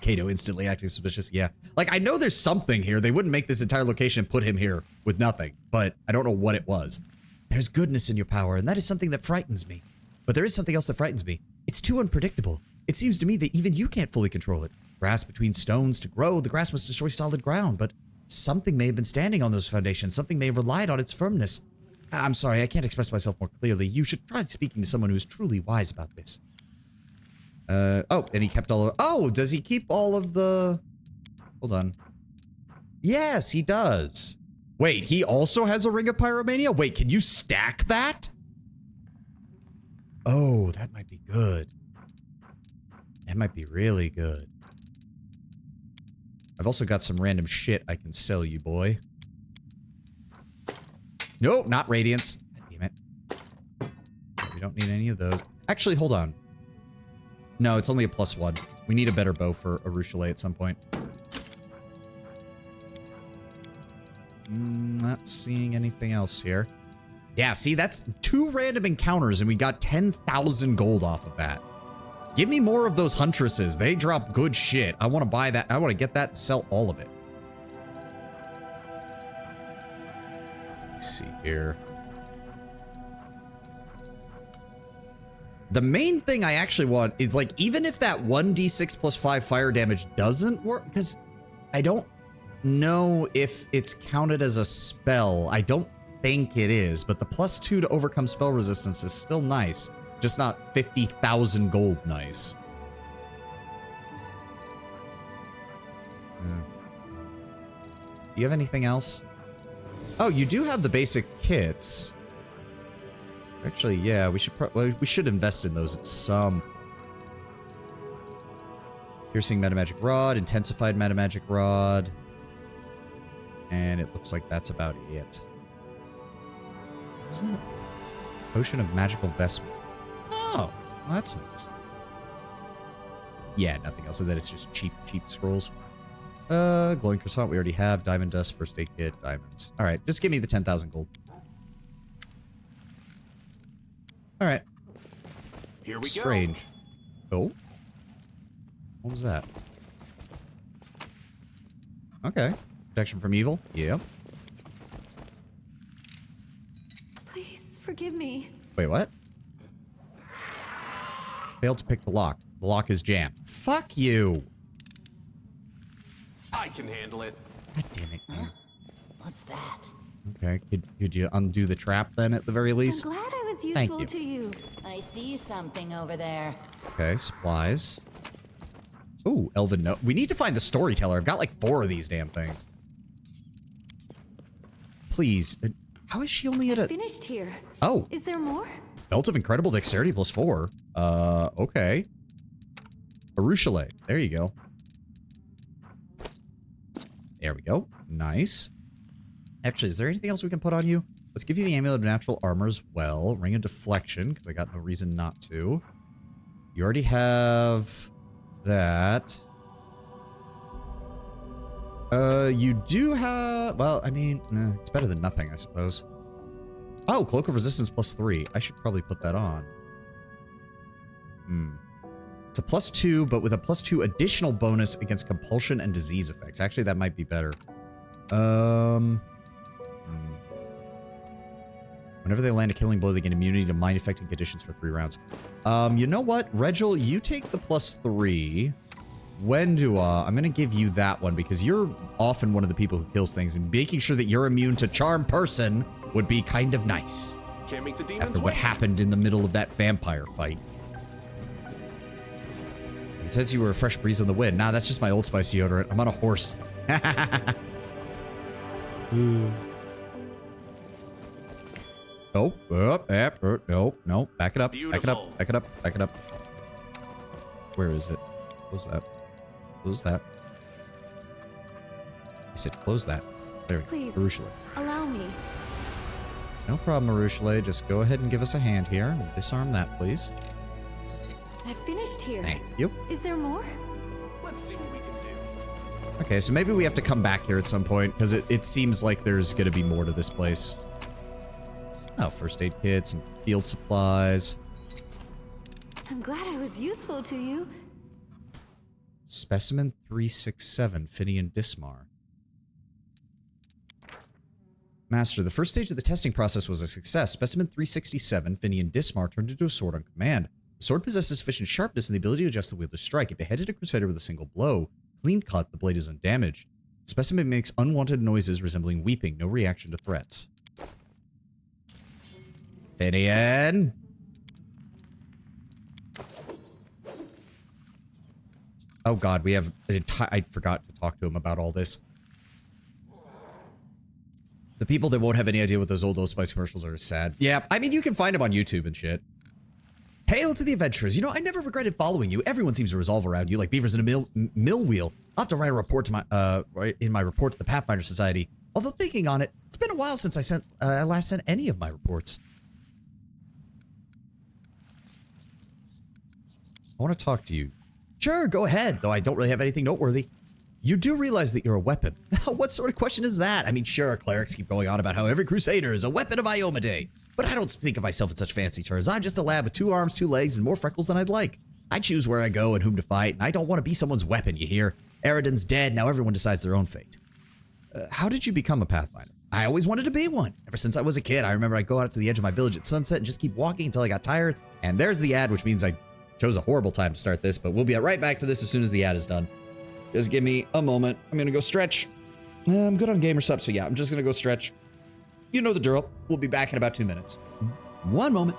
Cato instantly acting suspicious. Yeah. Like, I know there's something here. They wouldn't make this entire location put him here with nothing, but I don't know what it was. There's goodness in your power, and that is something that frightens me. But there is something else that frightens me. It's too unpredictable. It seems to me that even you can't fully control it. Grass between stones to grow, the grass must destroy solid ground, but something may have been standing on those foundations. Something may have relied on its firmness. I'm sorry, I can't express myself more clearly. You should try speaking to someone who's truly wise about this. Oh, and he kept all of... Oh, does he keep all of the... Hold on. Yes, he does. Wait, he also has a Ring of Pyromania? Wait, can you stack that? Oh, that might be good. That might be really good. I've also got some random shit I can sell you, boy. Nope, not Radiance. God damn it. We don't need any of those. Actually, hold on. No, it's only a +1. We need a better bow for Arushale at some point. Not seeing anything else here. Yeah, see, that's 2 random encounters, and we got 10,000 gold off of that. Give me more of those huntresses. They drop good shit. I want to buy that. I want to get that and sell all of it. Let's see here. The main thing I actually want is, like, even if that 1d6 plus 5 fire damage doesn't work, because I don't know if it's counted as a spell. I don't think it is, but the +2 to overcome spell resistance is still nice. Just not 50,000 gold nice. Do you have anything else? Oh, you do have the basic kits. Actually, yeah, we should invest in those at some. Piercing Metamagic Rod, Intensified Metamagic Rod. And it looks like that's about it. Isn't it? Potion of Magical Vestment. Oh, well, that's nice. Yeah, nothing else. And then it's just cheap scrolls. Glowing Croissant we already have. Diamond Dust, First Aid Kit, Diamonds. Alright, just give me the 10,000 gold. Alright. Here we go. Strange. Oh? What was that? Okay. Protection from evil? Yep. Please forgive me. Wait, what? Failed to pick the lock. The lock is jammed. Fuck you! I can handle it. God damn it, man. What's that? Okay, could you undo the trap then at the very least? I'm glad I was Thank useful you. to you. I see something over there. Okay, supplies. Ooh, Elven Note. We need to find the storyteller. I've got like 4 of these damn things. Please. How is she only at a... Finished here. Oh. Is there more? Belt of Incredible Dexterity +4. Okay. Arushale. There you go. There we go. Nice. Actually, is there anything else we can put on you? Let's give you the Amulet of Natural Armor as well. Ring of Deflection, because I got no reason not to. You already have that. You do have... Well, I mean, it's better than nothing, I suppose. Oh, Cloak of Resistance +3. I should probably put that on. It's a +2, but with a +2 additional bonus against compulsion and disease effects. Actually, that might be better. Whenever they land a killing blow, they gain immunity to mind-affecting conditions for 3 rounds. You know what? Regil, you take the +3. Wendua, I'm going to give you that one because you're often one of the people who kills things, and making sure that you're immune to Charm Person would be kind of nice. Can't make the demons After what wait. happened in the middle of that vampire fight. It says you were a fresh breeze on the wind. Nah, that's just my Old Spice deodorant. I'm on a horse. Oh, no. Back it up. Back it up. Back it up. Back it up. Where is it? Close that. Close that. I said close that. There we go. Please, Marushale. allow me. It's no problem, Marushale. Just go ahead and give us a hand here. And we'll disarm that, please. I finished here. Thank you. Is there more? Let's see what we can do. Okay, so maybe we have to come back here at some point, because it seems like there's going to be more to this place. Oh, first aid kits and field supplies. I'm glad I was useful to you. Specimen 367, Finian Dismar. Master, the first stage of the testing process was a success. Specimen 367, Finian Dismar, turned into a sword on command. The sword possesses sufficient sharpness and the ability to adjust the wielder's strike. It beheaded a crusader with a single blow. Clean cut, the blade is undamaged. The specimen makes unwanted noises resembling weeping, no reaction to threats. Finian! Oh god, we have I forgot to talk to him about all this. The people that won't have any idea what those old Old Spice commercials are sad. Yeah, I mean, you can find them on YouTube and shit. Hail to the adventurers. You know, I never regretted following you. Everyone seems to resolve around you like beavers in a mill wheel. I'll have to write a report to my report to the Pathfinder Society. Although thinking on it, it's been a while since I last sent any of my reports. I want to talk to you. Sure, go ahead, though I don't really have anything noteworthy. You do realize that you're a weapon. What sort of question is that? I mean, sure, clerics keep going on about how every crusader is a weapon of Iomedae. But I don't think of myself in such fancy terms. I'm just a lad with 2 arms, 2 legs, and more freckles than I'd like. I choose where I go and whom to fight, and I don't want to be someone's weapon, you hear? Eridan's dead, now everyone decides their own fate. How did you become a Pathfinder? I always wanted to be one. Ever since I was a kid, I remember I'd go out to the edge of my village at sunset and just keep walking until I got tired. And there's the ad, which means I chose a horrible time to start this, but we'll be right back to this as soon as the ad is done. Just give me a moment. I'm gonna go stretch. I'm good on gamer sub, so yeah, I'm just gonna go stretch. You know the drill. We'll be back in about 2 minutes. 1 moment.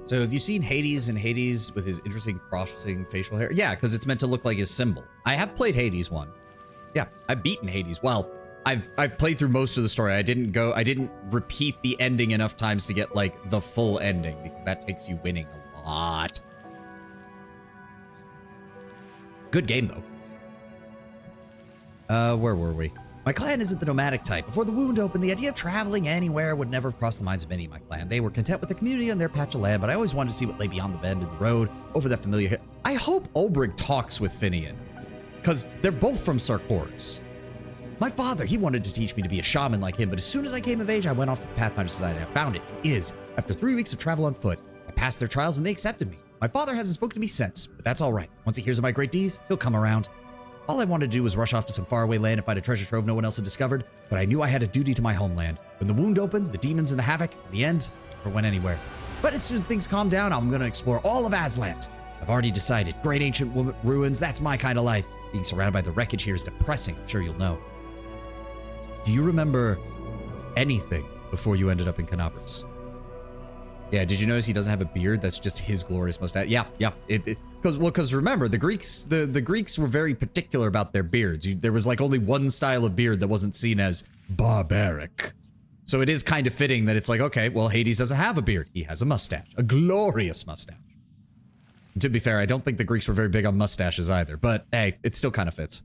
So have you seen Hades and Hades with his interesting crossing facial hair? Yeah, because it's meant to look like his symbol. I have played Hades 1. Yeah, I've beaten Hades. Well, I've played through most of the story. I didn't repeat the ending enough times to get like the full ending because that takes you winning a lot. Good game, though. Where were we? My clan isn't the nomadic type. Before the wound opened, the idea of traveling anywhere would never have crossed the minds of any of my clan. They were content with their community and their patch of land, but I always wanted to see what lay beyond the bend in the road, over that familiar hill. I hope Ulbrich talks with Finian, because they're both from Sarkoris. My father, he wanted to teach me to be a shaman like him, but as soon as I came of age, I went off to the Pathfinder Society and I found it. It is. After 3 weeks of travel on foot, I passed their trials and they accepted me. My father hasn't spoken to me since, but that's all right. Once he hears of my great deeds, he'll come around. All I wanted to do was rush off to some faraway land and find a treasure trove no one else had discovered, but I knew I had a duty to my homeland. When the wound opened, the demons and the havoc, in the end, never went anywhere. But as soon as things calm down, I'm going to explore all of Aslant. I've already decided. Great ancient ruins, that's my kind of life. Being surrounded by the wreckage here is depressing, I'm sure you'll know. Do you remember anything before you ended up in Canopus? Yeah, did you notice he doesn't have a beard? That's just his glorious mustache. Yeah. Because remember, the Greeks were very particular about their beards. There was like only one style of beard that wasn't seen as barbaric. So it is kind of fitting that it's like, okay, well, Hades doesn't have a beard. He has a mustache, a glorious mustache. And to be fair, I don't think the Greeks were very big on mustaches either, but hey, it still kind of fits.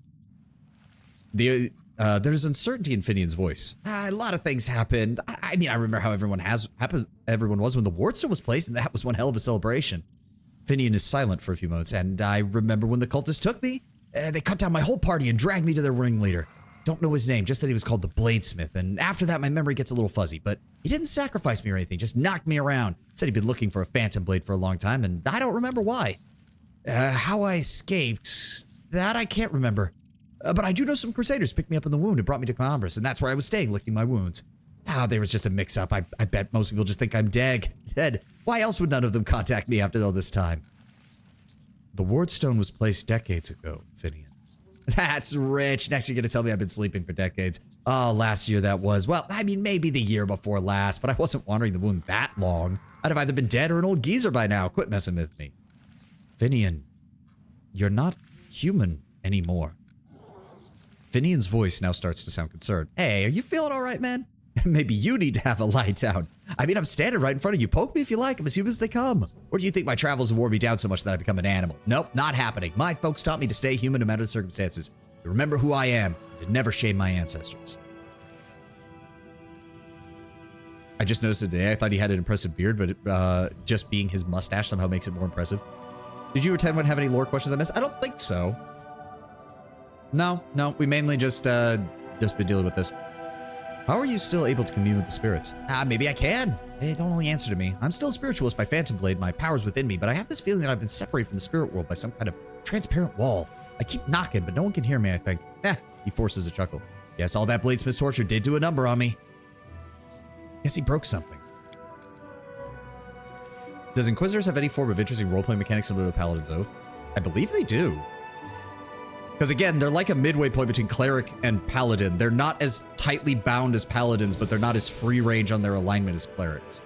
There's uncertainty in Finian's voice. A lot of things happened. I mean, I remember how everyone was when the Wardstone was placed, and that was one hell of a celebration. Finian is silent for a few moments, and I remember when the cultists took me. They cut down my whole party and dragged me to their ringleader. Don't know his name, just that he was called the Bladesmith, and after that my memory gets a little fuzzy, but he didn't sacrifice me or anything, just knocked me around. Said he'd been looking for a phantom blade for a long time, and I don't remember why. How I escaped, that I can't remember. But I do know some crusaders picked me up in the wound and brought me to Canopus, and that's where I was staying, licking my wounds. There was just a mix-up. I bet most people just think I'm dead. Why else would none of them contact me after all this time? The Wardstone was placed decades ago, Finian. That's rich. Next you're going to tell me I've been sleeping for decades. Oh, last year that was. Well, I mean, maybe the year before last, but I wasn't wandering the wound that long. I'd have either been dead or an old geezer by now. Quit messing with me. Finian, you're not human anymore. Finian's voice now starts to sound concerned. Hey, are you feeling all right, man? Maybe you need to have a lie down. I mean, I'm standing right in front of you. Poke me if you like. I'm as human as they come. Or do you think my travels have wore me down so much that I become an animal? Nope, not happening. My folks taught me to stay human no matter the circumstances. To remember who I am, to never shame my ancestors. I just noticed it today. I thought he had an impressive beard, but just being his mustache somehow makes it more impressive. Did you or Ted have any lore questions I missed? I don't think so. No, we mainly just been dealing with this. How are you still able to commune with the spirits? Maybe I can. They don't really answer to me. I'm still a spiritualist by Phantom Blade, my power's within me, but I have this feeling that I've been separated from the spirit world by some kind of transparent wall. I keep knocking, but no one can hear me, I think. He forces a chuckle. Yes, all that Bladesmith's torture did do a number on me. Guess he broke something. Does Inquisitors have any form of interesting role-playing mechanics similar to Paladin's Oath? I believe they do. Because again, they're like a midway point between Cleric and Paladin. They're not as tightly bound as Paladins, but they're not as free range on their alignment as Clerics.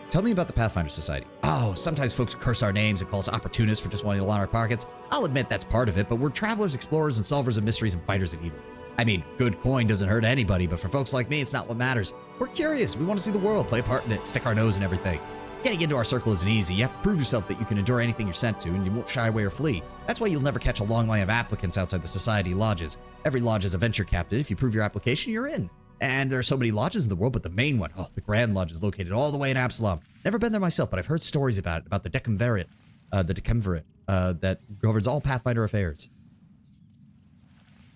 Tell me about the Pathfinder Society. Oh, sometimes folks curse our names and call us opportunists for just wanting to line our pockets. I'll admit that's part of it, but we're travelers, explorers, and solvers of mysteries and fighters of evil. I mean, good coin doesn't hurt anybody, but for folks like me, it's not what matters. We're curious. We want to see the world, play a part in it, stick our nose in everything. Getting into our circle isn't easy. You have to prove yourself that you can endure anything you're sent to, and you won't shy away or flee. That's why you'll never catch a long line of applicants outside the Society lodges. Every lodge is a venture captain. If you prove your application, you're in. And there are so many lodges in the world, but the main one, the Grand Lodge, is located all the way in Absalom. Never been there myself, but I've heard stories about it, about the Decemvirate, that governs all Pathfinder affairs.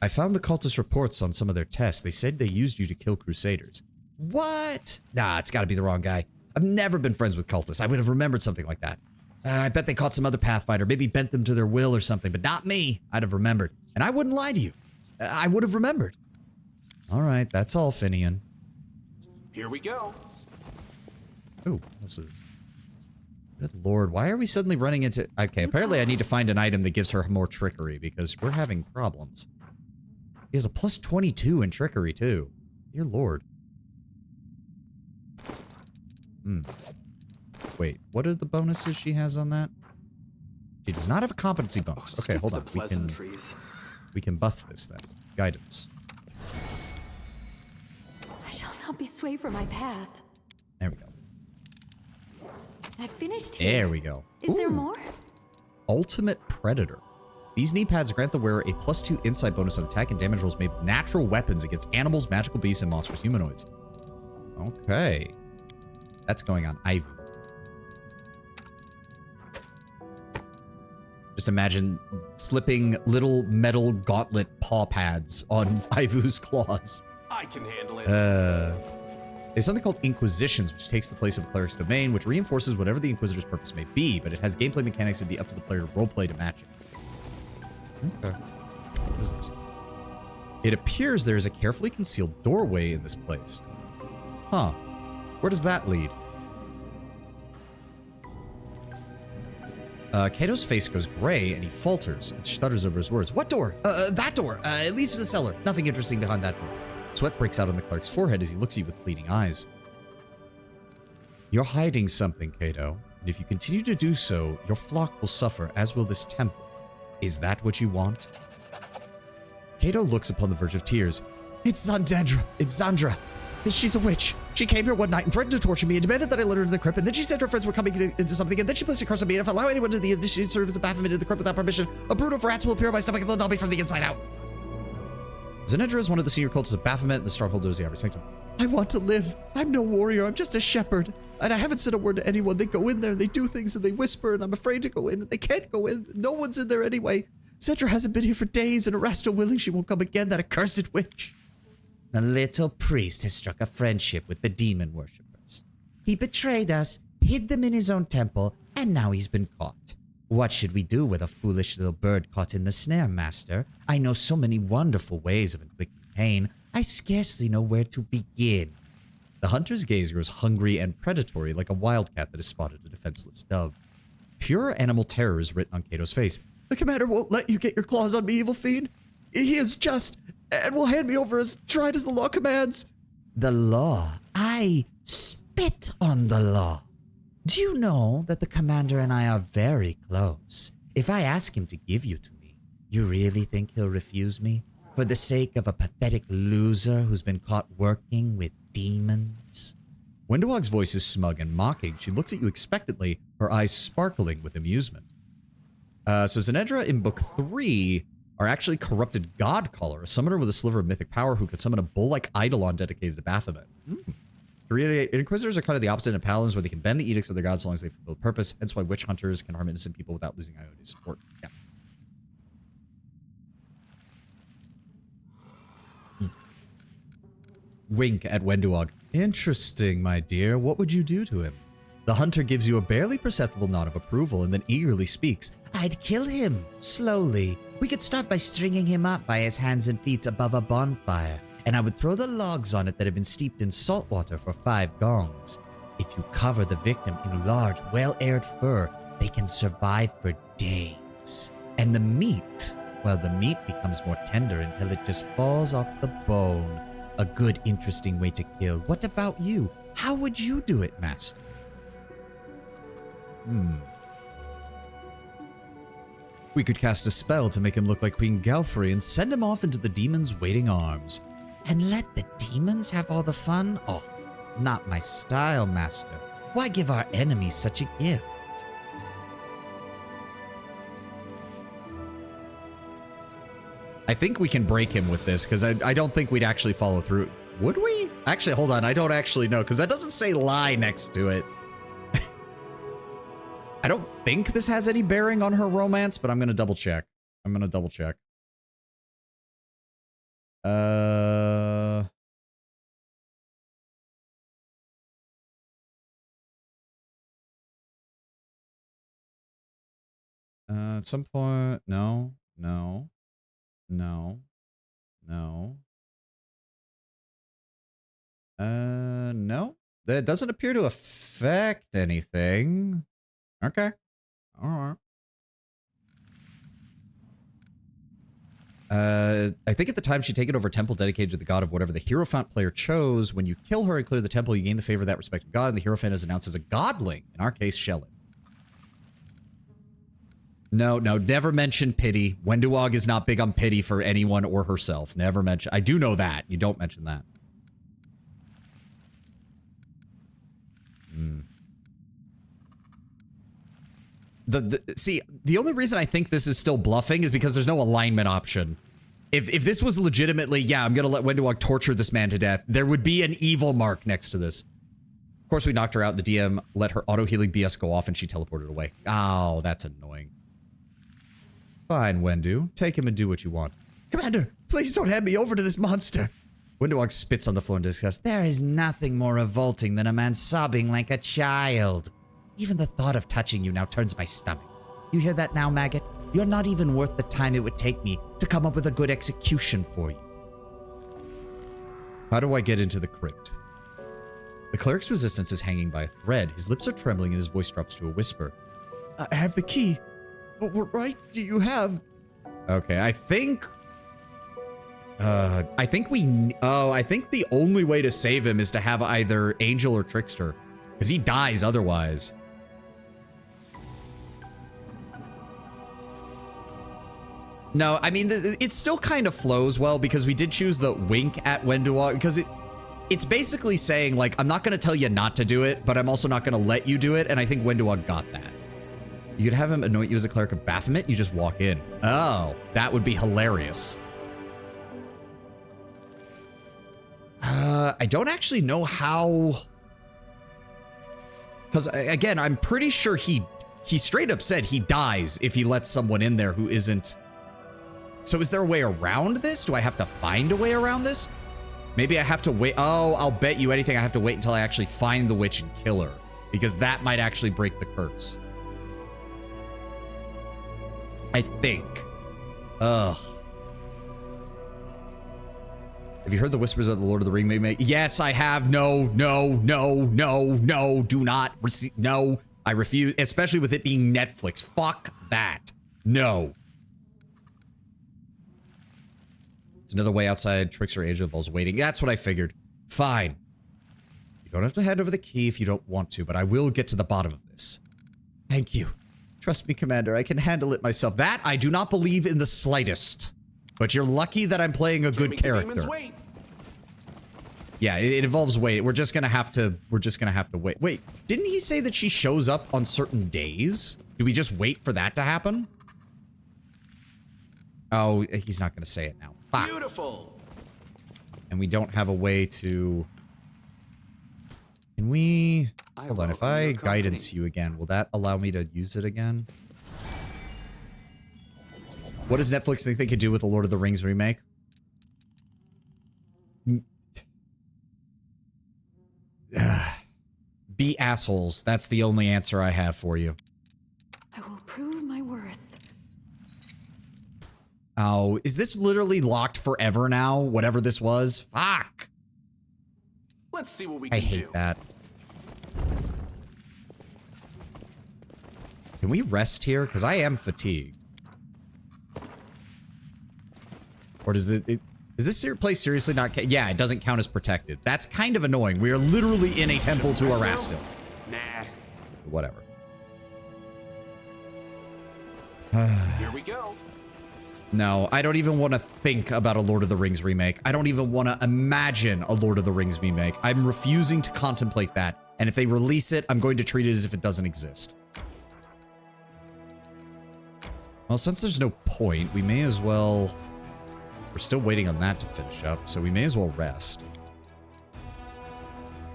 I found the cultist reports on some of their tests. They said they used you to kill crusaders. What? Nah, it's gotta be the wrong guy. I've never been friends with cultists. I would have remembered something like that. I bet they caught some other Pathfinder, maybe bent them to their will or something, but not me. I'd have remembered. And I wouldn't lie to you. I would have remembered. All right, that's all, Finian. Here we go. Ooh, this is... Good lord, why are we suddenly running into... Okay, apparently I need to find an item that gives her more trickery, because we're having problems. He has a plus 22 in trickery, too. Dear lord. Wait, what are the bonuses she has on that? She does not have a competency bonus. Okay, hold on. We can buff this then. Guidance. I shall not be swayed from my path. There we go. I finished here. There we go. Is there Ooh. more? Ultimate Predator. These knee pads grant the wearer a +2 insight bonus on attack and damage rolls made with natural weapons against animals, magical beasts, and monstrous humanoids. Okay. That's going on Ivu. Just imagine slipping little metal gauntlet paw pads on Ivu's claws. I can handle it. There's something called Inquisitions, which takes the place of a cleric's domain, which reinforces whatever the Inquisitor's purpose may be, but it has gameplay mechanics and be up to the player to roleplay to match it. Okay. What is this? It appears there is a carefully concealed doorway in this place. Huh. Where does that lead? Kato's face goes gray and he falters and stutters over his words. What door? That door. It leads to the cellar. Nothing interesting behind that door. Sweat breaks out on the clerk's forehead as he looks at you with pleading eyes. You're hiding something, Kato, and if you continue to do so, your flock will suffer, as will this temple. Is that what you want? Kato looks upon the verge of tears. It's Zandra. It's Zandra. She's a witch. She came here one night and threatened to torture me and demanded that I let her into the crypt, and then she said her friends were coming into something, and then she placed a curse on me, and if I allow anyone to the initiated serve as a Baphomet into the crypt without permission, a brood of rats will appear on my stomach and they'll gnaw me from the inside out. Zenedra is one of the senior cultists of Baphomet and the stronghold of the Average Sanctum. I want to live. I'm no warrior. I'm just a shepherd. And I haven't said a word to anyone. They go in there, and they do things, and they whisper, and I'm afraid to go in, and they can't go in. No one's in there anyway. Zedra hasn't been here for days, and Arasto willing she won't come again, that accursed witch. The little priest has struck a friendship with the demon worshippers. He betrayed us, hid them in his own temple, and now he's been caught. What should we do with a foolish little bird caught in the snare, master? I know so many wonderful ways of inflicting pain. I scarcely know where to begin. The hunter's gaze grows hungry and predatory like a wildcat that has spotted a defenseless dove. Pure animal terror is written on Kato's face. The commander won't let you get your claws on me, evil fiend. He is just, and will hand me over as tried as the law commands. The law? I spit on the law. Do you know that the commander and I are very close? If I ask him to give you to me, you really think he'll refuse me? For the sake of a pathetic loser who's been caught working with demons? Wendowog's voice is smug and mocking. She looks at you expectantly, her eyes sparkling with amusement. So Zenedra in Book 3 are actually corrupted God-caller, a summoner with a sliver of mythic power who could summon a bull-like eidolon dedicated to Baphomet. Inquisitors are kind of the opposite of paladins, where they can bend the edicts of their gods as long as they fulfill purpose, hence why witch hunters can harm innocent people without losing Iota's support. Yeah. Wink at Wendowog. Interesting, my dear. What would you do to him? The hunter gives you a barely perceptible nod of approval and then eagerly speaks. I'd kill him, slowly. We could start by stringing him up by his hands and feet above a bonfire, and I would throw the logs on it that have been steeped in salt water for 5 gongs. If you cover the victim in large, well-aired fur, they can survive for days. And the meat, well, the meat becomes more tender until it just falls off the bone. A good, interesting way to kill. What about you? How would you do it, master? We could cast a spell to make him look like Queen Galfrey and send him off into the demon's waiting arms. And let the demons have all the fun? Oh, not my style, master. Why give our enemies such a gift? I think we can break him with this, because I don't think we'd actually follow through. Would we? Actually, hold on. I don't actually know, because that doesn't say lie next to it. I don't think this has any bearing on her romance, but I'm going to double check. At some point, no. No. That doesn't appear to affect anything. Okay. All right. I think at the time she'd taken over a temple dedicated to the god of whatever the Hierophant player chose. When you kill her and clear the temple, you gain the favor of that respective god, and the Hierophant is announced as a godling, in our case, Shellin. No, never mention pity. Wendowog is not big on pity for anyone or herself. Never mention. I do know that. You don't mention that. See, the only reason I think this is still bluffing is because there's no alignment option. If this was legitimately, yeah, I'm gonna let Wenduog torture this man to death, there would be an evil mark next to this. Of course, we knocked her out. The DM let her auto-healing BS go off and she teleported away. Oh, that's annoying. Fine, Wendu. Take him and do what you want. Commander, please don't hand me over to this monster. Wenduog spits on the floor in disgust. There is nothing more revolting than a man sobbing like a child. Even the thought of touching you now turns my stomach. You hear that now, maggot? You're not even worth the time it would take me to come up with a good execution for you. How do I get into the crypt? The cleric's resistance is hanging by a thread. His lips are trembling and his voice drops to a whisper. I have the key. But what right do you have? Okay, I think the only way to save him is to have either Angel or Trickster. Because he dies otherwise. No, I mean, it still kind of flows well because we did choose the wink at Wenduog because it's basically saying, like, I'm not going to tell you not to do it, but I'm also not going to let you do it, and I think Wenduog got that. You could have him anoint you as a cleric of Baphomet, you just walk in. Oh, that would be hilarious. I don't actually know how... Because, again, I'm pretty sure he straight up said he dies if he lets someone in there who isn't... So is there a way around this? Do I have to find a way around this? Maybe I have to wait. Oh, I'll bet you anything I have to wait until I actually find the witch and kill her. Because that might actually break the curse. I think. Ugh. Have you heard the whispers of the Lord of the Ring may make? Yes, I have. No, no, no, no, no. Do not receive. No, I refuse. Especially with it being Netflix. Fuck that. No. It's another way outside. Trickster Age of Vol's waiting. That's what I figured. Fine. You don't have to hand over the key if you don't want to, but I will get to the bottom of this. Thank you. Trust me, Commander. I can handle it myself. That I do not believe in the slightest. But you're lucky that I'm playing a good character. Yeah, it involves wait. We're just gonna have to wait. Wait, didn't he say that she shows up on certain days? Do we just wait for that to happen? Oh, he's not gonna say it now. Fuck. Beautiful. And we don't have a way to... Can we... Hold on, if I guidance you again, will that allow me to use it again? What does Netflix think they could do with the Lord of the Rings remake? Be assholes. That's the only answer I have for you. I will prove my worth. Oh, is this literally locked forever now? Whatever this was? Fuck! Let's see what we can I do. hate that. Can we rest here? Because I am fatigued. Or does it... Is this place seriously not... Yeah, it doesn't count as protected. That's kind of annoying. We are literally in a temple to Erastil. Nah. Whatever. Here we go. No, I don't even want to think about a Lord of the Rings remake. I don't even want to imagine a Lord of the Rings remake. I'm refusing to contemplate that. And if they release it, I'm going to treat it as if it doesn't exist. Well, since there's no point, we may as well... We're still waiting on that to finish up, so we may as well rest.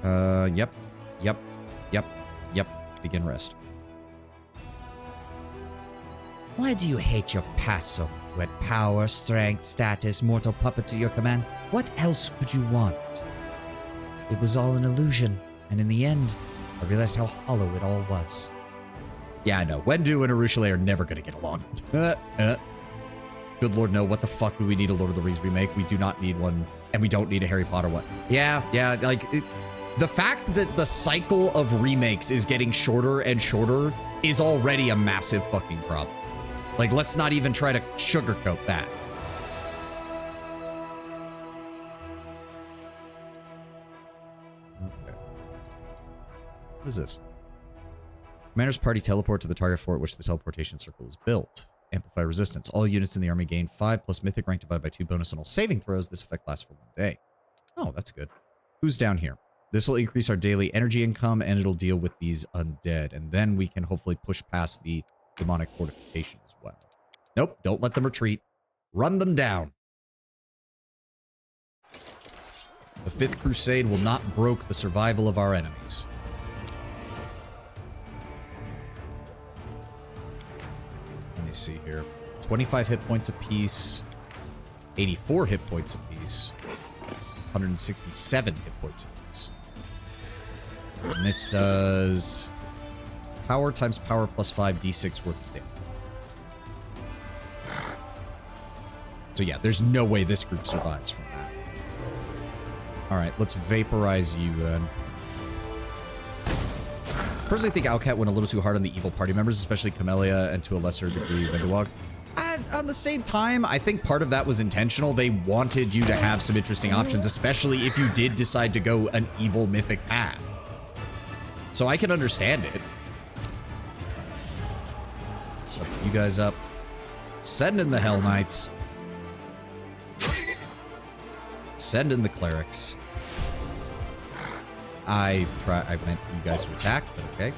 Yep. Begin rest. Why do you hate your past so much? You had power, strength, status, mortal puppets at your command. What else could you want? It was all an illusion, and in the end, I realized how hollow it all was. Yeah, I know. Wendu and Arushale are never going to get along. Good Lord, no. What the fuck do we need a Lord of the Rings remake? We do not need one, and we don't need a Harry Potter one. Yeah, like, the fact that the cycle of remakes is getting shorter and shorter is already a massive fucking problem. Like, let's not even try to sugarcoat that. Okay. What is this? Commander's party teleport to the target fort which the teleportation circle is built. Amplify resistance. All units in the army gain 5 plus mythic rank divided by 2 bonus on all saving throws. This effect lasts for 1 day. Oh, that's good. Who's down here? This will increase our daily energy income and it'll deal with these undead. And then we can hopefully push past the demonic fortification as well. Nope, don't let them retreat. Run them down. The Fifth Crusade will not broke the survival of our enemies. Let me see here. 25 hit points apiece. 84 hit points apiece. 167 hit points apiece. And this does power times power plus 5d6 worth of damage. So yeah, there's no way this group survives from that. Alright, let's vaporize you then. Personally think Alcat went a little too hard on the evil party members, especially Camellia and to a lesser degree Wendewog. On the same time, I think part of that was intentional. They wanted you to have some interesting options, especially if you did decide to go an evil mythic path. So I can understand it. So you guys up. Send in the Hell Knights. Send in the clerics. I meant for you guys to attack, but okay.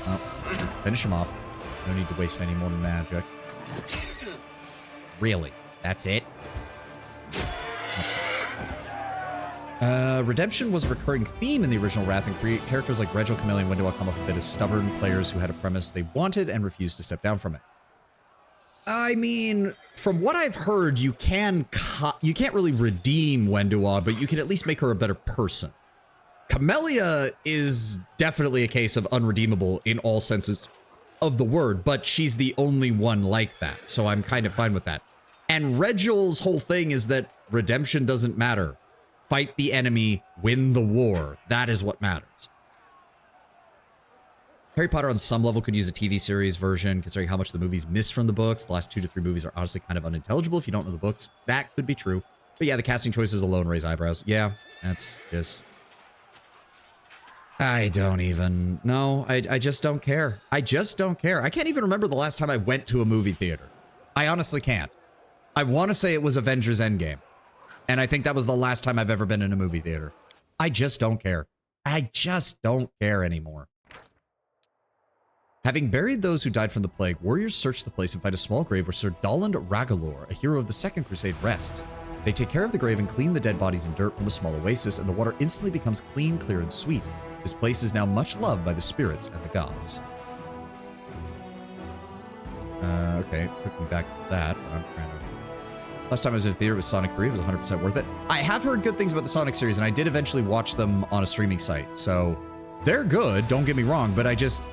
Well, finish him off. No need to waste any more magic. Really? That's it? That's fine. Redemption was a recurring theme in the original Wrath, and create characters like Regil, Camellia, and Wendewog come off a bit as stubborn players who had a premise they wanted and refused to step down from it. I mean, from what I've heard, you can't really redeem Wendewog, but you can at least make her a better person. Camellia is definitely a case of unredeemable in all senses of the word, but she's the only one like that, so I'm kind of fine with that. And Regil's whole thing is that redemption doesn't matter. Fight the enemy, win the war. That is what matters. Harry Potter on some level could use a TV series version, considering how much the movies miss from the books. The last 2 to 3 movies are honestly kind of unintelligible if you don't know the books. That could be true. But yeah, the casting choices alone raise eyebrows. Yeah, that's just... I don't even... No, I just don't care. I just don't care. I can't even remember the last time I went to a movie theater. I honestly can't. I want to say it was Avengers Endgame. And I think that was the last time I've ever been in a movie theater. I just don't care. I just don't care anymore. Having buried those who died from the plague, warriors search the place and find a small grave where Sir Daland Ragalor, a hero of the Second Crusade, rests. They take care of the grave and clean the dead bodies and dirt from a small oasis, and the water instantly becomes clean, clear, and sweet. This place is now much loved by the spirits and the gods. Okay, quickly back to that. I'm trying to... Last time I was in a theater with Sonic 3, it was 100% worth it. I have heard good things about the Sonic series, and I did eventually watch them on a streaming site, so they're good, don't get me wrong, but I just...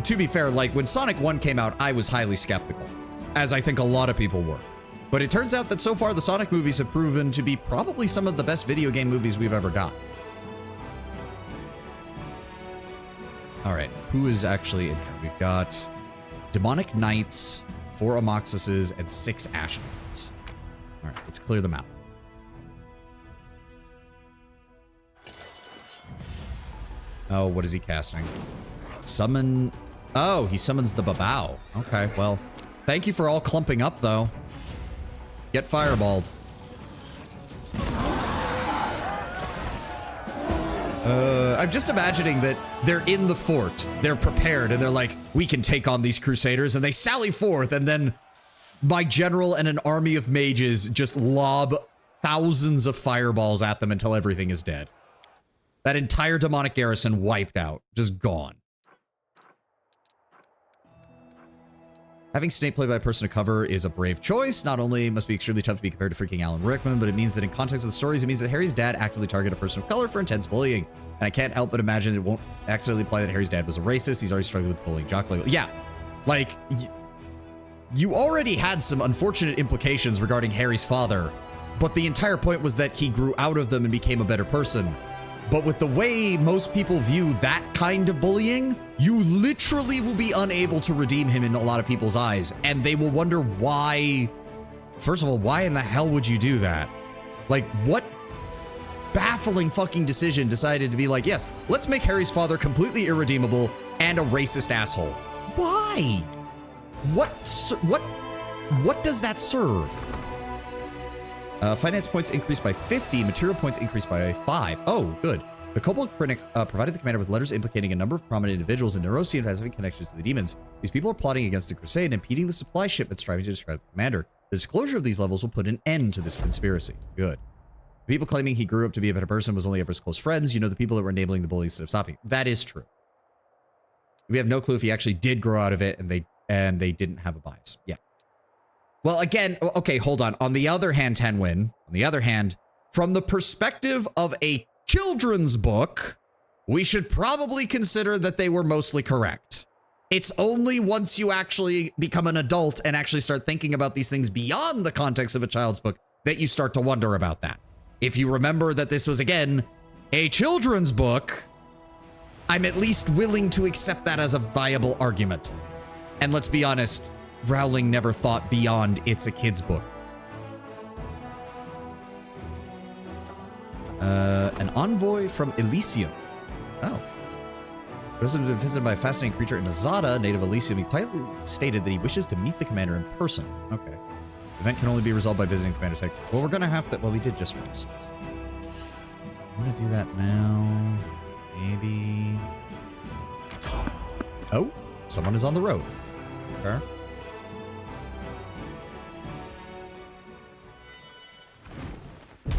To be fair, like, when Sonic 1 came out, I was highly skeptical, as I think a lot of people were. But it turns out that so far the Sonic movies have proven to be probably some of the best video game movies we've ever got. Alright, who is actually in here? We've got Demonic Knights, 4 Amoxuses, and 6 Ash Knights. Alright, let's clear them out. Oh, what is he casting? Summon... Oh, he summons the Babao. Okay, well, thank you for all clumping up, though. Get fireballed. I'm just imagining that they're in the fort, they're prepared, and they're like, we can take on these crusaders, and they sally forth, and then my general and an army of mages just lob thousands of fireballs at them until everything is dead. That entire demonic garrison wiped out, just gone. Having Snape played by a person of cover is a brave choice. Not only must be extremely tough to be compared to freaking Alan Rickman, but it means that in context of the stories, it means that Harry's dad actively targeted a person of color for intense bullying. And I can't help but imagine it won't accidentally imply that Harry's dad was a racist. He's already struggling with bullying jock label. Yeah, like, you already had some unfortunate implications regarding Harry's father, but the entire point was that he grew out of them and became a better person. But with the way most people view that kind of bullying, you literally will be unable to redeem him in a lot of people's eyes. And they will wonder why. First of all, why in the hell would you do that? Like, what baffling fucking decision decided to be like, yes, let's make Harry's father completely irredeemable and a racist asshole? Why? What does that serve? Finance points increased by 50, material points increased by 5. Oh, good. The Kobold Critic provided the commander with letters implicating a number of prominent individuals in Neurosian having connections to the demons. These people are plotting against the Crusade and impeding the supply shipment striving to destroy the commander. The disclosure of these levels will put an end to this conspiracy. Good. The people claiming he grew up to be a better person was only ever his close friends. You know, the people that were enabling the bullying instead of stopping. That is true. We have no clue if he actually did grow out of it and they didn't have a bias. Yeah. Well, again, okay, hold on. On the other hand, Tenwin, on the other hand, from the perspective of a children's book, we should probably consider that they were mostly correct. It's only once you actually become an adult and actually start thinking about these things beyond the context of a child's book that you start to wonder about that. If you remember that this was, again, a children's book, I'm at least willing to accept that as a viable argument. And let's be honest, Rowling never thought beyond it's a kid's book. An envoy from Elysium. Oh. President has been visited by a fascinating creature in Azada, native Elysium. He politely stated that he wishes to meet the commander in person. Okay. The event can only be resolved by visiting the commander's headquarters. Well, we're gonna have to... Well, we did just rest. I'm gonna do that now. Maybe... Oh, someone is on the road. Okay.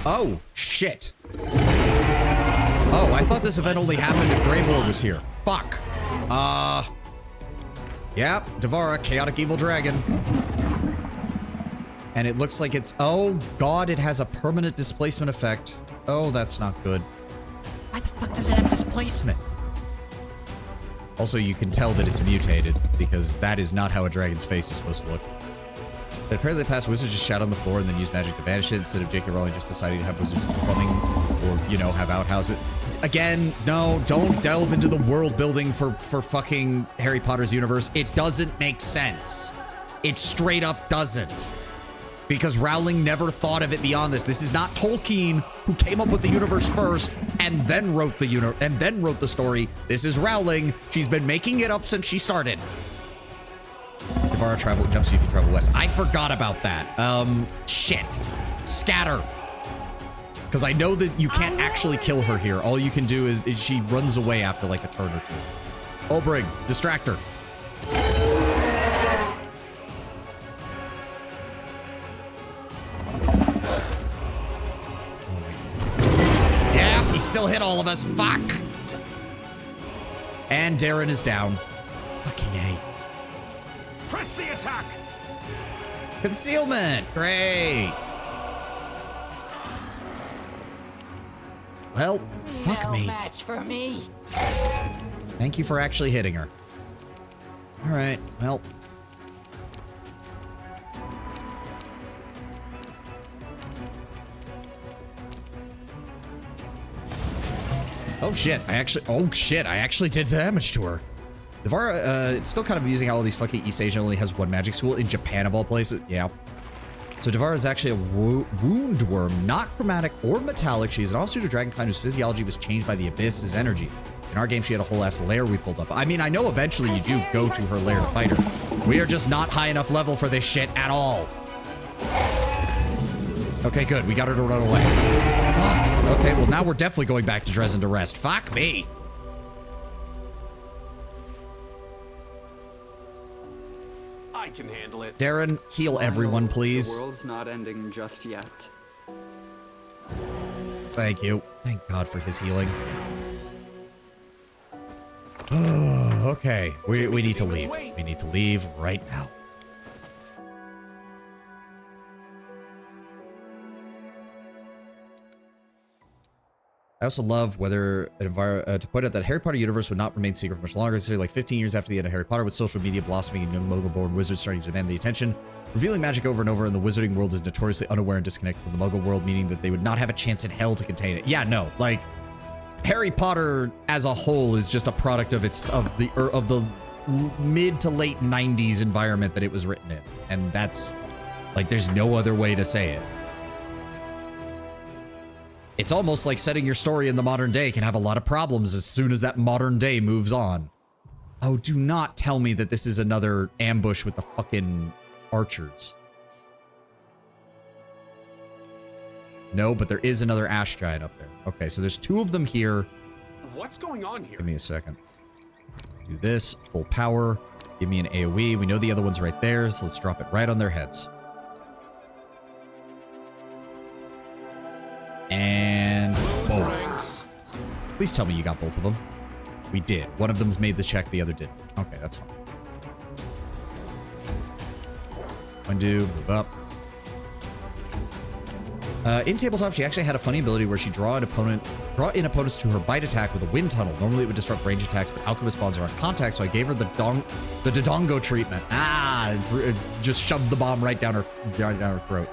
Oh, shit. Oh, I thought this event only happened if Greybor was here. Fuck. Yeah, Devara, chaotic evil dragon. And it looks like it's... Oh, God, it has a permanent displacement effect. Oh, that's not good. Why the fuck does it have displacement? Also, you can tell that it's mutated, because that is not how a dragon's face is supposed to look. But apparently the past wizards just shout on the floor and then use magic to vanish it, instead of J.K. Rowling just deciding to have wizards do plumbing, or, you know, have outhouses. Again, no, don't delve into the world building for fucking Harry Potter's universe. It doesn't make sense. It straight up doesn't. Because Rowling never thought of it beyond this. This is not Tolkien, who came up with the universe first and then wrote the story. This is Rowling. She's been making it up since she started. Devara jumps you if you travel west. I forgot about that. Shit. Scatter. Because I know that you can't actually kill her here. All you can do is she runs away after like a turn or two. Ulbrig, distract her. Yeah, he still hit all of us. Fuck. And Darren is down. Fucking A. Press the attack. Concealment. Great. Well, fuck No me. match for me. Thank you for actually hitting her. All right, well. Oh shit, I actually did damage to her. Devara, it's still kind of amusing how all these fucking East Asia only has one magic school in Japan of all places. Yeah. So Devara is actually a wound worm, not chromatic or metallic. She is an offshoot of Dragonkind whose physiology was changed by the Abyss's energy. In our game, she had a whole ass lair we pulled up. I mean, I know eventually you do go to her lair to fight her. We are just not high enough level for this shit at all. Okay, good. We got her to run away. Fuck. Okay, well now we're definitely going back to Dresden to rest. Fuck me. I can handle it. Darren, heal everyone, please. The world's not ending just yet. Thank you. Thank God for his healing. Okay, we need to leave. We need to leave right now. I also love whether to point out that Harry Potter universe would not remain secret for much longer. It's like 15 years after the end of Harry Potter, with social media blossoming and young Muggle-born wizards starting to demand the attention, revealing magic over and over, and the wizarding world is notoriously unaware and disconnected from the Muggle world, meaning that they would not have a chance in hell to contain it. Yeah, no, like Harry Potter as a whole is just a product of the mid to late 90s environment that it was written in, and that's like there's no other way to say it. It's almost like setting your story in the modern day can have a lot of problems as soon as that modern day moves on. Oh, do not tell me that this is another ambush with the fucking archers. No, but there is another ash giant up there. Okay, so there's two of them here. What's going on here? Give me a second. Do this, full power. Give me an AoE. We know the other one's right there, so let's drop it right on their heads. And boom. Please tell me you got both of them. We did. One of them's made the check, the other didn't. Okay, that's fine. Undo, move up. In tabletop, she actually had a funny ability where she draw in opponents to her bite attack with a wind tunnel. Normally, it would disrupt range attacks, but alchemist bombs are on contact, so I gave her the Dodongo treatment. Just shoved the bomb right down her throat.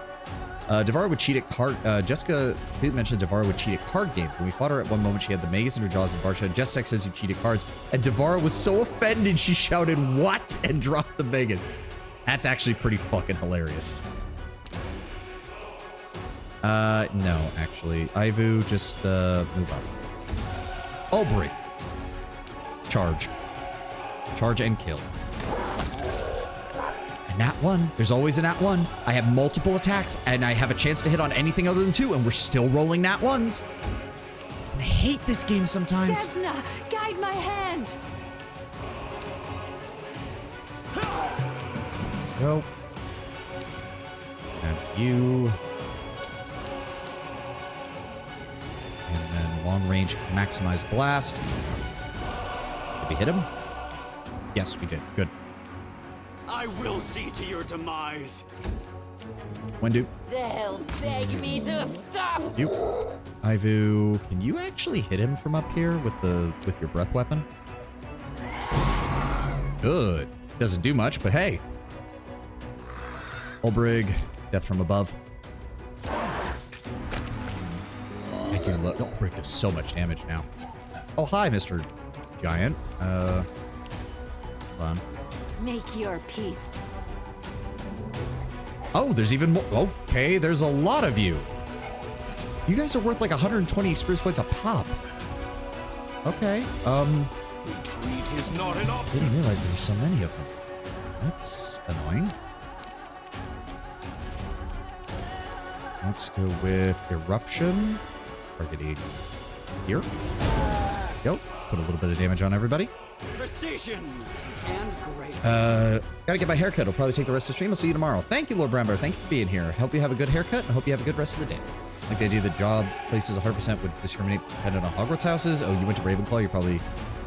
Devara would cheat at card. Jessica mentioned Devara would cheat at card games. When we fought her at one moment, she had the Magus in her jaws and Barsha. Jessica says you cheat at cards, and Devara was so offended she shouted "What?" and dropped the Magus. That's actually pretty fucking hilarious. No, actually. Ivu, just, move on. Ulbrich. Charge. Charge and kill. A nat 1. There's always a nat 1. I have multiple attacks, and I have a chance to hit on anything other than 2, and we're still rolling nat 1s. I hate this game sometimes. Desna, guide my hand. Go. And you. And then long range maximize blast. Did we hit him? Yes, we did. Good. I will see to your demise. Wendu. They'll beg me to stop. You. Ivu, can you actually hit him from up here with your breath weapon? Good. Doesn't do much, but hey. Ulbrig, death from above. I do love Ulbrig does so much damage now. Oh, hi, Mr. Giant. Hold on. Make your peace. Oh, there's even more. Okay, there's a lot of you. You guys are worth like 120 experience points a pop. Okay. Retreat is not an option. Didn't realize there were so many of them. That's annoying. Let's go with eruption. Targeting here. Go. Put a little bit of damage on everybody. Precision And great. Gotta get my haircut. It'll probably take the rest of the stream. I'll see you tomorrow. Thank you, Lord Bramber. Thank you for being here. Hope you have a good haircut and hope you have a good rest of the day. Like the idea that job places 100% would discriminate dependent on Hogwarts houses. Oh, you went to Ravenclaw. You're probably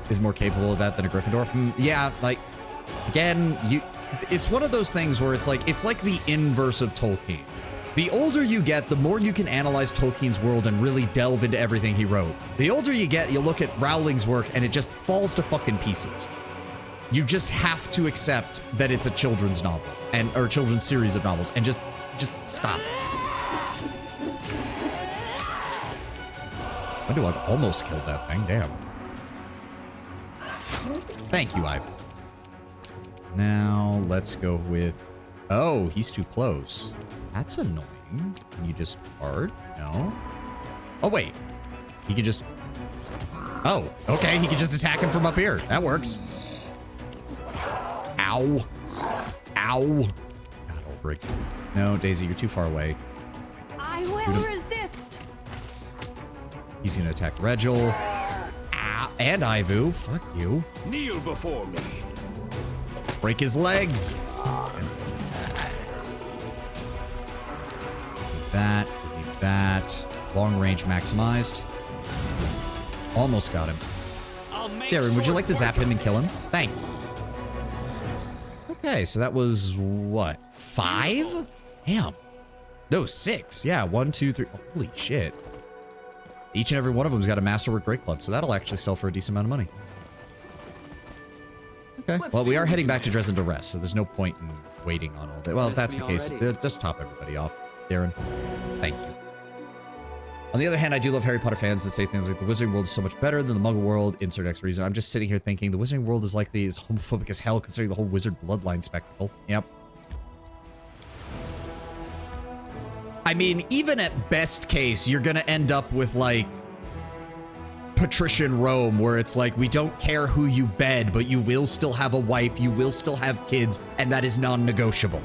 is more capable of that than a Gryffindor. Yeah, like, again, it's one of those things where it's like the inverse of Tolkien. The older you get, the more you can analyze Tolkien's world and really delve into everything he wrote. The older you get, you look at Rowling's work and it just falls to fucking pieces. You just have to accept that it's a children's novel or a children's series of novels and just stop. I do. I've almost killed that thing. Damn. Thank you, Ivan. Now let's go with. Oh, he's too close. That's annoying. Can you just guard? No. Oh wait. He could just. Oh, okay. He could just attack him from up here. That works. Ow. Ow. God, I'll break you. No, Daisy, you're too far away. I will resist. He's gonna attack Regil. Ah, and Ivu. Fuck you. kneel before me. Break his legs. That. Give me that. Long range maximized. Almost got him. Darren, would you like to zap him and kill him? Thank you. Okay, so that was what? 5? Damn. No, 6. Yeah, 1, 2, 3. Holy shit. Each and every one of them's got a Masterwork Great Club, so that'll actually sell for a decent amount of money. Okay, well, we are heading back to Dresden to rest, so there's no point in waiting on all that. Well, if that's the case, just top everybody off. Darren, thank you. On the other hand, I do love Harry Potter fans that say things like the Wizarding World is so much better than the Muggle World, insert X reason. I'm just sitting here thinking the Wizarding World is likely as homophobic as hell considering the whole wizard bloodline spectacle. Yep. I mean, even at best case, you're gonna end up with like patrician Rome where it's like, we don't care who you bed, but you will still have a wife, you will still have kids, and that is non-negotiable.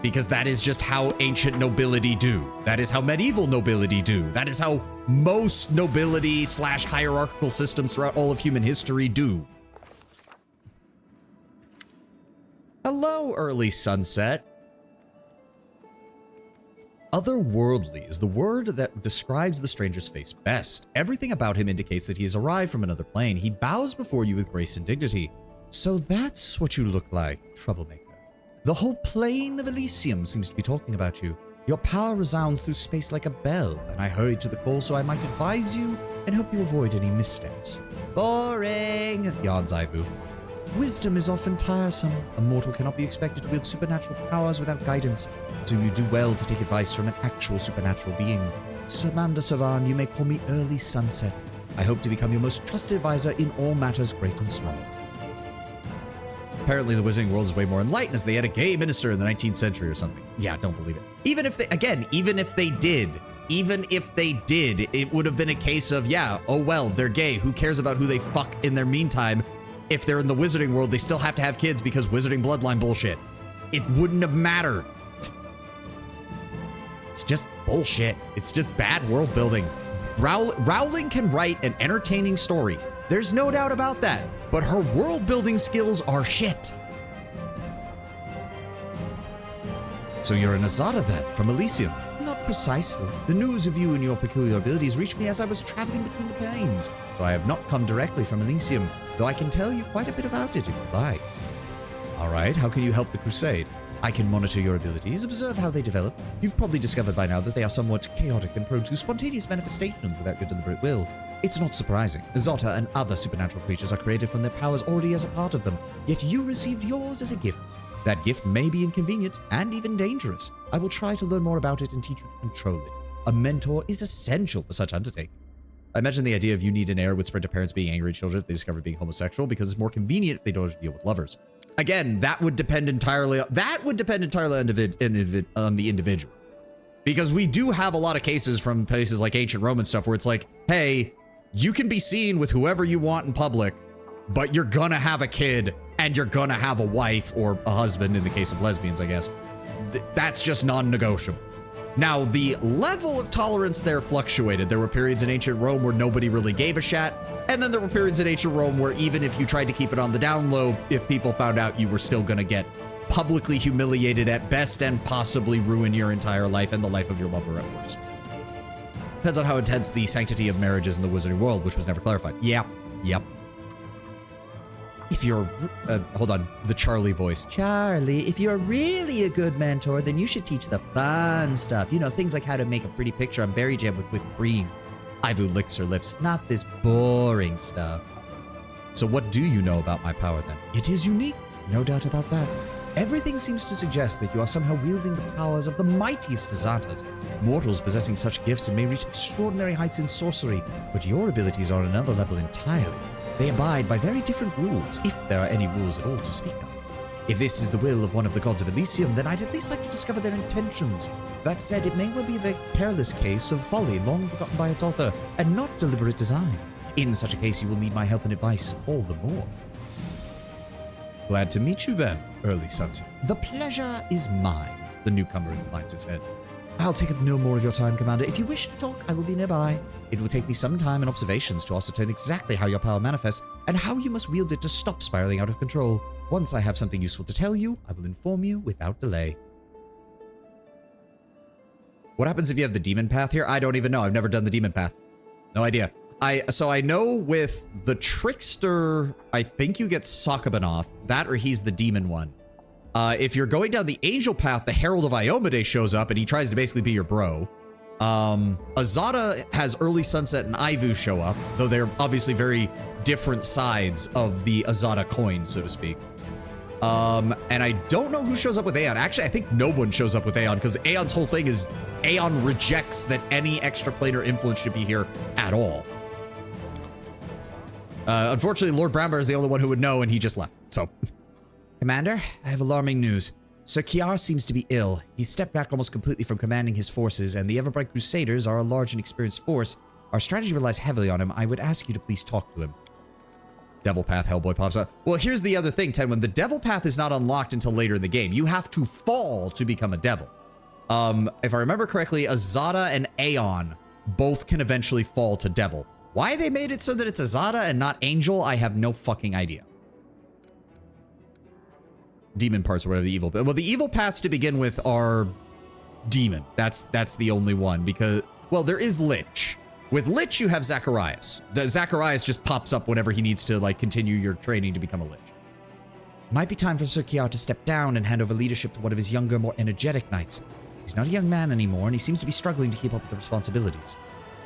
Because that is just how ancient nobility do. That is how medieval nobility do. That is how most nobility / hierarchical systems throughout all of human history do. Hello, early sunset. Otherworldly is the word that describes the stranger's face best. Everything about him indicates that he has arrived from another plane. He bows before you with grace and dignity. So that's what you look like, troublemaker. The whole plane of Elysium seems to be talking about you. Your power resounds through space like a bell, and I hurried to the call so I might advise you and help you avoid any missteps. Boring, yawns Ivu. Wisdom is often tiresome. A mortal cannot be expected to wield supernatural powers without guidance, so you do well to take advice from an actual supernatural being. Samanda Savan, you may call me Early Sunset. I hope to become your most trusted advisor in all matters great and small. Apparently the Wizarding World is way more enlightened as they had a gay minister in the 19th century or something. Yeah, don't believe it. Even if they did, it would have been a case of, yeah, oh well, they're gay. Who cares about who they fuck in their meantime? If they're in the Wizarding World, they still have to have kids because Wizarding bloodline bullshit. It wouldn't have mattered. It's just bullshit. It's just bad world building. Rowling can write an entertaining story. There's no doubt about that. But her world building skills are shit. So you're an Azada then, from Elysium? Not precisely. The news of you and your peculiar abilities reached me as I was traveling between the planes. So I have not come directly from Elysium, though I can tell you quite a bit about it if you'd like. Alright, how can you help the crusade? I can monitor your abilities, observe how they develop. You've probably discovered by now that they are somewhat chaotic and prone to spontaneous manifestations without your deliberate will. It's not surprising. Zota and other supernatural creatures are created from their powers already as a part of them, yet you received yours as a gift. That gift may be inconvenient and even dangerous. I will try to learn more about it and teach you to control it. A mentor is essential for such undertaking. I imagine the idea of you need an heir would spread to parents being angry at children if they discover being homosexual because it's more convenient if they don't have to deal with lovers. Again, that would depend entirely on the individual. Because we do have a lot of cases from places like ancient Roman stuff where it's like, hey, you can be seen with whoever you want in public, but you're gonna have a kid and you're gonna have a wife or a husband in the case of lesbians, I guess. That's just non-negotiable. Now, the level of tolerance there fluctuated. There were periods in ancient Rome where nobody really gave a shit, and then there were periods in ancient Rome where even if you tried to keep it on the down low, if people found out, you were still gonna get publicly humiliated at best and possibly ruin your entire life and the life of your lover at worst. Depends on how intense the sanctity of marriage is in the Wizarding World, which was never clarified. Yep. If you're, hold on, the Charlie voice. Charlie, if you're really a good mentor, then you should teach the fun stuff. You know, things like how to make a pretty picture on berry jam with whipped cream. Ivu licks her lips. Not this boring stuff. So what do you know about my power then? It is unique, no doubt about that. Everything seems to suggest that you are somehow wielding the powers of the mightiest Azatas. Mortals possessing such gifts may reach extraordinary heights in sorcery, but your abilities are on another level entirely. They abide by very different rules, if there are any rules at all to speak of. If this is the will of one of the gods of Elysium, then I'd at least like to discover their intentions. That said, it may well be a very perilous case of folly long forgotten by its author, and not deliberate design. In such a case, you will need my help and advice all the more. Glad to meet you then, Early Sunset. The pleasure is mine, the newcomer inclines his head. I'll take up no more of your time, Commander. If you wish to talk, I will be nearby. It will take me some time and observations to ascertain exactly how your power manifests and how you must wield it to stop spiraling out of control. Once I have something useful to tell you, I will inform you without delay. What happens if you have the demon path here? I don't even know. I've never done the demon path. No idea. So I know with the trickster, I think you get Sakabanoth, that or he's the demon one. If you're going down the angel path, the Herald of Iomade shows up and he tries to basically be your bro. Azada has Early Sunset and Ivu show up, though they're obviously very different sides of the Azada coin, so to speak. And I don't know who shows up with Aeon. Actually, I think no one shows up with Aeon because Aeon's whole thing is Aeon rejects that any extraplanar influence should be here at all. Unfortunately, Lord Bramber is the only one who would know, and he just left, so. Commander, I have alarming news. Sir Kiar seems to be ill. He stepped back almost completely from commanding his forces, and the Everbright Crusaders are a large and experienced force. Our strategy relies heavily on him. I would ask you to please talk to him. Devil Path, Hellboy pops up. Well, here's the other thing, Tenwin. The Devil Path is not unlocked until later in the game. You have to fall to become a devil. If I remember correctly, Azada and Aeon both can eventually fall to devil. Why they made it so that it's Azada and not Angel, I have no fucking idea. Demon parts or whatever the evil. Well, the evil paths to begin with are demon. That's the only one because, well, there is Lich. With Lich, you have Zacharias. The Zacharias just pops up whenever he needs to, like, continue your training to become a Lich. Might be time for Sir Kiar to step down and hand over leadership to one of his younger, more energetic knights. He's not a young man anymore, and he seems to be struggling to keep up with the responsibilities.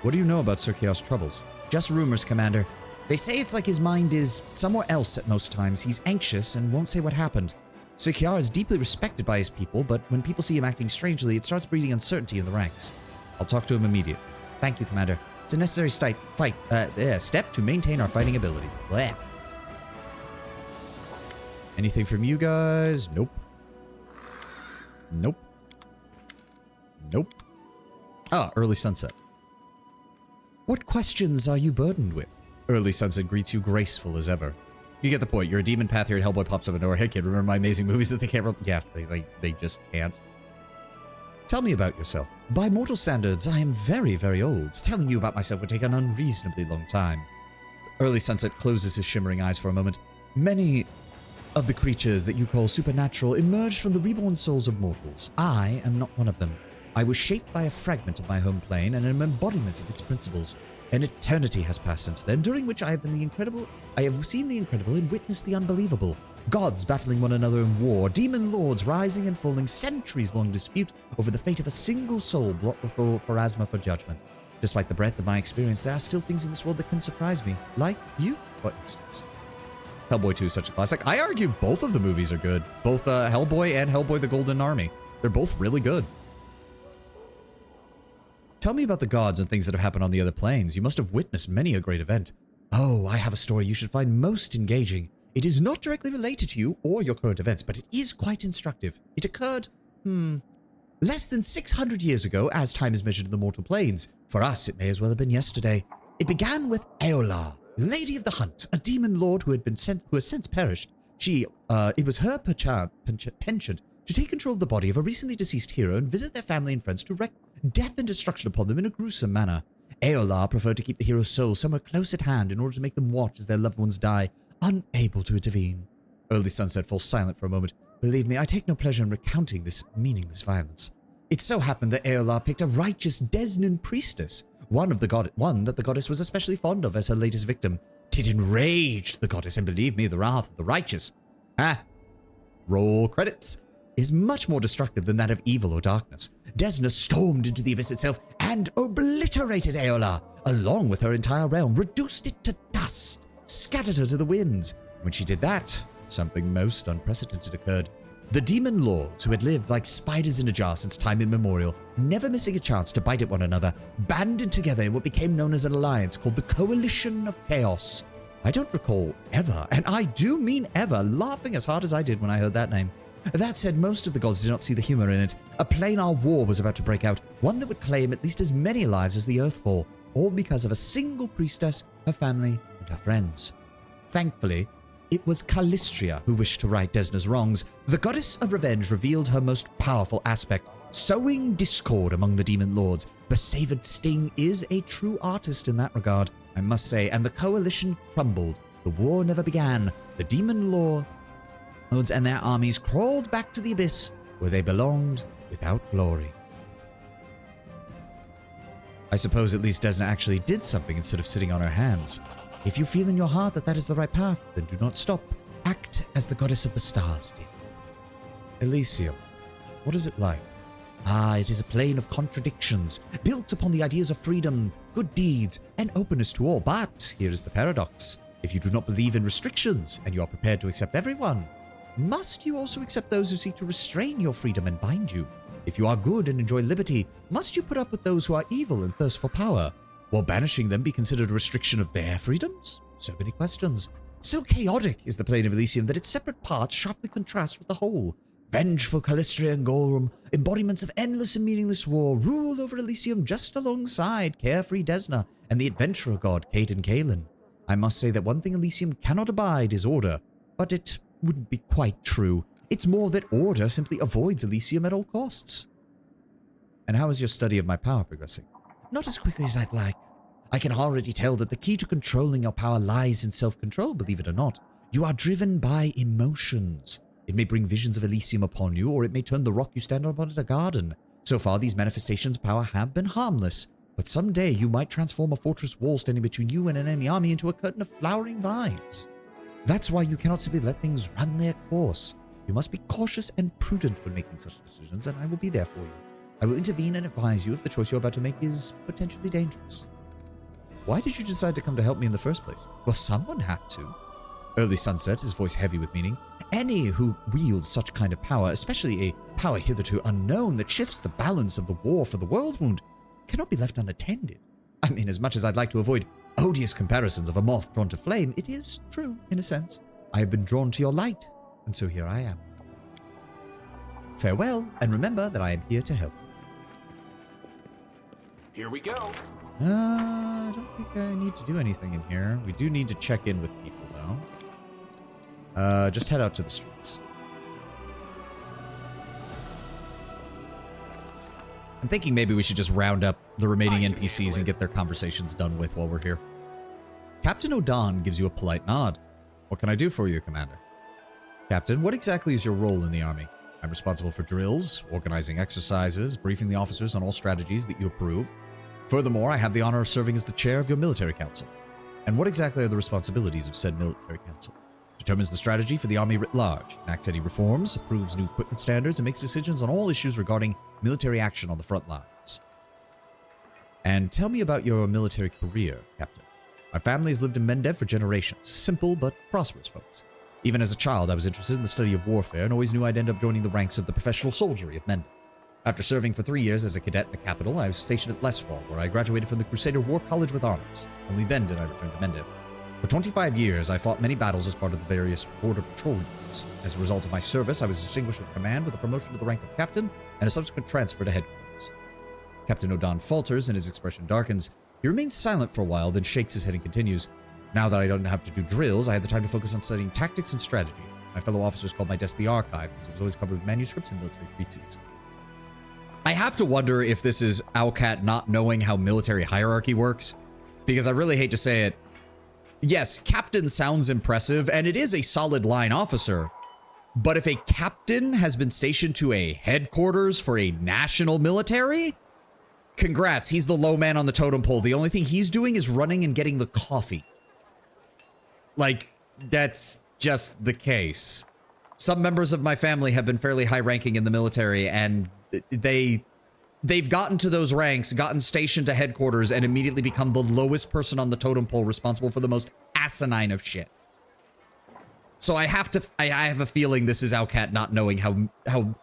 What do you know about Sir Kiar's troubles? Just rumors, Commander. They say it's like his mind is somewhere else at most times. He's anxious and won't say what happened. Sir Kiar is deeply respected by his people, but when people see him acting strangely, it starts breeding uncertainty in the ranks. I'll talk to him immediately. Thank you, Commander. It's a necessary step to maintain our fighting ability. Blech. Anything from you guys? Nope. Nope. Nope. Ah, early sunset. What questions are you burdened with? Early sunset greets you graceful as ever. You get the point. You're a demon path here and Hellboy pops up in nowhere. Hey kid, remember my amazing movies that they can't... Yeah, they just can't. Tell me about yourself. By mortal standards, I am very, very old. Telling you about myself would take an unreasonably long time. Early sunset closes his shimmering eyes for a moment. Many of the creatures that you call supernatural emerged from the reborn souls of mortals. I am not one of them. I was shaped by a fragment of my home plane and an embodiment of its principles. An eternity has passed since then, during which I have seen the incredible and witnessed the unbelievable. Gods battling one another in war, demon lords rising and falling, centuries-long dispute over the fate of a single soul brought before Pharasma for judgment. Despite the breadth of my experience, there are still things in this world that can surprise me. Like you, for instance. Hellboy 2 is such a classic. I argue both of the movies are good. Both Hellboy and Hellboy the Golden Army. They're both really good. Tell me about the gods and things that have happened on the other planes. You must have witnessed many a great event. Oh, I have a story you should find most engaging. It is not directly related to you or your current events, but it is quite instructive. It occurred, less than 600 years ago, as time is measured in the mortal planes. For us, it may as well have been yesterday. It began with Aolar, Lady of the Hunt, a demon lord who has since perished. It was her penchant to take control of the body of a recently deceased hero and visit their family and friends to wreak death and destruction upon them in a gruesome manner. Aolar preferred to keep the hero's soul somewhere close at hand in order to make them watch as their loved ones die, unable to intervene. Early sunset falls silent for a moment. Believe me, I take no pleasure in recounting this meaningless violence. It so happened that Aolar picked a righteous Desnan priestess, one that the goddess was especially fond of as her latest victim. It enraged the goddess, and believe me, the wrath of the righteous, roll credits, is much more destructive than that of evil or darkness. Desna stormed into the abyss itself and obliterated Aolar, along with her entire realm, reduced it to dust, scattered her to the winds. When she did that, something most unprecedented occurred. The demon lords, who had lived like spiders in a jar since time immemorial, never missing a chance to bite at one another, banded together in what became known as an alliance called the Coalition of Chaos. I don't recall ever, and I do mean ever, laughing as hard as I did when I heard that name. That said, most of the gods did not see the humor in it. A planar war was about to break out, one that would claim at least as many lives as the Earthfall, all because of a single priestess, her family, and her friends. Thankfully, it was Callistria who wished to right Desna's wrongs. The goddess of revenge revealed her most powerful aspect, sowing discord among the demon lords. The Savored Sting is a true artist in that regard, I must say, and the coalition crumbled. The war never began. The demon lords and their armies crawled back to the abyss, where they belonged without glory. I suppose at least Desna actually did something instead of sitting on her hands. If you feel in your heart that that is the right path, then do not stop. Act as the goddess of the stars did. Elysium. What is it like? It is a plane of contradictions, built upon the ideas of freedom, good deeds, and openness to all. But here is the paradox. If you do not believe in restrictions, and you are prepared to accept everyone, must you also accept those who seek to restrain your freedom and bind you? If you are good and enjoy liberty, must you put up with those who are evil and thirst for power? Will banishing them be considered a restriction of their freedoms? So many questions. So chaotic is the plane of Elysium that its separate parts sharply contrast with the whole. Vengeful Callistria and Golrum, embodiments of endless and meaningless war, rule over Elysium just alongside carefree Desna and the adventurer god Caden Kalen. I must say that one thing Elysium cannot abide is order, but it wouldn't be quite true. It's more that order simply avoids Elysium at all costs. And how is your study of my power progressing? not as quickly as I'd like. I can already tell that the key to controlling your power lies in self-control, believe it or not. You are driven by emotions. It may bring visions of Elysium upon you, or it may turn the rock you stand on into a garden. So far, these manifestations of power have been harmless, but someday you might transform a fortress wall standing between you and an enemy army into a curtain of flowering vines. That's why you cannot simply let things run their course. You must be cautious and prudent when making such decisions, and I will be there for you. I will intervene and advise you if the choice you're about to make is potentially dangerous. Why did you decide to come to help me in the first place? Well, someone had to. Early Sunset, his voice heavy with meaning. Any who wields such kind of power, especially a power hitherto unknown that shifts the balance of the war for the world wound, cannot be left unattended. I mean, as much as I'd like to avoid odious comparisons of a moth drawn to flame, it is true, in a sense. I have been drawn to your light, and so here I am. Farewell, and remember that I am here to help. Here we go. I don't think I need to do anything in here. We do need to check in with people, though. Just head out to the streets. I'm thinking maybe we should just round up the remaining NPCs and get their conversations done with while we're here. Captain O'Don gives you a polite nod. What can I do for you, Commander? Captain, what exactly is your role in the army? I'm responsible for drills, organizing exercises, briefing the officers on all strategies that you approve. Furthermore, I have the honor of serving as the chair of your military council. And what exactly are the responsibilities of said military council? Determines the strategy for the army writ large, enacts any reforms, approves new equipment standards, and makes decisions on all issues regarding military action on the front lines. And tell me about your military career, Captain. My family has lived in Mendev for generations, simple but prosperous folks. Even as a child, I was interested in the study of warfare and always knew I'd end up joining the ranks of the professional soldiery of Mendev. After serving for 3 years as a cadet in the capital, I was stationed at Leswall, where I graduated from the Crusader War College with honors. Only then did I return to Mendev. For 25 years, I fought many battles as part of the various border patrol units. As a result of my service, I was distinguished with command with a promotion to the rank of captain and a subsequent transfer to headquarters. Captain O'Don falters and his expression darkens. He remains silent for a while, then shakes his head and continues. Now that I don't have to do drills, I had the time to focus on studying tactics and strategy. My fellow officers called my desk the archive because it was always covered with manuscripts and military treatises. I have to wonder if this is Owlcat not knowing how military hierarchy works, because I really hate to say it. Yes, captain sounds impressive, and it is a solid line officer, but if a captain has been stationed to a headquarters for a national military, congrats, he's the low man on the totem pole. The only thing he's doing is running and getting the coffee. Like, that's just the case. Some members of my family have been fairly high-ranking in the military, and they've gotten to those ranks, gotten stationed to headquarters, and immediately become the lowest person on the totem pole responsible for the most asinine of shit. So I have a feeling this is Owlcat not knowing how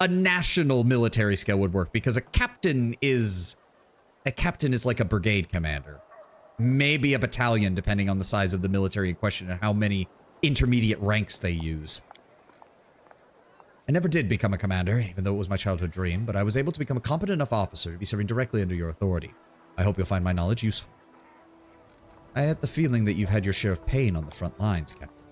a national military scale would work, because a captain is like a brigade commander. Maybe a battalion, depending on the size of the military in question and how many intermediate ranks they use. I never did become a commander, even though it was my childhood dream, but I was able to become a competent enough officer to be serving directly under your authority. I hope you'll find my knowledge useful. I had the feeling that you've had your share of pain on the front lines, Captain.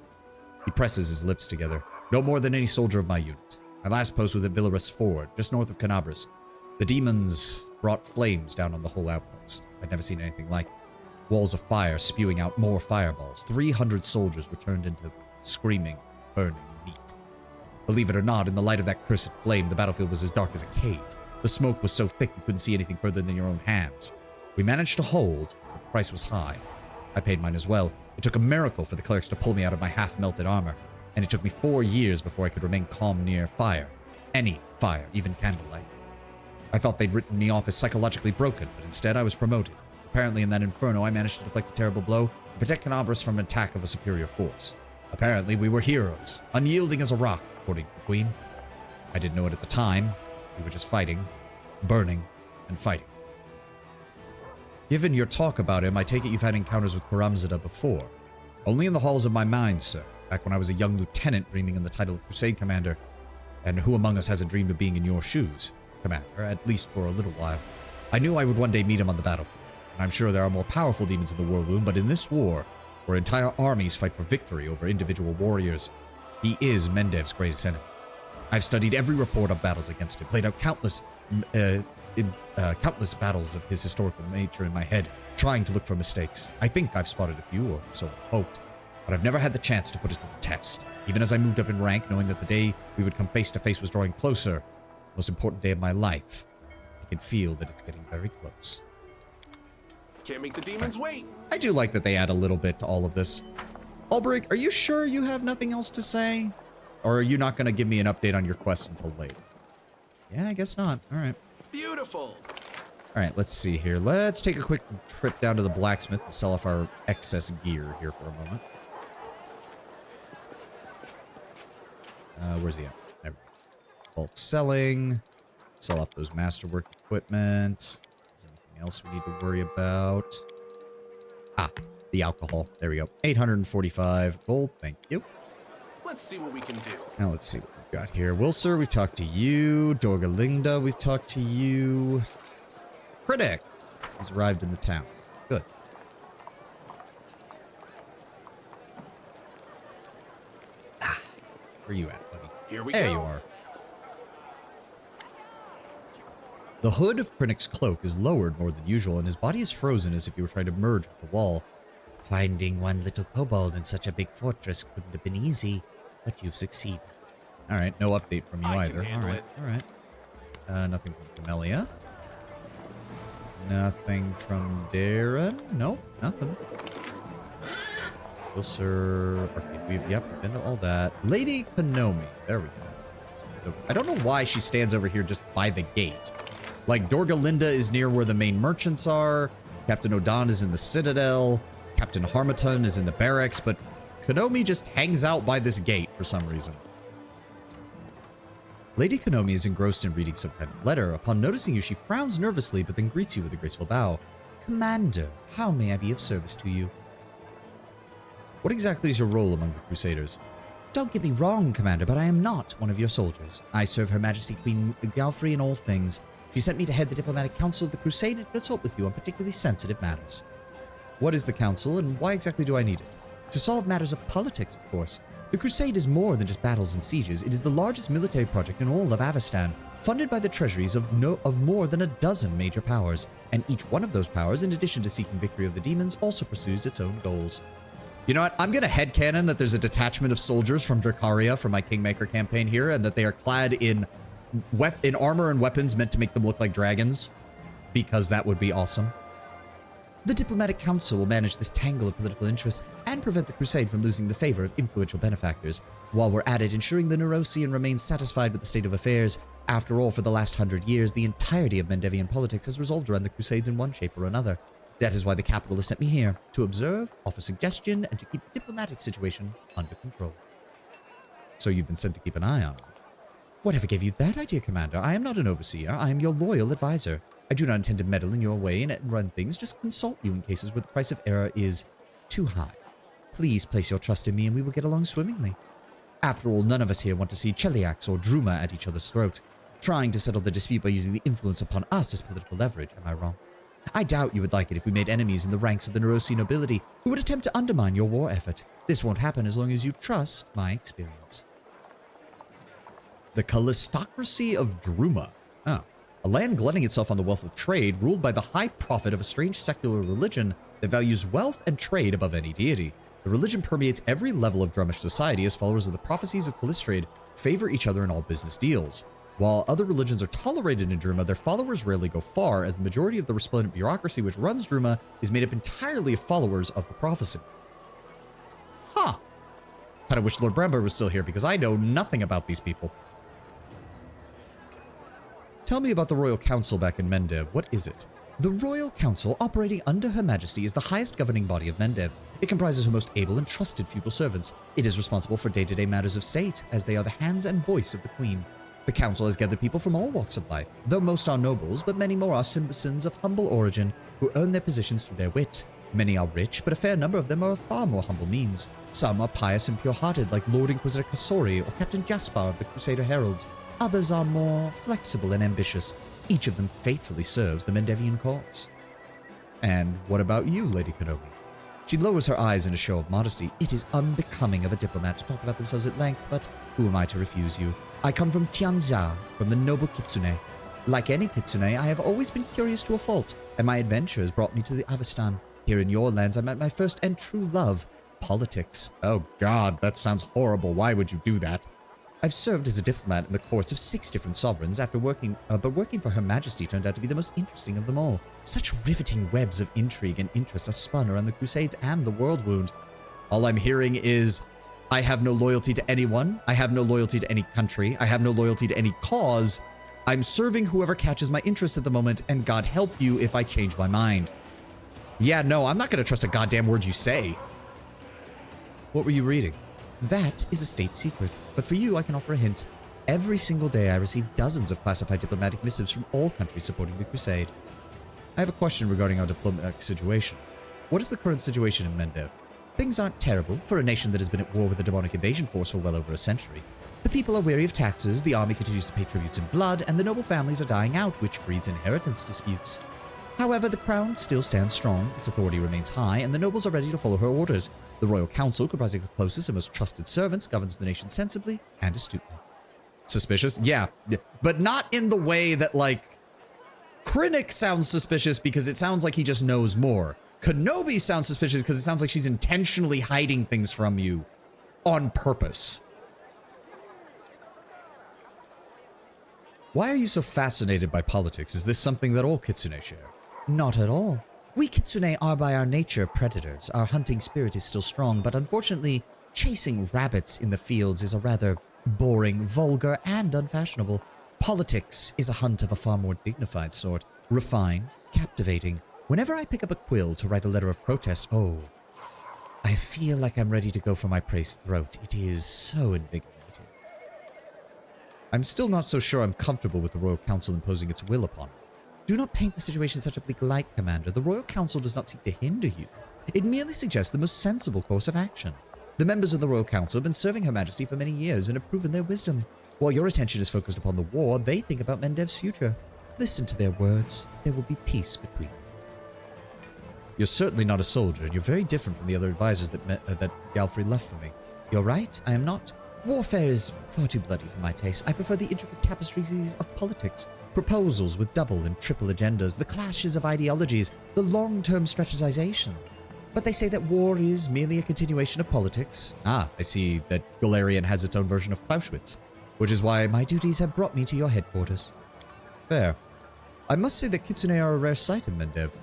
He presses his lips together. No more than any soldier of my unit. My last post was at Villaris Ford, just north of Canabras. The demons brought flames down on the whole outpost. I'd never seen anything like it. Walls of fire spewing out more fireballs. 300 soldiers were turned into screaming, burning meat. Believe it or not, in the light of that cursed flame, the battlefield was as dark as a cave. The smoke was so thick you couldn't see anything further than your own hands. We managed to hold, but the price was high. I paid mine as well. It took a miracle for the clerics to pull me out of my half-melted armor, and it took me 4 years before I could remain calm near fire. Any fire, even candlelight. I thought they'd written me off as psychologically broken, but instead I was promoted. Apparently in that inferno I managed to deflect a terrible blow and protect Canabras from an attack of a superior force. Apparently we were heroes, unyielding as a rock, according to the Queen. I didn't know it at the time. We were just fighting, burning, and fighting. Given your talk about him, I take it you've had encounters with Karamzada before. Only in the halls of my mind, sir. Back when I was a young lieutenant dreaming in the title of Crusade Commander. And who among us hasn't dreamed of being in your shoes, Commander, at least for a little while. I knew I would one day meet him on the battlefield. And I'm sure there are more powerful demons in the world wound, but in this war, where entire armies fight for victory over individual warriors, he is Mendev's greatest enemy. I've studied every report of battles against him, played out countless countless battles of his historical nature in my head, trying to look for mistakes. I think I've spotted a few, or so I've hoped, but I've never had the chance to put it to the test. Even as I moved up in rank, knowing that the day we would come face to face was drawing closer, the most important day of my life, I can feel that it's getting very close. Can't make the demons wait. I do like that they add a little bit to all of this. Ulbrich, are you sure you have nothing else to say? Or are you not going to give me an update on your quest until later? Yeah, I guess not. All right. Beautiful. All right, let's see here. Let's take a quick trip down to the blacksmith and sell off our excess gear here for a moment. Where's he at? There we go. Bulk selling. Sell off those masterwork equipment. Is there anything else we need to worry about? Ah, the alcohol. There we go. 845 gold. Thank you. Let's see what we can do. Now let's see what we've got here. Wilsir, we've talked to you. Dorgalinda, we've talked to you. Critic has arrived in the town. Good. Ah, where you at, buddy? Here we There go. you are. The hood of Krennic's cloak is lowered more than usual, and his body is frozen as if he were trying to merge with the wall. Finding one little kobold in such a big fortress couldn't have been easy, but you've succeeded. All right, no update from you I can either. handle it. All right. Nothing from Camellia. Nothing from Darren. Nope, nothing. Wilsir, Arcade, yep, we've been to all that. Lady Konomi, there we go. I don't know why she stands over here just by the gate. Like, Dorgalinda is near where the main merchants are. Captain Odan is in the Citadel. Captain Harmaton is in the barracks, but Konomi just hangs out by this gate for some reason. Lady Konomi is engrossed in reading some kind of letter. Upon noticing you, she frowns nervously, but then greets you with a graceful bow. Commander, how may I be of service to you? What exactly is your role among the Crusaders? Don't get me wrong, Commander, but I am not one of your soldiers. I serve Her Majesty Queen Galfrey in all things. She sent me to head the diplomatic council of the Crusade and to consult with you on particularly sensitive matters. What is the council, and why exactly do I need it? To solve matters of politics, of course. The Crusade is more than just battles and sieges. It is the largest military project in all of Avestan, funded by the treasuries of more than a dozen major powers, and each one of those powers, in addition to seeking victory of the demons, also pursues its own goals. You know what? I'm going to headcanon that there's a detachment of soldiers from Dracaria from my Kingmaker campaign here, and that they are clad in armor and weapons meant to make them look like dragons, because that would be awesome. The Diplomatic Council will manage this tangle of political interests and prevent the Crusade from losing the favor of influential benefactors, while we're at it ensuring the Neurosian remains satisfied with the state of affairs. After all, for the last 100 years, the entirety of Mendevian politics has resolved around the Crusades in one shape or another. That is why the capital has sent me here, to observe, offer suggestion, and to keep the diplomatic situation under control. So you've been sent to keep an eye on me. Whatever gave you that idea, Commander? I am not an overseer. I am your loyal advisor. I do not intend to meddle in your way and run things, just consult you in cases where the price of error is too high. Please place your trust in me and we will get along swimmingly. After all, none of us here want to see Cheliax or Druma at each other's throats, trying to settle the dispute by using the influence upon us as political leverage, am I wrong? I doubt you would like it if we made enemies in the ranks of the Nerosi nobility who would attempt to undermine your war effort. This won't happen as long as you trust my experience. The Callistocracy of Druma. Oh. A land glutting itself on the wealth of trade, ruled by the high prophet of a strange secular religion that values wealth and trade above any deity. The religion permeates every level of Drumish society as followers of the prophecies of Callistrade favor each other in all business deals. While other religions are tolerated in Druma, their followers rarely go far, as the majority of the resplendent bureaucracy which runs Druma is made up entirely of followers of the prophecy. Huh. Kinda wish Lord Bramber was still here, because I know nothing about these people. Tell me about the Royal Council back in Mendev. What is it? The Royal Council, operating under Her Majesty, is the highest governing body of Mendev. It comprises her most able and trusted feudal servants. It is responsible for day-to-day matters of state, as they are the hands and voice of the Queen. The Council has gathered people from all walks of life, though most are nobles, but many more are citizens of humble origin who earn their positions through their wit. Many are rich, but a fair number of them are of far more humble means. Some are pious and pure-hearted, like Lord Inquisitor Kassori or Captain Jaspar of the Crusader Heralds. Others are more flexible and ambitious. Each of them faithfully serves the Mendevian cause. And what about you, Lady Konomi? She lowers her eyes in a show of modesty. It is unbecoming of a diplomat to talk about themselves at length, but who am I to refuse you? I come from Tianjia, from the noble Kitsune. Like any kitsune, I have always been curious to a fault, and my adventures brought me to the Avestan. Here in your lands, I met my first and true love, politics. Oh god, that sounds horrible. Why would you do that? I've served as a diplomat in the courts of 6 different sovereigns but working for Her Majesty turned out to be the most interesting of them all. Such riveting webs of intrigue and interest are spun around the Crusades and the World Wound. All I'm hearing is, I have no loyalty to anyone. I have no loyalty to any country. I have no loyalty to any cause. I'm serving whoever catches my interest at the moment, and God help you if I change my mind. Yeah, no, I'm not going to trust a goddamn word you say. What were you reading? That is a state secret, but for you I can offer a hint. Every single day I receive dozens of classified diplomatic missives from all countries supporting the crusade. I have a question regarding our diplomatic situation. What is the current situation in Mendev? Things aren't terrible for a nation that has been at war with a demonic invasion force for well over a century. The people are weary of taxes, the army continues to pay tributes in blood, and the noble families are dying out, which breeds inheritance disputes. However, the crown still stands strong, its authority remains high, and the nobles are ready to follow her orders. The royal council, comprising the closest and most trusted servants, governs the nation sensibly and astutely. Suspicious? Yeah, but not in the way that, like, Krennic sounds suspicious because it sounds like he just knows more. Kenobi sounds suspicious because it sounds like she's intentionally hiding things from you on purpose. Why are you so fascinated by politics? Is this something that all kitsune share? Not at all. We kitsune are by our nature predators. Our hunting spirit is still strong, but unfortunately, chasing rabbits in the fields is a rather boring, vulgar, and unfashionable. Politics is a hunt of a far more dignified sort, refined, captivating. Whenever I pick up a quill to write a letter of protest, oh, I feel like I'm ready to go for my praised throat. It is so invigorating. I'm still not so sure I'm comfortable with the Royal Council imposing its will upon me. Do not paint the situation in such a bleak light, Commander. The Royal Council does not seek to hinder you. It merely suggests the most sensible course of action. The members of the Royal Council have been serving Her Majesty for many years and have proven their wisdom. While your attention is focused upon the war, they think about Mendev's future. Listen to their words. There will be peace between you. You're certainly not a soldier, and you're very different from the other advisors that Galfrey left for me. You're right, I am not. Warfare is far too bloody for my taste. I prefer the intricate tapestries of politics. Proposals with double and triple agendas, the clashes of ideologies, the long-term strategization. But they say that war is merely a continuation of politics. Ah, I see that Galarian has its own version of Clausewitz, which is why My duties have brought me to your headquarters. Fair. I must say that kitsune are a rare sight in Mendev.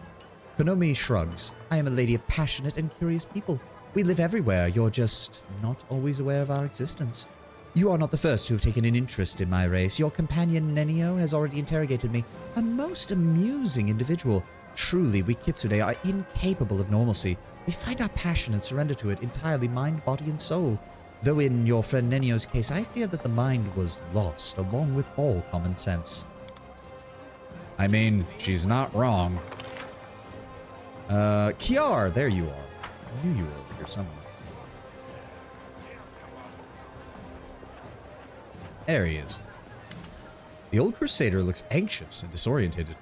Konomi shrugs. I am a lady of passionate and curious people. We live everywhere, you're just not always aware of our existence. You are not the first to have taken an interest in my race. Your companion Nenio has already interrogated me. A most amusing individual. Truly, we kitsune are incapable of normalcy. We find our passion and surrender to it entirely mind, body, and soul. Though in your friend Nenio's case, I fear that the mind was lost, along with all common sense. I mean, she's not wrong. Kiar, there you are. I knew you were over here somewhere. There he is. The old crusader looks anxious and disorientated.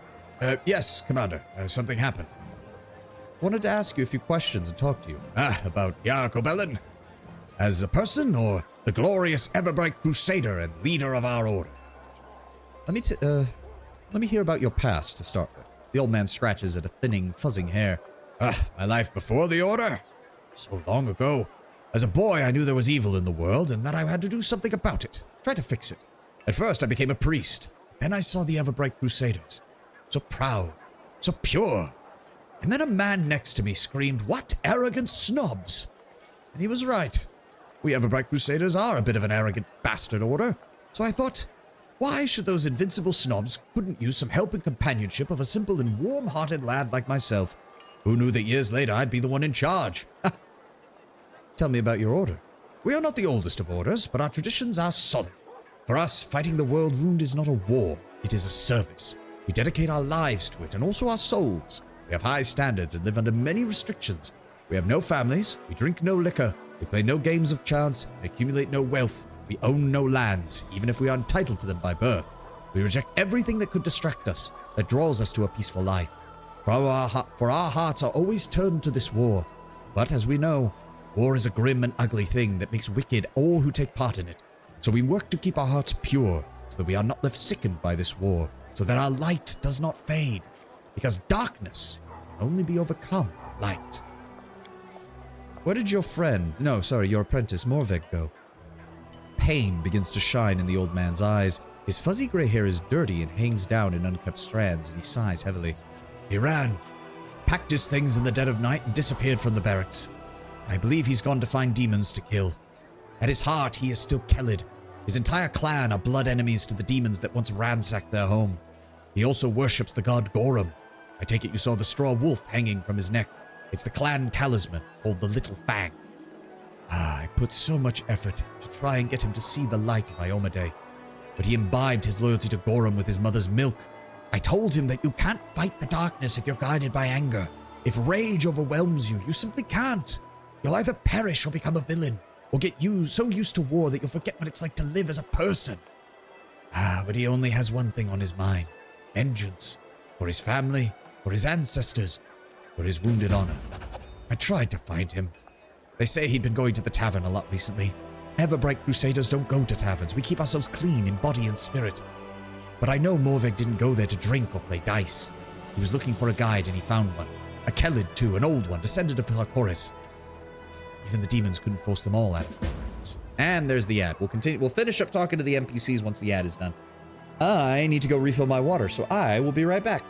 Yes, Commander. Something happened. Wanted to ask you a few questions and talk to you. About Yarkobelin? As a person, or the glorious Everbright Crusader and leader of our order? Let me hear about your past to start with. The old man scratches at a thinning, fuzzing hair. My life before the order? So long ago. As a boy, I knew there was evil in the world and that I had to do something about it. Try to fix it. At first, I became a priest. Then I saw the Everbright Crusaders. So proud, so pure. And then a man next to me screamed, "What arrogant snobs!" And he was right. We Everbright Crusaders are a bit of an arrogant bastard order. So I thought, why should those invincible snobs couldn't use some help and companionship of a simple and warm-hearted lad like myself? Who knew that years later I'd be the one in charge? Tell me about your order. We are not the oldest of orders, but our traditions are solid. For us, fighting the world wound is not a war, it is a service. We dedicate our lives to it and also our souls. We have high standards and live under many restrictions. We have no families, we drink no liquor, we play no games of chance, we accumulate no wealth, we own no lands, even if we are entitled to them by birth. We reject everything that could distract us, that draws us to a peaceful life. For our hearts are always turned to this war. But as we know, war is a grim and ugly thing that makes wicked all who take part in it. So we work to keep our hearts pure, so that we are not left sickened by this war. so that our light does not fade, because darkness can only be overcome by light. Where did your friend, no, sorry, your apprentice Morvek go? Pain begins to shine in the old man's eyes. His fuzzy gray hair is dirty and hangs down in unkept strands, and he sighs heavily. He ran, packed his things in the dead of night, and disappeared from the barracks. I believe he's gone to find demons to kill. At his heart, he is still Kellid. His entire clan are blood enemies to the demons that once ransacked their home. He also worships the god Gorum. I take it you saw the straw wolf hanging from his neck. It's the clan talisman called the Little Fang. I put so much effort to try and get him to see the light of Iomade, but he imbibed his loyalty to Gorum with his mother's milk. I told him that you can't fight the darkness if you're guided by anger. If rage overwhelms you, you simply can't. You'll either perish or become a villain, or get so used to war that you'll forget what it's like to live as a person. But he only has one thing on his mind: vengeance. For his family, for his ancestors, for his wounded honor. I tried to find him. They say he'd been going to the tavern a lot recently. Ever-bright crusaders don't go to taverns. We keep ourselves clean in body and spirit. But I know Morvek didn't go there to drink or play dice. He was looking for a guide and he found one. A Kellid too, an old one, descended of Harkoris. Even the demons couldn't force them all out of these lands. And there's the ad. We'll finish up talking to the NPCs once the ad is done. I need to go refill my water, so I will be right back.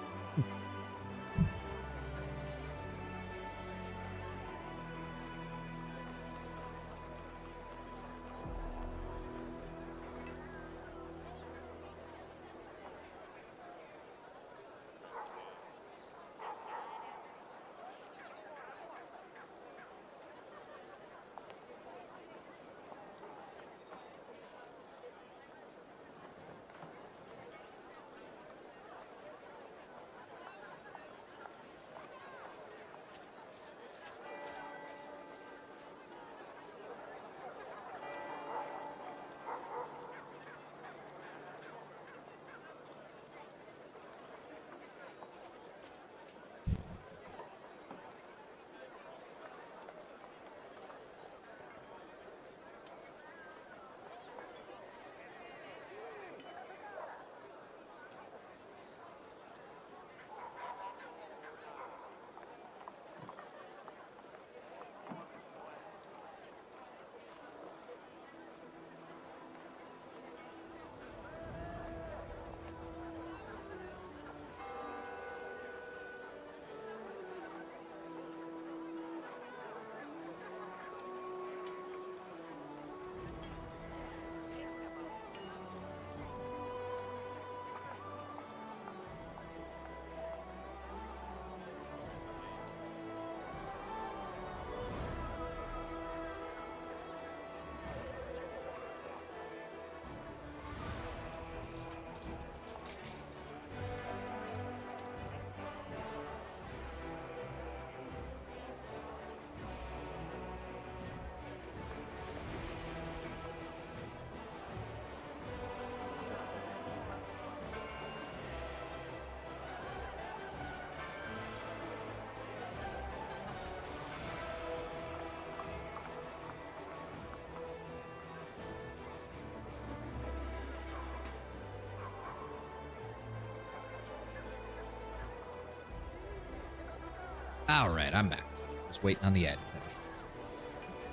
Alright, I'm back. Just waiting on the ad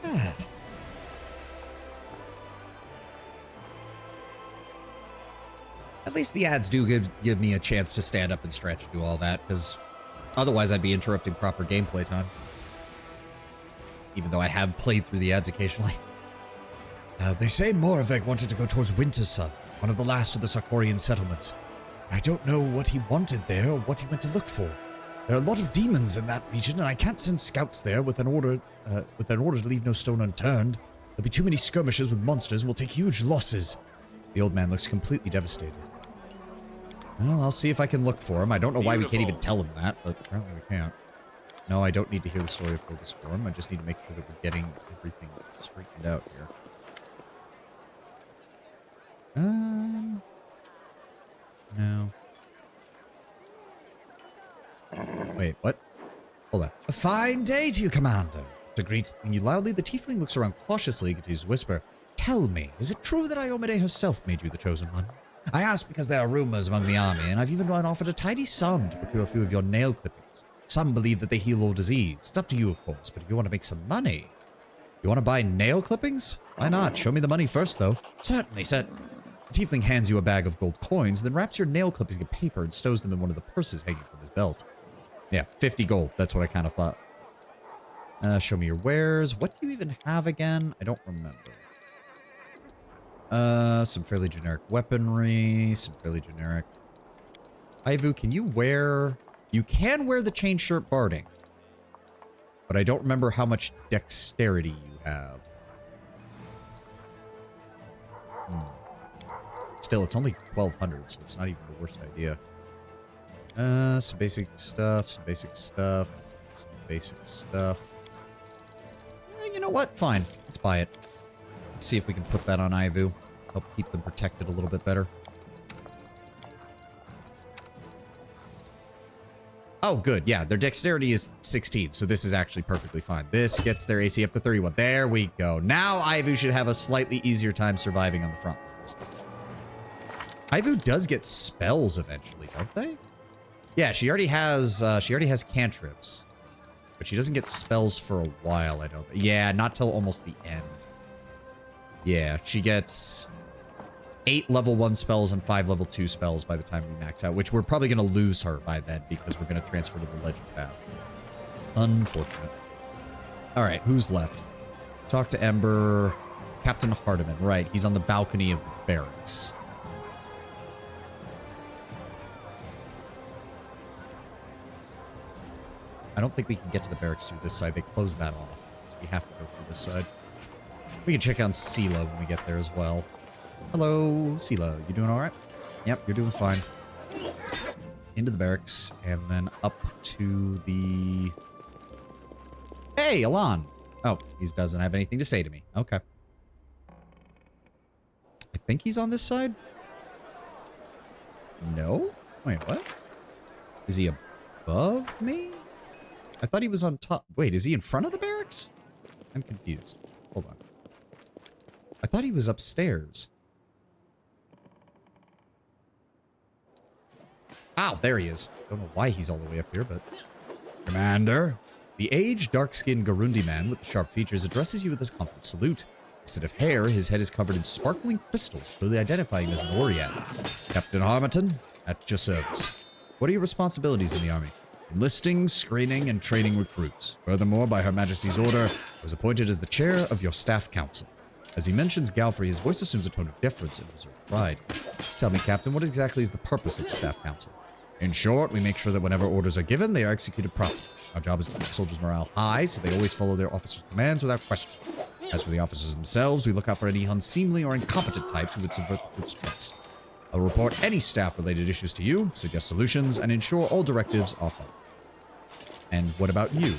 to finish. At least the ads do give me a chance to stand up and stretch and do all that, because otherwise I'd be interrupting proper gameplay time. Even though I have played through the ads occasionally. They say Morvek wanted to go towards Wintersun, one of the last of the Sarkorian settlements. I don't know what he wanted there or what he went to look for. There are a lot of demons in that region, and I can't send scouts there with an order to leave no stone unturned. There'll be too many skirmishes with monsters, and we'll take huge losses. The old man looks completely devastated. Well, I'll see if I can look for him. I don't know why we can't even tell him that, but apparently we can't. No, I don't need to hear the story of Focus Storm. I just need to make sure that we're getting everything straightened out here. No. Wait, what? Hold on. A fine day to you, Commander. After greeting you loudly, the tiefling looks around cautiously to his whisper. Tell me, is it true that Iomade herself made you the chosen one? I ask because there are rumors among the army, and I've even been offered a tidy sum to procure a few of your nail clippings. Some believe that they heal all disease. It's up to you, of course, but if you want to make some money... You want to buy nail clippings? Why not? Show me the money first, though. Certainly, sir. The tiefling hands you a bag of gold coins, then wraps your nail clippings in paper and stows them in one of the purses hanging from his belt. Yeah, 50 gold. That's what I kind of thought. Show me your wares. What do you even have again? I don't remember. Some fairly generic weaponry. Some fairly generic... Ivu, can you wear... You can wear the chain shirt barding. But I don't remember how much dexterity you have. Still, it's only 1,200, so it's not even the worst idea. Some basic stuff, some basic stuff, some basic stuff. You know what? Fine. Let's buy it. Let's see if we can put that on Ivu. Help keep them protected a little bit better. Oh, good. Yeah, their dexterity is 16, so this is actually perfectly fine. This gets their AC up to 31. There we go. Now Ivu should have a slightly easier time surviving on the front lines. Ivu does get spells eventually, don't they? Yeah, she already has cantrips. But she doesn't get spells for a while, I don't think. Yeah, not till almost the end. Yeah, she gets 8 level 1 spells and 5 level 2 spells by the time we max out, which we're probably going to lose her by then because we're going to transfer to the legend fast. Unfortunate. All right, who's left? Talk to Ember. Captain Hardiman. Right, he's on the balcony of the barracks. I don't think we can get to the barracks through this side. They closed that off, so we have to go through this side. We can check on Sela when we get there as well. Hello, Sela. You doing all right? Yep, you're doing fine. Into the barracks, and then up to the... Hey, Alon! Oh, he doesn't have anything to say to me. Okay. I think he's on this side? No? Wait, what? Is he above me? I thought he was on top. Wait, is he in front of the barracks? I'm confused. Hold on. I thought he was upstairs. Ow, there he is. Don't know why he's all the way up here, but... Commander. The aged, dark-skinned Garundi man with the sharp features addresses you with a confident salute. Instead of hair, his head is covered in sparkling crystals, clearly identifying him as an Oriad. Captain Harmington, at your service. What are your responsibilities in the army? Enlisting, screening, and training recruits. Furthermore, by Her Majesty's order, I was appointed as the chair of your staff council. As he mentions Galfrey, his voice assumes a tone of deference and reserved pride. Tell me, Captain, what exactly is the purpose of the staff council? In short, we make sure that whenever orders are given, they are executed properly. Our job is to keep soldiers' morale high, so they always follow their officers' commands without question. As for the officers themselves, we look out for any unseemly or incompetent types who would subvert the group's trust. I'll report any staff-related issues to you, suggest solutions, and ensure all directives are followed. And what about you?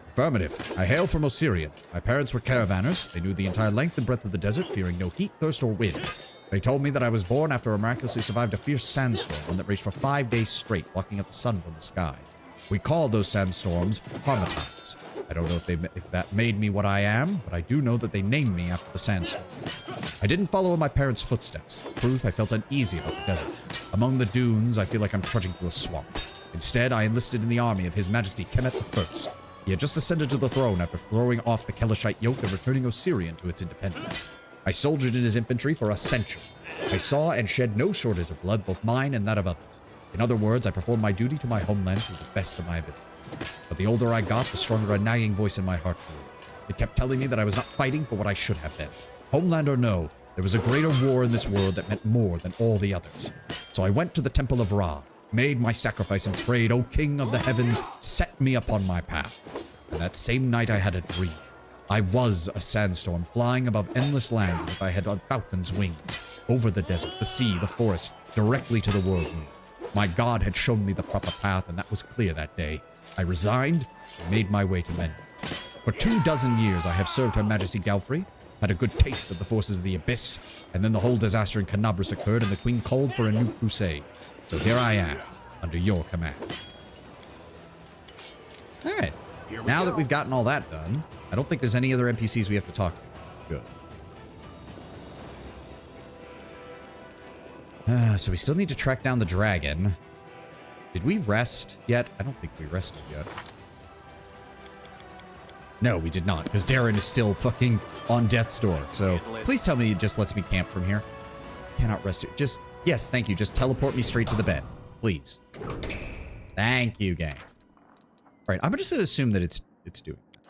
Affirmative. I hail from Osirian. My parents were caravanners. They knew the entire length and breadth of the desert, fearing no heat, thirst, or wind. They told me that I was born after I miraculously survived a fierce sandstorm, one that raged for 5 days straight, blocking out the sun from the sky. We called those sandstorms harmattides. I don't know if that made me what I am, but I do know that they named me after the sandstorm. I didn't follow in my parents' footsteps. In truth, I felt uneasy about the desert. Among the dunes, I feel like I'm trudging through a swamp. Instead, I enlisted in the army of His Majesty Kemet I. He had just ascended to the throne after throwing off the Kelishite yoke and returning Osirian to its independence. I soldiered in his infantry for a century. I saw and shed no shortage of blood, both mine and that of others. In other words, I performed my duty to my homeland to the best of my ability. But the older I got, the stronger a nagging voice in my heart grew. It kept telling me that I was not fighting for what I should have been. Homeland or no, there was a greater war in this world that meant more than all the others. So I went to the Temple of Ra, made my sacrifice and prayed, O King of the Heavens, set me upon my path. And that same night I had a dream. I was a sandstorm flying above endless lands as if I had a falcon's wings, over the desert, the sea, the forest, directly to the world moon. My God had shown me the proper path, and that was clear that day. I resigned and made my way to Mendif. For 24 years I have served Her Majesty Galfrey, had a good taste of the forces of the Abyss, and then the whole disaster in Canabras occurred and the Queen called for a new crusade. So here I am, under your command. Alright, now that we've gotten all that done, I don't think there's any other NPCs we have to talk to. Good. So we still need to track down the dragon. Did we rest yet? I don't think we rested yet. No, we did not, because Darren is still fucking on death's door. So please tell me he just lets me camp from here. Cannot rest it. Just, yes, thank you. Just teleport me straight to the bed. Please. Thank you, gang. All right, I'm just going to assume that it's doing that.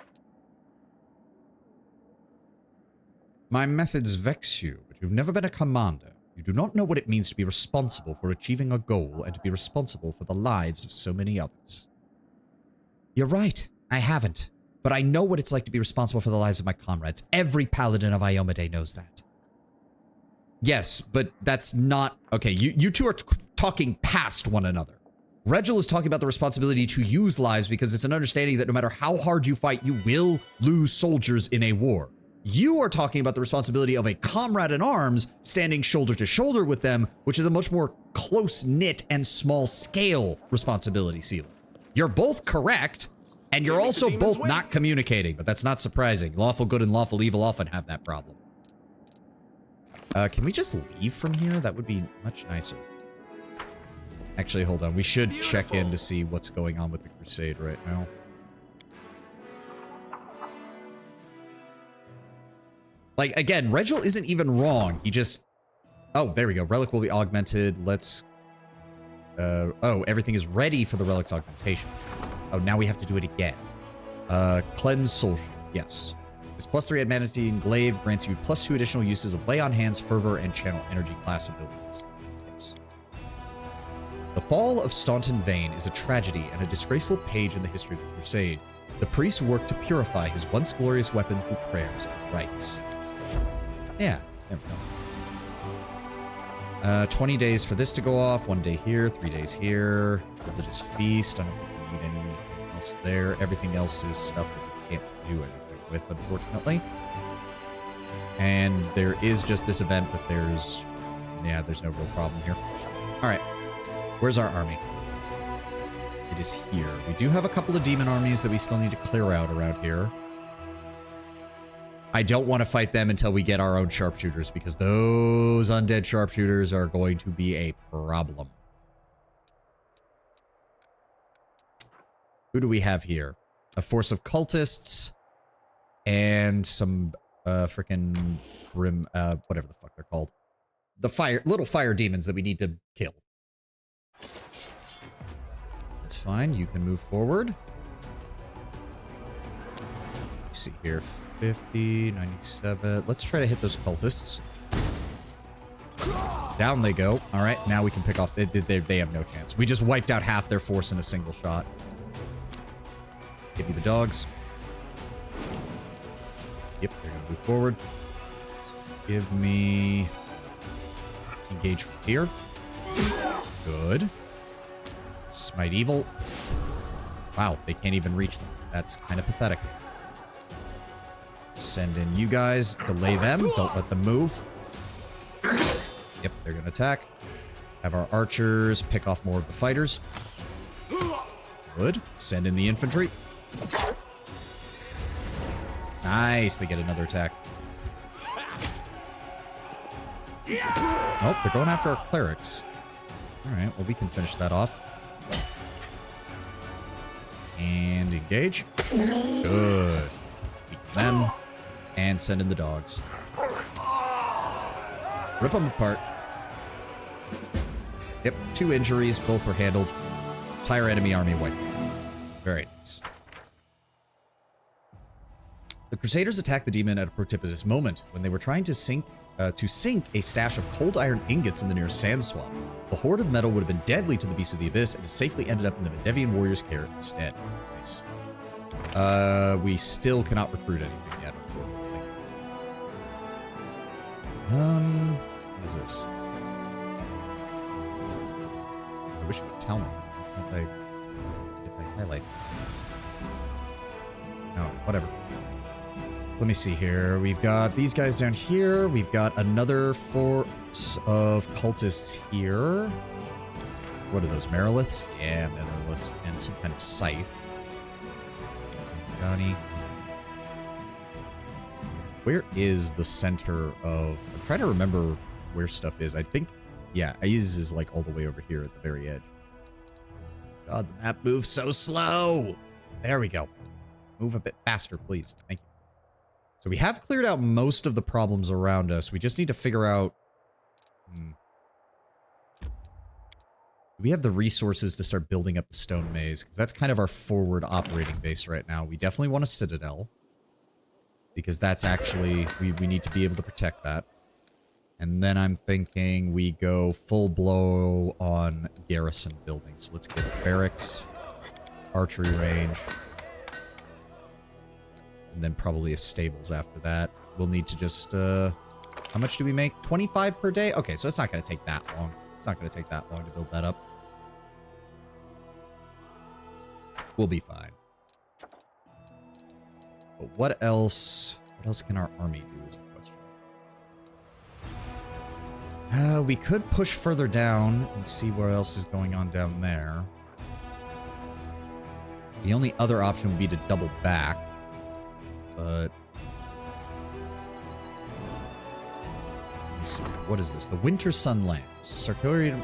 My methods vex you, but you've never been a commander. You do not know what it means to be responsible for achieving a goal and to be responsible for the lives of so many others. You're right. I haven't. But I know what it's like to be responsible for the lives of my comrades. Every paladin of Iomade knows that. Yes, but that's not... Okay, you two are talking past one another. Regil is talking about the responsibility to use lives because it's an understanding that no matter how hard you fight, you will lose soldiers in a war. You are talking about the responsibility of a comrade in arms standing shoulder to shoulder with them, which is a much more close-knit and small-scale responsibility, Sealer. You're both correct... And you're also both not communicating, but that's not surprising. Lawful good and lawful evil often have that problem. Can we just leave from here? That would be much nicer. Actually, hold on. We should check in to see what's going on with the crusade right now. Like, again, Regil isn't even wrong. He just... Oh, there we go. Relic will be augmented. Let's... Oh, everything is ready for the relic's augmentation. Oh, now we have to do it again. Cleanse Soul Shield. Yes. This +3 Admanity and Glaive grants you +2 additional uses of Lay on Hands, Fervor, and Channel Energy class abilities. Yes. The fall of Staunton Vane is a tragedy and a disgraceful page in the history of the Crusade. The priest worked to purify his once glorious weapon through prayers and rites. Yeah, there we go. 20 days for this to go off. 1 day here, 3 days here. Religious feast. I don't think we need anything else there. Everything else is stuff that we can't do anything with, unfortunately. And there is just this event, but there's no real problem here. All right. Where's our army? It is here. We do have a couple of demon armies that we still need to clear out around here. I don't want to fight them until we get our own sharpshooters, because those undead sharpshooters are going to be a problem. Who do we have here? A force of cultists and some freaking grim, whatever the fuck they're called. The little fire demons that we need to kill. That's fine. You can move forward. Let's see here. 50, 97. Let's try to hit those cultists. Down they go. All right, now we can pick off. They have no chance. We just wiped out half their force in a single shot. Give me the dogs. Yep, they're gonna move forward. Give me... Engage from here. Good. Smite evil. Wow, they can't even reach them. That's kind of pathetic. Send in you guys. Delay them. Don't let them move. Yep, they're gonna attack. Have our archers pick off more of the fighters. Good. Send in the infantry. Nice, they get another attack. Oh, they're going after our clerics. Alright, well, we can finish that off. And engage. Good. Beat them. And send in the dogs. Rip them apart. Yep, 2 injuries, both were handled. Entire enemy army wiped. Very nice. The Crusaders attacked the demon at a precipitous moment when they were trying to sink a stash of cold iron ingots in the nearest sand swamp. The hoard of metal would have been deadly to the Beast of the Abyss and has safely ended up in the Mendevian warrior's care instead. Nice. We still cannot recruit anything yet, unfortunately. What is this? I wish it would tell me. Why can't I highlight? No, whatever. Let me see here. We've got these guys down here. We've got another force of cultists here. What are those, Meriliths? Yeah, Meriliths. And some kind of scythe. Johnny. Where is the center of... I'm trying to remember where stuff is. I think Yeah, Aiz is like all the way over here at the very edge. God, the map moves so slow. There we go. Move a bit faster, please. Thank you. So we have cleared out most of the problems around us. We just need to figure out... Do we have the resources to start building up the stone maze? Because that's kind of our forward operating base right now. We definitely want a citadel. Because that's actually... We need to be able to protect that. And then I'm thinking we go full blow on garrison building. So let's get a barracks, archery range, and then probably a stables after that. We'll need to just, how much do we make? 25 per day? Okay, so it's not going to take that long. It's not going to take that long to build that up. We'll be fine. But what else can our army do is the question. We could push further down and see what else is going on down there. The only other option would be to double back. But... let's see. What is this? The Winter Sun Lands. Sarkorian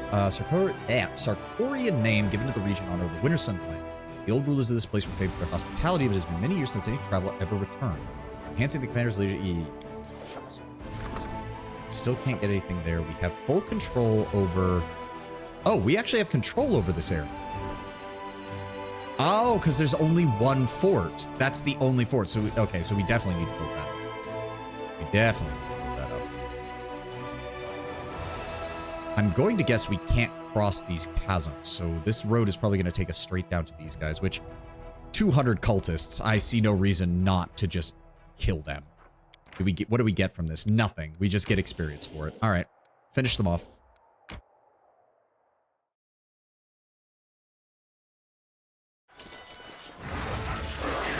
name given to the region in honor of the Winter Sun Clan. The old rulers of this place were famed for their hospitality, but it has been many years since any traveler ever returned. Enhancing the commander's leisure... Still can't get anything there. We have full control over... Oh, we actually have control over this area. Oh, because there's only one fort. That's the only fort. So, okay, so we definitely need to build that up. We definitely need to build that up. I'm going to guess we can't cross these chasms. So this road is probably going to take us straight down to these guys, which 200 cultists, I see no reason not to just kill them. What do we get from this? Nothing. We just get experience for it. All right. Finish them off.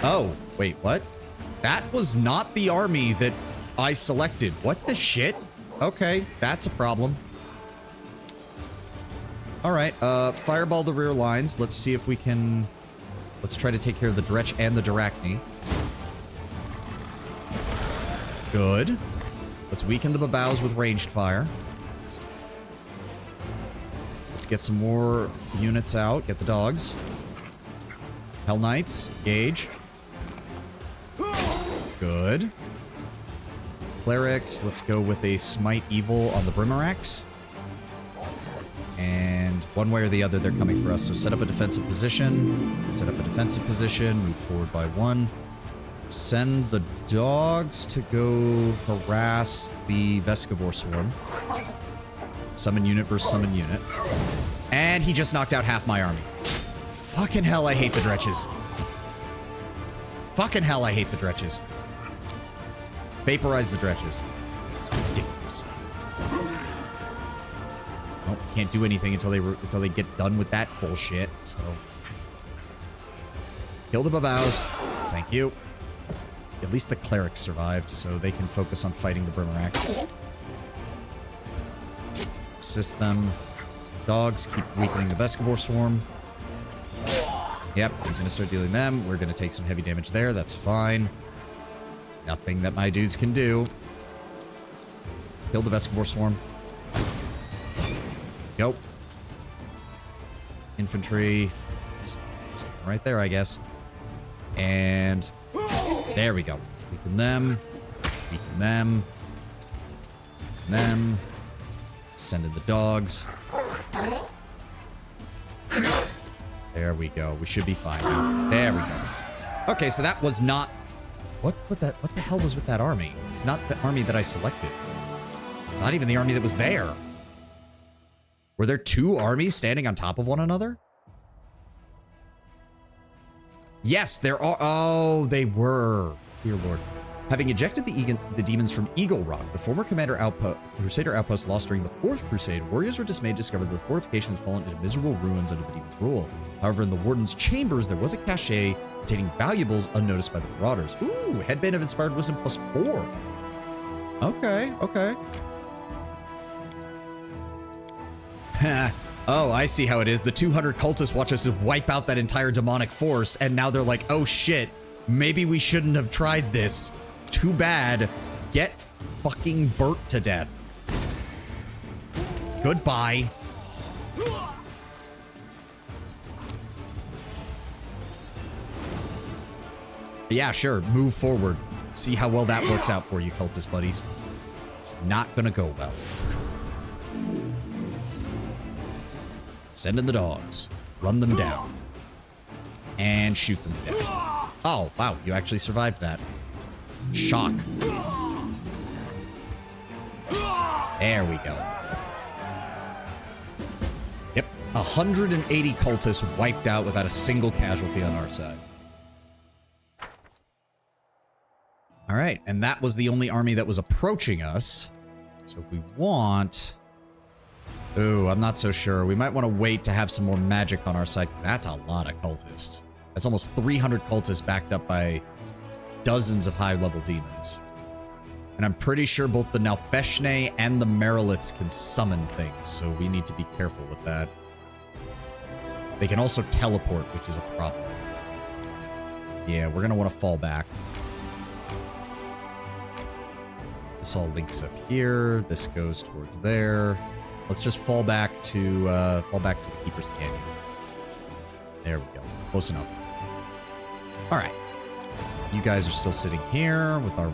Oh, wait, what? That was not the army that I selected. What the shit? Okay, that's a problem. All right, fireball the rear lines. Let's see if we can... Let's try to take care of the Dretch and the Drachni. Good. Let's weaken the Babaus with ranged fire. Let's get some more units out. Get the dogs. Hell Knights, engage. Good. Clerics, let's go with a Smite Evil on the Brimarax. And one way or the other, they're coming for us. So set up a defensive position. Set up a defensive position. Move forward by one. Send the dogs to go harass the Vescivore Swarm. Summon unit versus summon unit. And he just knocked out half my army. Fucking hell, I hate the Dretches. Fucking hell, I hate the Dretches. Vaporize the Dretches. Ridiculous. Nope, can't do anything until they get done with that bullshit, so... Kill the Babaus. Thank you. At least the clerics survived, so they can focus on fighting the Brimarax. Assist them. Dogs keep weakening the Vescivore Swarm. Yep, he's gonna start dealing them. We're gonna take some heavy damage there. That's fine. Nothing that my dudes can do. Kill the Vescivore Swarm. Go. Infantry. Right there, I guess. And... there we go. Weaken them. Weaken them. Weaken them. Send in the dogs. There we go. We should be fine now. There we go. Okay, so that was not... What the hell was with that army? It's not the army that I selected. It's not even the army that was there. Were there two armies standing on top of one another? Yes, there are. Oh, they were. Dear Lord. Having ejected the demons from Eagle Rock, the former Crusader outpost lost during the Fourth Crusade, warriors were dismayed to discover that the fortifications had fallen into miserable ruins under the demons' rule. However, in the Warden's chambers, there was a cache containing valuables unnoticed by the marauders. Ooh, Headband of Inspired Wisdom +4. Okay, okay. Oh, I see how it is. The 200 cultists watch us wipe out that entire demonic force, and now they're like, oh shit, maybe we shouldn't have tried this. Too bad. Get fucking burnt to death. Goodbye. Yeah, sure. Move forward. See how well that works out for you, cultist buddies. It's not gonna go well. Send in the dogs. Run them down. And shoot them to death. Oh, wow. You actually survived that. Shock. There we go. Yep. 180 cultists wiped out without a single casualty on our side. All right, and that was the only army that was approaching us. So if we want... Ooh, I'm not so sure. We might want to wait to have some more magic on our side, because that's a lot of cultists. That's almost 300 cultists backed up by dozens of high-level demons. And I'm pretty sure both the Nalfeshne and the Meriliths can summon things, so we need to be careful with that. They can also teleport, which is a problem. Yeah, we're going to want to fall back. This all links up here. This goes towards there. Let's just fall back to the Keeper's Canyon. There we go. Close enough. All right. You guys are still sitting here with our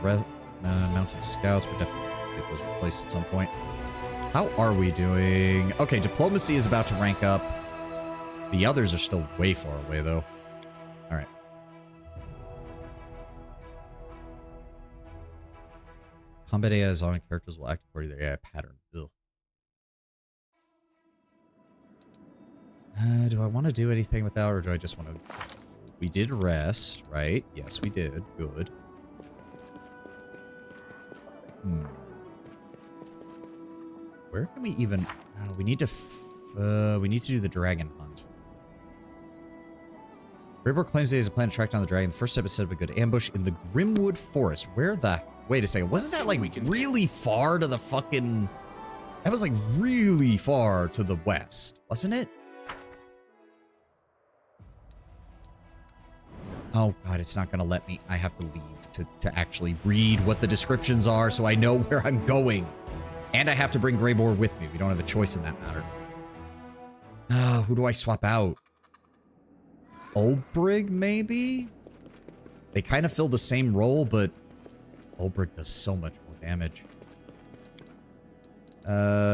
mounted scouts. We're definitely going to get those replaced at some point. How are we doing? Okay, diplomacy is about to rank up. The others are still way far away, though. All right. Combat AI zombie characters will act according to their AI pattern. Ugh. Do I want to do anything with that, or do I just want to... We did rest, right? Yes, we did. Good. Where can we even... we need to do the dragon hunt. Greyboar claims that he has a plan to track down the dragon. The first step is set up a good ambush in the Grimwood Forest. Where the... Wait a second. Wasn't that, like, really far to the fucking... That was, like, really far to the west, wasn't it? Oh, God, it's not going to let me. I have to leave to actually read what the descriptions are so I know where I'm going. And I have to bring Greyboar with me. We don't have a choice in that matter. Who do I swap out? Ulbrig, maybe? They kind of fill the same role, but Ulbrig does so much more damage.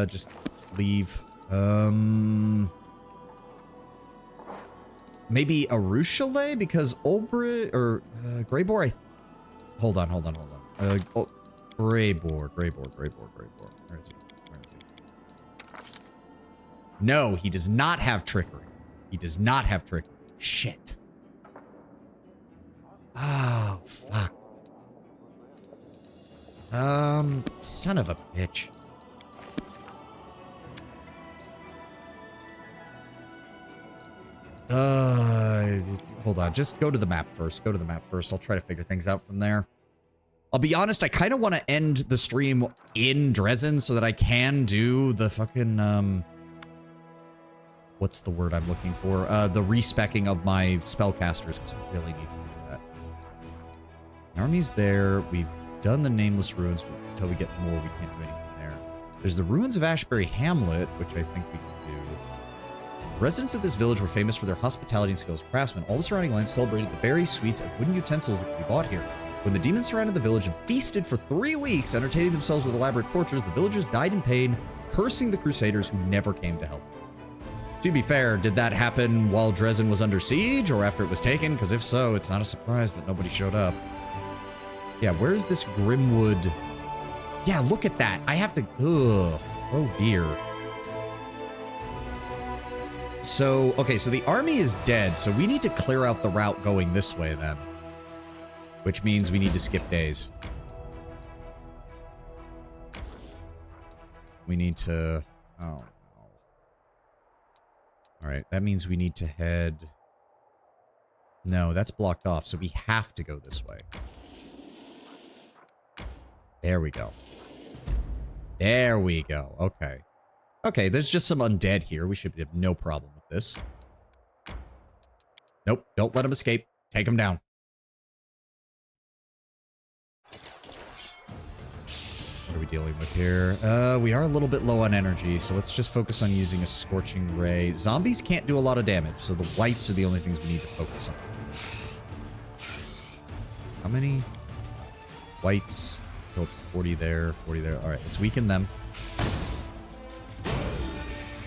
Just leave. Maybe Arushale, because Ulbrig or Greyboar. Hold on. Greyboar. Where is he? No, he does not have trickery. Shit. Oh, fuck. Son of a bitch. Hold on. Just go to the map first. I'll try to figure things out from there. I'll be honest, I kind of want to end the stream in Dresden so that I can do the fucking, what's the word I'm looking for? The respecking of my spellcasters, because I really need to do that. The army's there. We've done the Nameless Ruins, but until we get more, we can't do anything there. There's the Ruins of Ashbury Hamlet, which I think we can do. Residents of this village were famous for their hospitality and skills as craftsmen. All the surrounding lands celebrated the berries, sweets, and wooden utensils that could be bought here. When the demons surrounded the village and feasted for 3 weeks, entertaining themselves with elaborate tortures, the villagers died in pain, cursing the crusaders who never came to help. To be fair, did that happen while Dresden was under siege or after it was taken? Because if so, it's not a surprise that nobody showed up. Yeah, where's this Grimwood? Yeah, look at that. I have to... Ugh. Oh, dear. So, okay, so the army is dead, so we need to clear out the route going this way then. Which means we need to skip days. We need to... Oh, no. Alright, that means we need to head... No, that's blocked off, so we have to go this way. There we go. There we go. Okay. Okay, there's just some undead here. We should have no problem with this. Nope, don't let him escape. Take him down. What are we dealing with here? We are a little bit low on energy, so let's just focus on using a Scorching Ray. Zombies can't do a lot of damage, so the whites are the only things we need to focus on. How many whites? Killed 40 there, 40 there. All right, let's weaken them.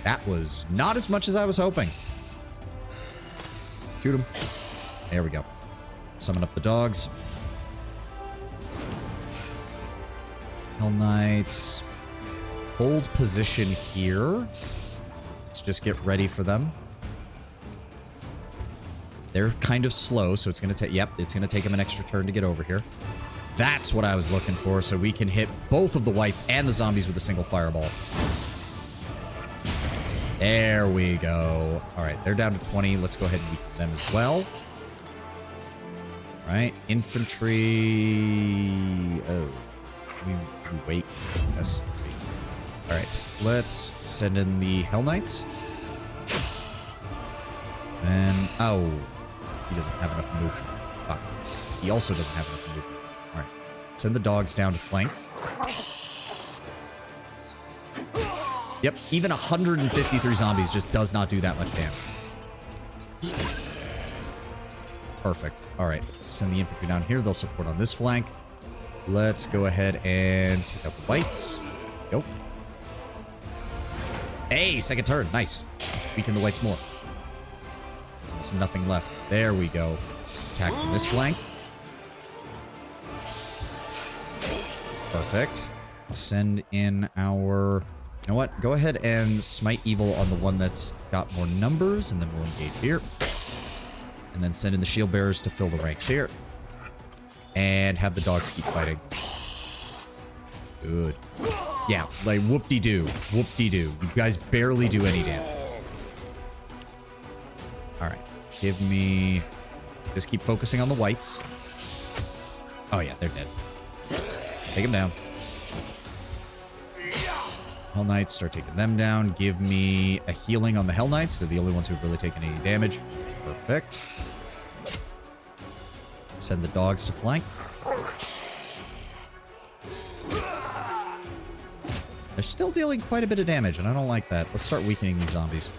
That was not as much as I was hoping. Shoot him. There we go. Summon up the dogs. Hell Knights. Hold position here. Let's just get ready for them. They're kind of slow, so it's going to take... Yep, it's going to take them an extra turn to get over here. That's what I was looking for, so we can hit both of the whites and the zombies with a single fireball. There we go. All right, they're down to 20. Let's go ahead and weaken them as well. All right, infantry... Oh, we wait. Yes. All right, let's send in the Hell Knights. And... Oh, he doesn't have enough movement. Fuck. He also doesn't have enough movement. All right, send the dogs down to flank. Yep, even 153 zombies just does not do that much damage. Perfect. All right, send the infantry down here. They'll support on this flank. Let's go ahead and take out the whites. Go. Hey, second turn. Nice. Weaken the whites more. There's almost nothing left. There we go. Attack from this flank. Perfect. Send in our... You know what? Go ahead and smite evil on the one that's got more numbers, and then we'll engage here. And then send in the shield bearers to fill the ranks here. And have the dogs keep fighting. Good. Yeah, like whoop-de-doo. Whoop-de-doo. You guys barely do any damage. Alright. Give me... Just keep focusing on the whites. Oh yeah, they're dead. Take them down. Hell Knights, start taking them down. Give me a healing on the Hell Knights. They're the only ones who've really taken any damage. Perfect. Send the dogs to flank. They're still dealing quite a bit of damage, and I don't like that. Let's start weakening these zombies.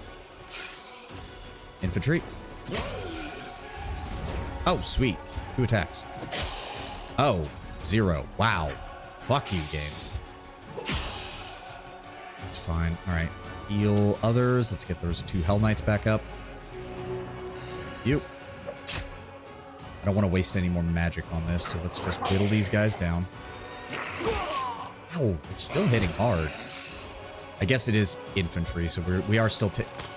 Infantry. Oh, sweet. 2 attacks. Oh, 0. Wow. Fuck you, game. It's fine. All right. Heal others. Let's get those 2 Hell Knights back up. You. I don't want to waste any more magic on this, so let's just whittle these guys down. Ow, they're still hitting hard. I guess it is infantry, so we are still...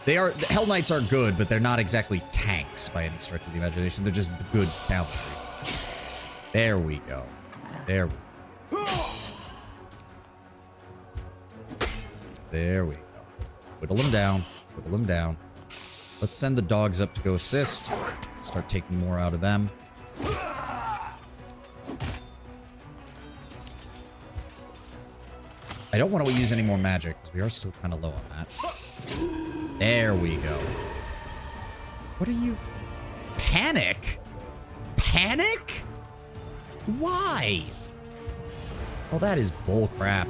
They are... The Hell Knights are good, but they're not exactly tanks by any stretch of the imagination. They're just good cavalry. There we go. There we go. There we go. Whittle them down. Whittle them down. Let's send the dogs up to go assist. Start taking more out of them. I don't want to use any more magic, because we are still kind of low on that. There we go. What are you... Panic? Panic? Why? Oh, that is bull crap.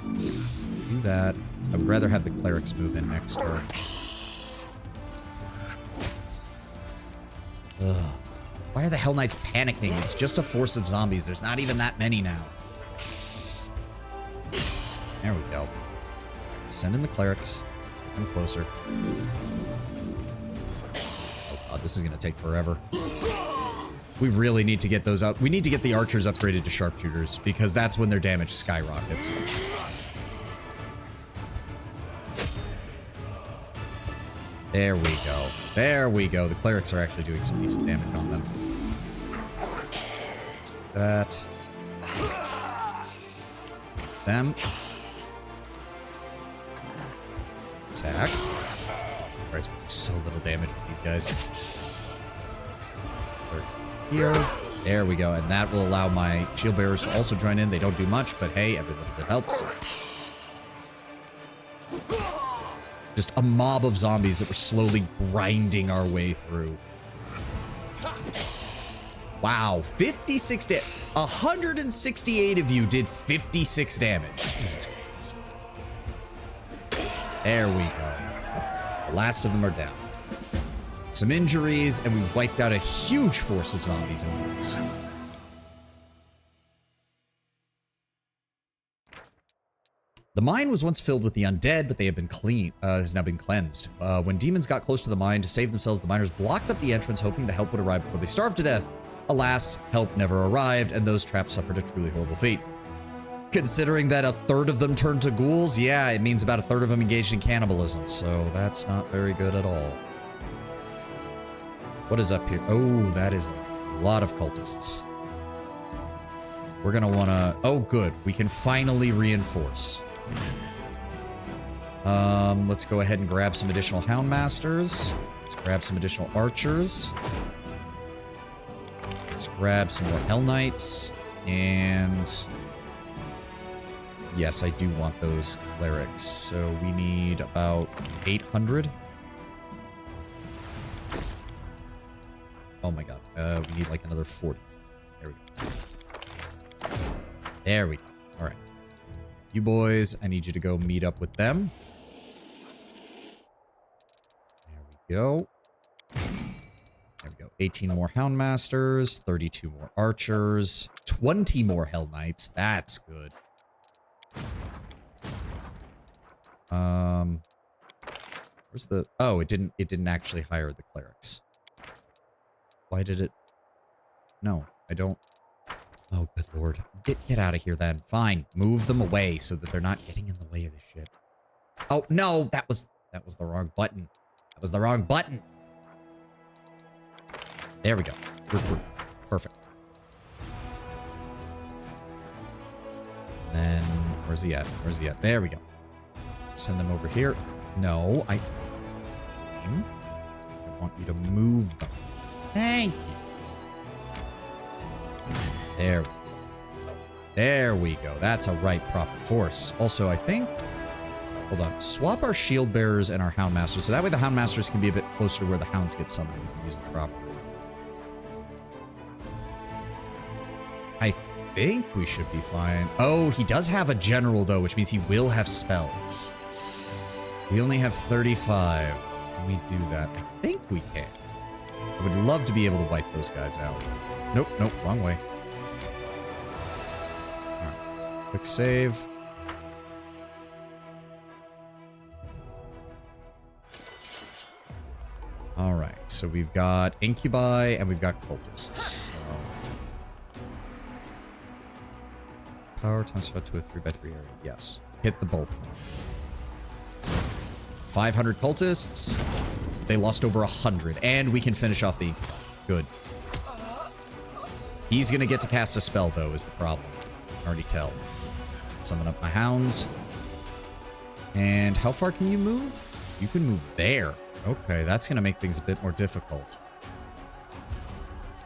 Do that. I would rather have the clerics move in next turn. Ugh. Why are the Hell Knights panicking? It's just a force of zombies. There's not even that many now. There we go. Send in the clerics. Take them closer. Oh god, this is going to take forever. We really need to get those up. We need to get the archers upgraded to sharpshooters, because that's when their damage skyrockets. There we go. There we go. The clerics are actually doing some decent damage on them. Let's do that. Them. Attack. Christ, we do so little damage with these guys. Here. There we go. And that will allow my shield bearers to also join in. They don't do much, but hey, every little bit helps. Just a mob of zombies that were slowly grinding our way through. Wow, 56 damage. 168 of you did 56 damage. Jesus Christ. There we go. The last of them are down. Some injuries, and we wiped out a huge force of zombies and wolves. The mine was once filled with the undead, but they have been has now been cleansed. When demons got close to the mine to save themselves, the miners blocked up the entrance, hoping the help would arrive before they starved to death. Alas, help never arrived, and those trapped suffered a truly horrible fate. Considering that a third of them turned to ghouls, yeah, it means about a third of them engaged in cannibalism, so that's not very good at all. What is up here? Oh, that is a lot of cultists. We're gonna wanna... Oh, good. We can finally reinforce. Let's go ahead and grab some additional Houndmasters. Let's grab some additional Archers. Let's grab some more Hell Knights. And... yes, I do want those Clerics. So we need about 800. Oh my god. We need like another 40. There we go. There we go. All right. You boys, I need you to go meet up with them. There we go. There we go. 18 more Houndmasters, 32 more Archers, 20 more Hell Knights. That's good. Where's the... oh, it didn't actually hire the Clerics. Why did it... no, I don't... oh, good lord. Get out of here then. Fine. Move them away so that they're not getting in the way of this shit. Oh, no! That was the wrong button. That was the wrong button! There we go. Recruit. Perfect. And then... where's he at? Where's he at? There we go. Send them over here. No, I want you to move them. Thank you. There we go. There we go. That's a right proper force. Also, I think... hold on. Swap our shield bearers and our Houndmasters, so that way the Houndmasters can be a bit closer to where the hounds get summoned. We can use them properly. I think we should be fine. Oh, he does have a general, though, which means he will have spells. We only have 35. Can we do that? I think we can. I would love to be able to wipe those guys out. Nope, nope, wrong way. Alright, quick save. Alright, so we've got Incubi and we've got Cultists. So. Power times 5 to a 3x3 area. Yes, hit the both. 500 Cultists. They lost over 100. And we can finish off the... good. He's gonna get to cast a spell, though, is the problem. I can already tell. Summon up my hounds. And how far can you move? You can move there. Okay, that's gonna make things a bit more difficult.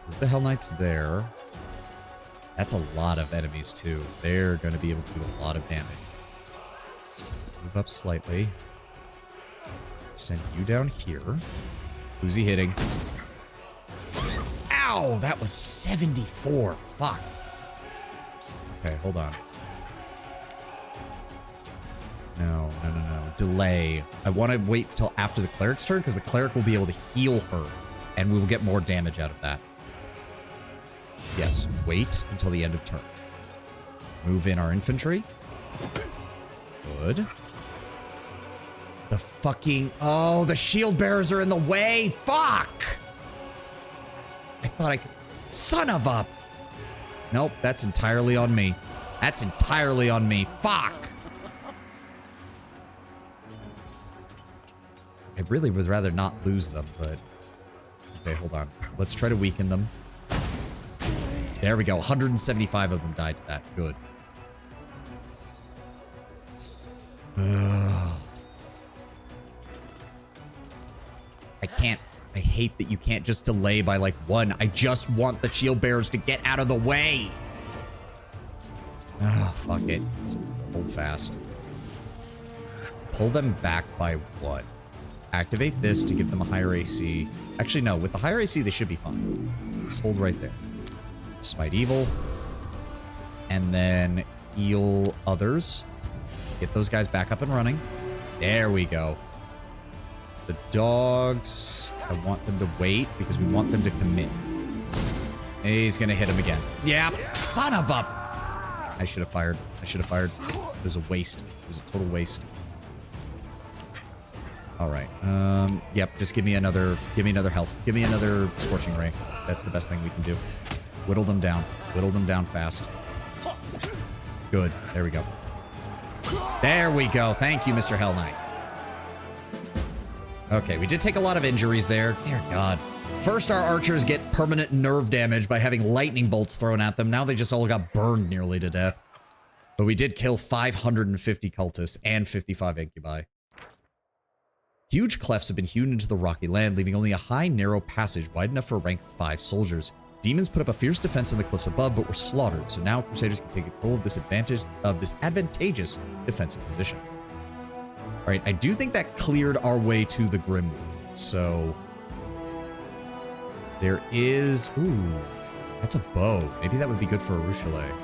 Move the Hell Knights there. That's a lot of enemies, too. They're gonna be able to do a lot of damage. Move up slightly. Send you down here. Who's he hitting? Ow! That was 74. Fuck. Okay, hold on. No. Delay. I want to wait till after the Cleric's turn, because the Cleric will be able to heal her, and we will get more damage out of that. Yes, wait until the end of turn. Move in our infantry. Good. The fucking... oh, the shield bearers are in the way! Fuck! I thought I could... son of a... nope, that's entirely on me. That's entirely on me. Fuck! I really would rather not lose them, but... okay, hold on. Let's try to weaken them. There we go. 175 of them died to that. Good. I can't. I hate that you can't just delay by like one. I just want the shield bearers to get out of the way. Ah, fuck it. Just hold fast. Pull them back by one. Activate this to give them a higher AC. Actually, no. With the higher AC, they should be fine. Just hold right there. Smite evil. And then heal others. Get those guys back up and running. There we go. The dogs, I want them to wait because we want them to commit. He's gonna hit him again. Yeah, son of a... I should have fired. I should have fired. It was a waste. It was a total waste. All right. Yep, just give me another health. Give me another Scorching Ray. That's the best thing we can do. Whittle them down. Whittle them down fast. Good. There we go. There we go. Thank you, Mr. Hell Knight. Okay, we did take a lot of injuries there. Dear God. First, our archers get permanent nerve damage by having lightning bolts thrown at them. Now they just all got burned nearly to death. But we did kill 550 cultists and 55 incubi. Huge clefts have been hewn into the rocky land, leaving only a high, narrow passage wide enough for rank 5 soldiers. Demons put up a fierce defense in the cliffs above, but were slaughtered, so now Crusaders can take control of this advantageous defensive position. Alright, I do think that cleared our way to the Grim Wood, so... There is... Ooh, that's a bow. Maybe that would be good for a Rochelet.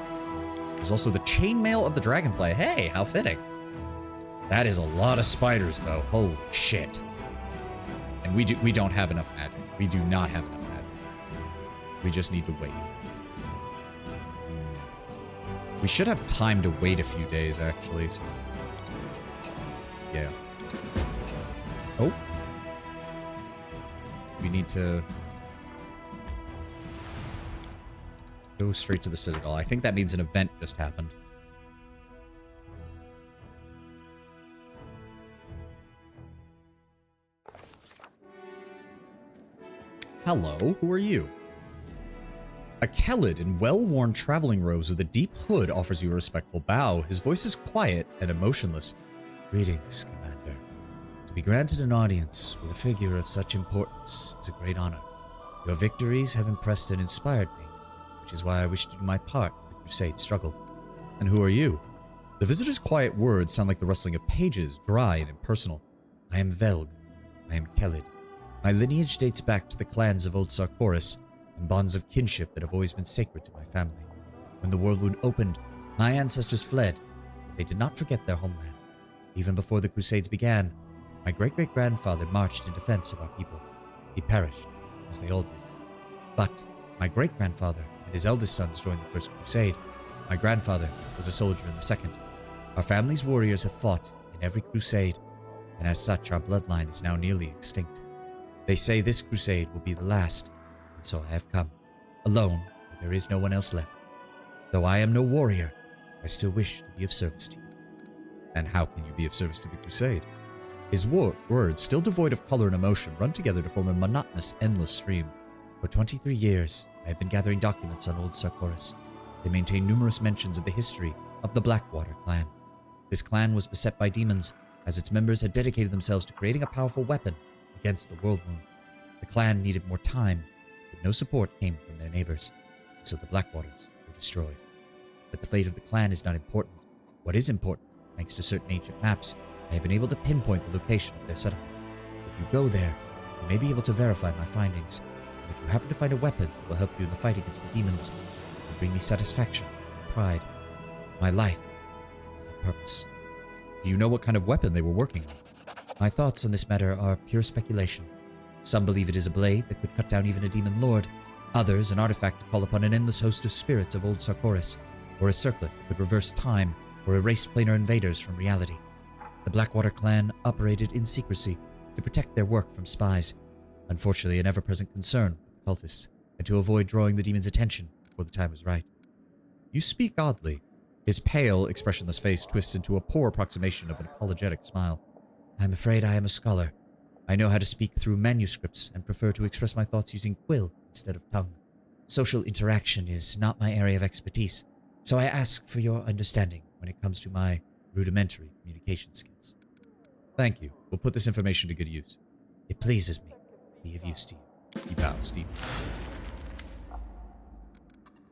There's also the chainmail of the Dragonfly. Hey, how fitting. That is a lot of spiders, though. Holy shit. And we don't have enough magic. We do not have enough magic. We just need to wait. We should have time to wait a few days, actually. So yeah. Oh. We need to go straight to the Citadel. I think that means an event just happened. Hello, who are you? A Kelid in well-worn traveling robes with a deep hood offers you a respectful bow. His voice is quiet and emotionless. Greetings, Commander. To be granted an audience with a figure of such importance is a great honor. Your victories have impressed and inspired me, which is why I wish to do my part for the Crusade struggle. And who are you? The visitor's quiet words sound like the rustling of pages, dry and impersonal. I am Velg. I am Kelid. My lineage dates back to the clans of Old Sarkoris, and bonds of kinship that have always been sacred to my family. When the world wound opened, my ancestors fled, but they did not forget their homeland. Even before the Crusades began, my great-great-grandfather marched in defense of our people. He perished, as they all did. But my great-grandfather and his eldest sons joined the First Crusade. My grandfather was a soldier in the Second. Our family's warriors have fought in every crusade, and as such our bloodline is now nearly extinct. They say this crusade will be the last, and so I have come, alone, where there is no one else left. Though I am no warrior, I still wish to be of service to you. And how can you be of service to the Crusade? His words, still devoid of color and emotion, run together to form a monotonous, endless stream. For 23 years, I have been gathering documents on Old Sarkoris. They maintain numerous mentions of the history of the Blackwater clan. This clan was beset by demons, as its members had dedicated themselves to creating a powerful weapon against the world wound. The clan needed more time, but no support came from their neighbors, so the Blackwaters were destroyed. But the fate of the clan is not important. What is important, thanks to certain ancient maps, I have been able to pinpoint the location of their settlement. If you go there, you may be able to verify my findings. And if you happen to find a weapon that will help you in the fight against the demons, it will bring me satisfaction and pride. My life, my purpose. Do you know what kind of weapon they were working on? My thoughts on this matter are pure speculation. Some believe it is a blade that could cut down even a demon lord. Others, an artifact to call upon an endless host of spirits of Old Sarkoris, or a circlet that could reverse time or erase planar invaders from reality. The Blackwater clan operated in secrecy to protect their work from spies, unfortunately an ever-present concern with the cultists, and to avoid drawing the demons' attention before the time was right. You speak oddly. His pale, expressionless face twists into a poor approximation of an apologetic smile. I'm afraid I am a scholar. I know how to speak through manuscripts and prefer to express my thoughts using quill instead of tongue. Social interaction is not my area of expertise, so I ask for your understanding when it comes to my rudimentary communication skills. Thank you. We'll put this information to good use. It pleases me to be of use to you. He bows deep.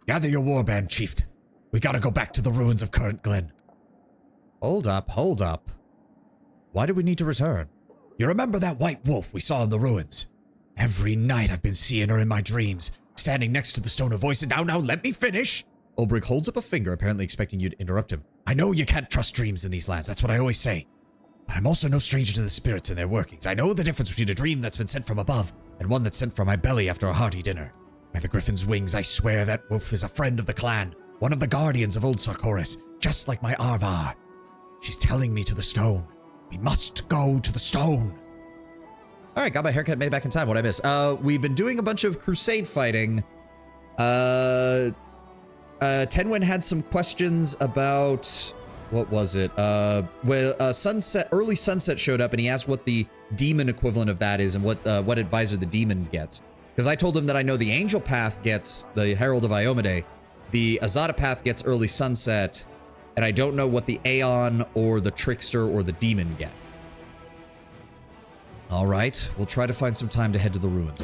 Gather your warband, chieftain. We gotta go back to the ruins of Current Glen. Hold up, hold up. Why do we need to return? You remember that white wolf we saw in the ruins? Every night I've been seeing her in my dreams, standing next to the Stone of Voice. And now let me finish. Ulbrich holds up a finger, apparently expecting you to interrupt him. I know you can't trust dreams in these lands. That's what I always say. But I'm also no stranger to the spirits and their workings. I know the difference between a dream that's been sent from above and one that's sent from my belly after a hearty dinner. By the Griffin's wings, I swear that wolf is a friend of the clan, one of the guardians of Old Sarkoris, just like my Arvar. She's telling me to the stone. We must go to the stone. All right, got my haircut made back in time. What'd I miss? We've been doing a bunch of crusade fighting. Tenwin had some questions about... What was it? When early sunset showed up and he asked what the demon equivalent of that is and what advisor the demon gets. Because I told him that I know the angel path gets the Herald of Iomade, the Azada path gets early sunset, and I don't know what the Aeon or the trickster or the demon get. All right, we'll try to find some time to head to the ruins.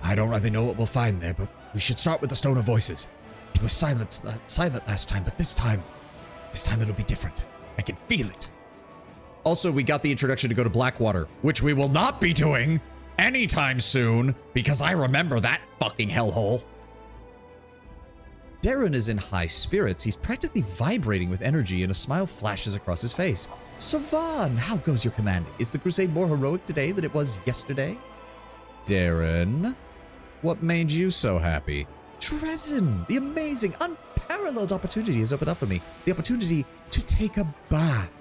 I don't really know what we'll find there, but we should start with the Stone of Voices. It was silent last time, but this time it'll be different. I can feel it. Also, we got the introduction to go to Blackwater, which we will not be doing anytime soon, because I remember that fucking hellhole. Darren is in high spirits. He's practically vibrating with energy, and a smile flashes across his face. Savan, how goes your commanding? Is the crusade more heroic today than it was yesterday? Darren, what made you so happy? Trezin, the amazing, unparalleled opportunity has opened up for me. The opportunity to take a bath.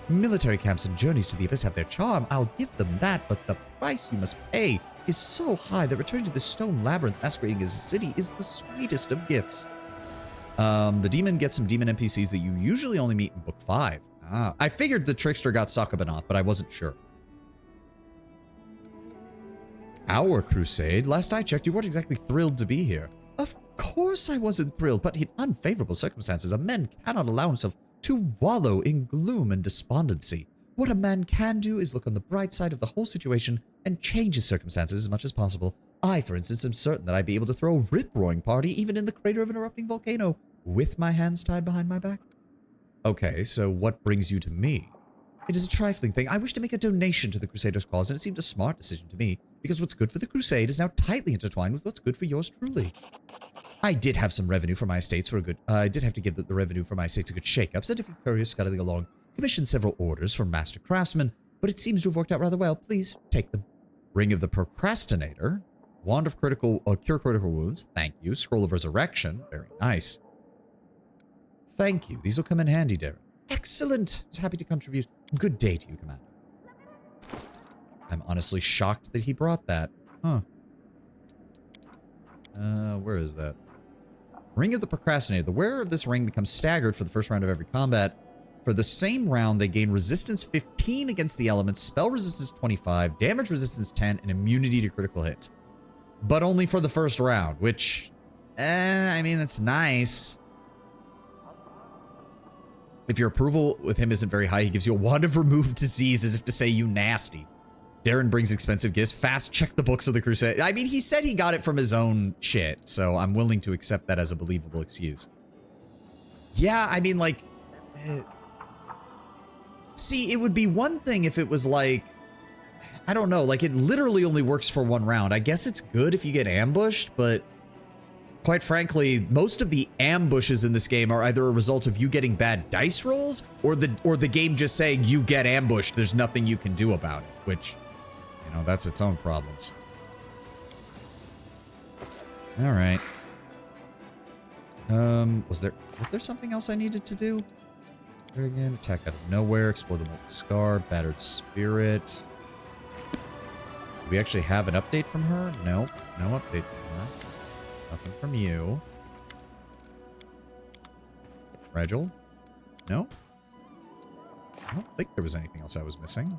Military camps and journeys to the Abyss have their charm. I'll give them that, but the price you must pay is so high that returning to the stone labyrinth masquerading as a city is the sweetest of gifts. The demon gets some demon NPCs that you usually only meet in Book 5. I figured the trickster got Sakabanoth, but I wasn't sure. Our crusade? Last I checked, you weren't exactly thrilled to be here. Of course I wasn't thrilled, but in unfavorable circumstances, a man cannot allow himself to wallow in gloom and despondency. What a man can do is look on the bright side of the whole situation and change his circumstances as much as possible. I, for instance, am certain that I'd be able to throw a rip-roaring party even in the crater of an erupting volcano with my hands tied behind my back. Okay, so what brings you to me? It is a trifling thing. I wish to make a donation to the Crusaders' cause, and it seemed a smart decision to me, because what's good for the crusade is now tightly intertwined with what's good for yours truly. I did have some revenue for my estates I did have to give the revenue for my estates a good shake-up, sent a few couriers scuttling along, commissioned several orders from master craftsmen, but it seems to have worked out rather well. Please, take them. Ring of the Procrastinator, Wand of Cure Critical Wounds, thank you. Scroll of Resurrection, very nice. Thank you. These will come in handy, Darren. Excellent. I was happy to contribute. Good day to you, Commander. I'm honestly shocked that he brought that. Huh. Where is that? Ring of the Procrastinator. The wearer of this ring becomes staggered for the first round of every combat. For the same round, they gain resistance 15 against the elements, spell resistance 25, damage resistance 10, and immunity to critical hits. But only for the first round, which, I mean, that's nice. If your approval with him isn't very high, he gives you a wand of remove disease as if to say you nasty. Darren brings expensive gifts. Fast check the books of the crusade. I mean, he said he got it from his own shit, so I'm willing to accept that as a believable excuse. Yeah, I mean, like... see, it would be one thing if it was like... I don't know, like it literally only works for one round. I guess it's good if you get ambushed, but... quite frankly, most of the ambushes in this game are either a result of you getting bad dice rolls or the game just saying you get ambushed. There's nothing you can do about it, which, you know, that's its own problems. All right. Was there something else I needed to do? There again, attack out of nowhere, explore the molten scar, battered spirit. Do we actually have an update from her? Nope, no update from her. Nothing from you. Regil? No? I don't think there was anything else I was missing.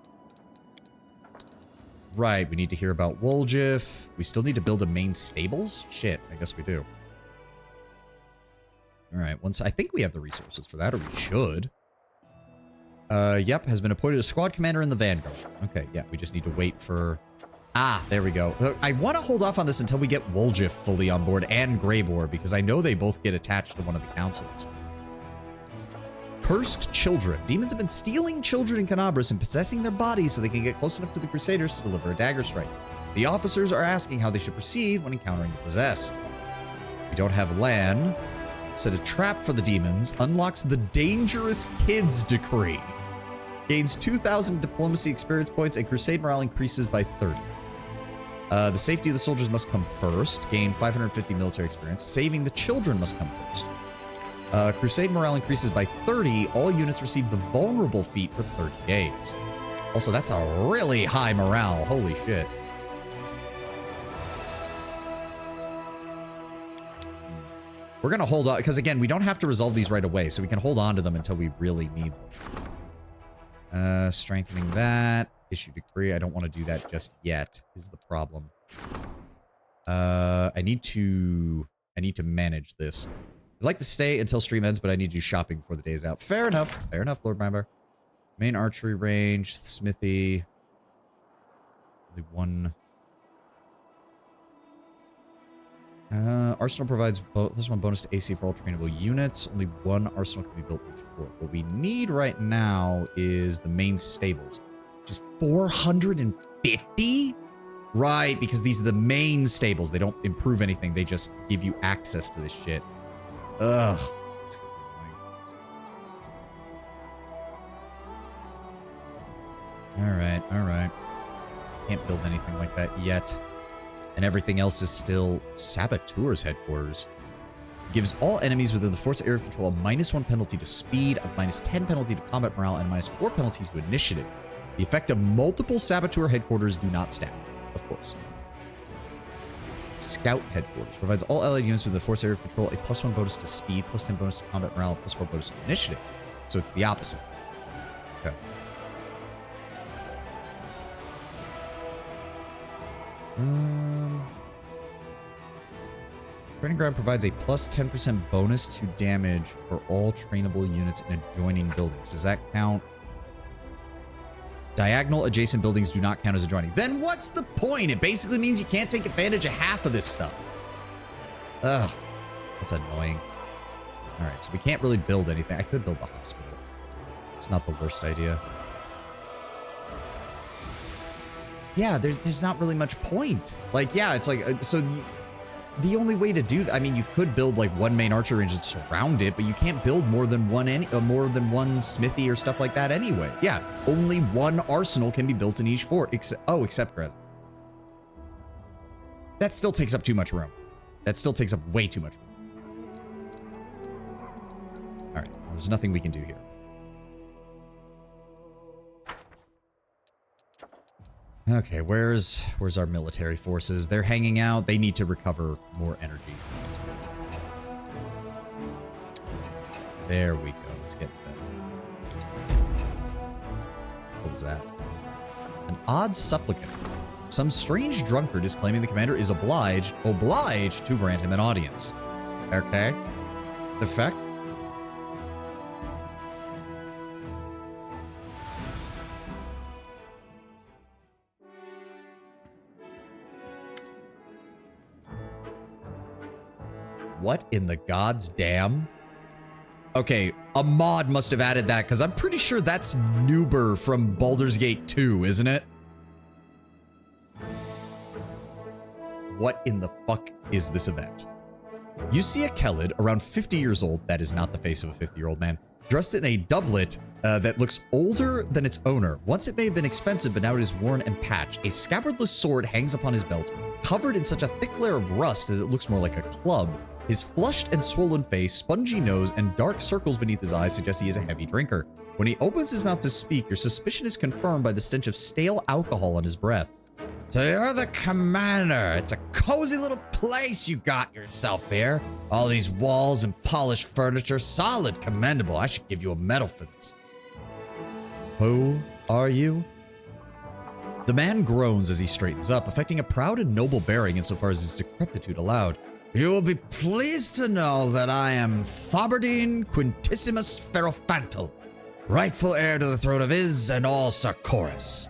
Right, we need to hear about Woljif. We still need to build a main stables? Shit, I guess we do. Alright, I think we have the resources for that, or we should. Yep, has been appointed a squad commander in the Vanguard. Okay, yeah, we just need to wait for... Ah, there we go. I want to hold off on this until we get Woljif fully on board and Greybor, because I know they both get attached to one of the councils. Cursed children. Demons have been stealing children in Canabras and possessing their bodies so they can get close enough to the Crusaders to deliver a dagger strike. The officers are asking how they should proceed when encountering the possessed. don't have LAN. Set a trap for the demons. Unlocks the Dangerous Kids Decree. Gains 2,000 diplomacy experience points, and crusade morale increases by 30. The safety of the soldiers must come first. Gain 550 military experience. Saving the children must come first. Crusade morale increases by 30. All units receive the vulnerable feat for 30 days. Also, that's a really high morale. Holy shit. We're going to hold on, because again, we don't have to resolve these right away, so we can hold on to them until we really need them. Strengthening that. Issue decree. I don't want to do that just yet, is the problem. I need to manage this. I'd like to stay until stream ends, but I need to do shopping before the day is out. Fair enough. Fair enough, Lord Mimber. Main archery range, smithy. Only one. Arsenal provides +1 bonus to AC for all trainable units. Only one arsenal can be built each fort. What we need right now is the main stables. Just 450? Right, because these are the main stables. They don't improve anything. They just give you access to this shit. Ugh. That's annoying. Alright. Can't build anything like that yet. And everything else is still Saboteur's headquarters. Gives all enemies within the fort's area of control a -1 penalty to speed, a -10 penalty to combat morale, and -4 penalties to initiative. The effect of multiple Saboteur headquarters do not stack, of course. Scout headquarters provides all allied units within the force area of control a +1 bonus to speed, +10 bonus to combat morale, and +4 bonus to initiative. So it's the opposite. Okay. Training ground provides a +10% bonus to damage for all trainable units in adjoining buildings. Does that count? Diagonal adjacent buildings do not count as adjoining. Then what's the point? It basically means you can't take advantage of half of this stuff. Ugh. That's annoying. Alright, so we can't really build anything. I could build the hospital. It's not the worst idea. Yeah, there's not really much point. Like, yeah, it's like, so the only way to do that, I mean, you could build like one main archer range and surround it, but you can't build more than one smithy or stuff like that anyway. Yeah, only one arsenal can be built in each fort, except Dresden. That still takes up too much room. That still takes up way too much room. All right, well, there's nothing we can do here. Okay, where's our military forces? They're hanging out. They need to recover more energy. There we go. Let's get that. What was that? An odd supplicant. Some strange drunkard is claiming the commander is obliged to grant him an audience. Okay. The fact. What in the God's damn? Okay, a mod must have added that, because I'm pretty sure that's Nuber from Baldur's Gate 2, isn't it? What in the fuck is this event? You see a Kelid around 50 years old, that is not the face of a 50-year-old man, dressed in a doublet that looks older than its owner. Once it may have been expensive, but now it is worn and patched. A scabbardless sword hangs upon his belt, covered in such a thick layer of rust that it looks more like a club. His flushed and swollen face, spongy nose, and dark circles beneath his eyes suggest he is a heavy drinker. When he opens his mouth to speak, your suspicion is confirmed by the stench of stale alcohol on his breath. So you're the commander. It's a cozy little place you got yourself here. All these walls and polished furniture, solid, commendable. I should give you a medal for this. Who are you? The man groans as he straightens up, affecting a proud and noble bearing insofar as his decrepitude allowed. You will be pleased to know that I am Thobardine Quintissimus Ferrophantal, rightful heir to the throne of Iz and all Sarkoris.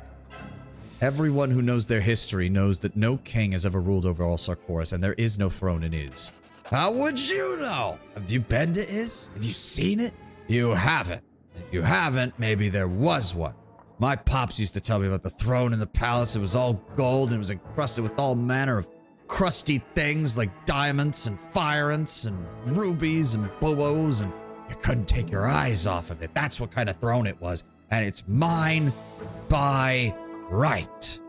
Everyone who knows their history knows that no king has ever ruled over all Sarkoris, and there is no throne in Iz. How would you know? Have you been to Iz? Have you seen it? You haven't. If you haven't, maybe there was one. My pops used to tell me about the throne in the palace. It was all gold and it was encrusted with all manner of crusty things like diamonds and fire ants and rubies and bows, and you couldn't take your eyes off of it. That's what kind of throne it was. And it's mine by right.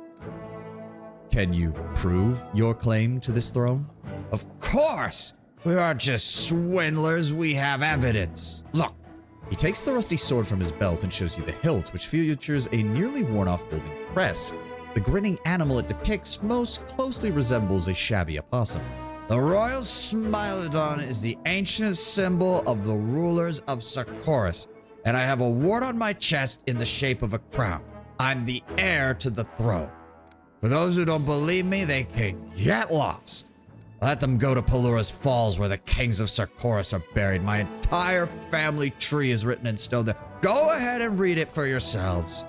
Can you prove your claim to this throne? Of course! We aren't just swindlers, we have evidence. Look. He takes the rusty sword from his belt and shows you the hilt, which features a nearly worn-off golden crest. The grinning animal it depicts most closely resembles a shabby opossum. The royal smilodon is the ancient symbol of the rulers of Sarkoris, and I have a wart on my chest in the shape of a crown. I'm the heir to the throne. For those who don't believe me, they can get lost. Let them go to Pelura's Falls where the kings of Sarkoris are buried. My entire family tree is written in stone there. Go ahead and read it for yourselves.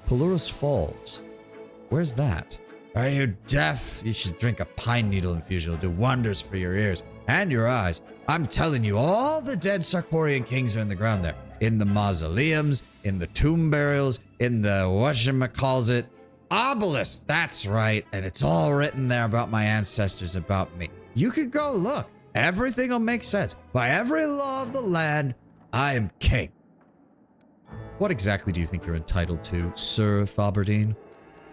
Pelura's Falls? Where's that? Are you deaf? You should drink a pine needle infusion. It'll do wonders for your ears and your eyes. I'm telling you, all the dead Sarkorian kings are in the ground there. In the mausoleums, in the tomb burials, in the whatchamacallit obelisk. That's right. And it's all written there about my ancestors, about me. You could go look. Everything will make sense. By every law of the land, I am king. What exactly do you think you're entitled to, Sir Thobardine?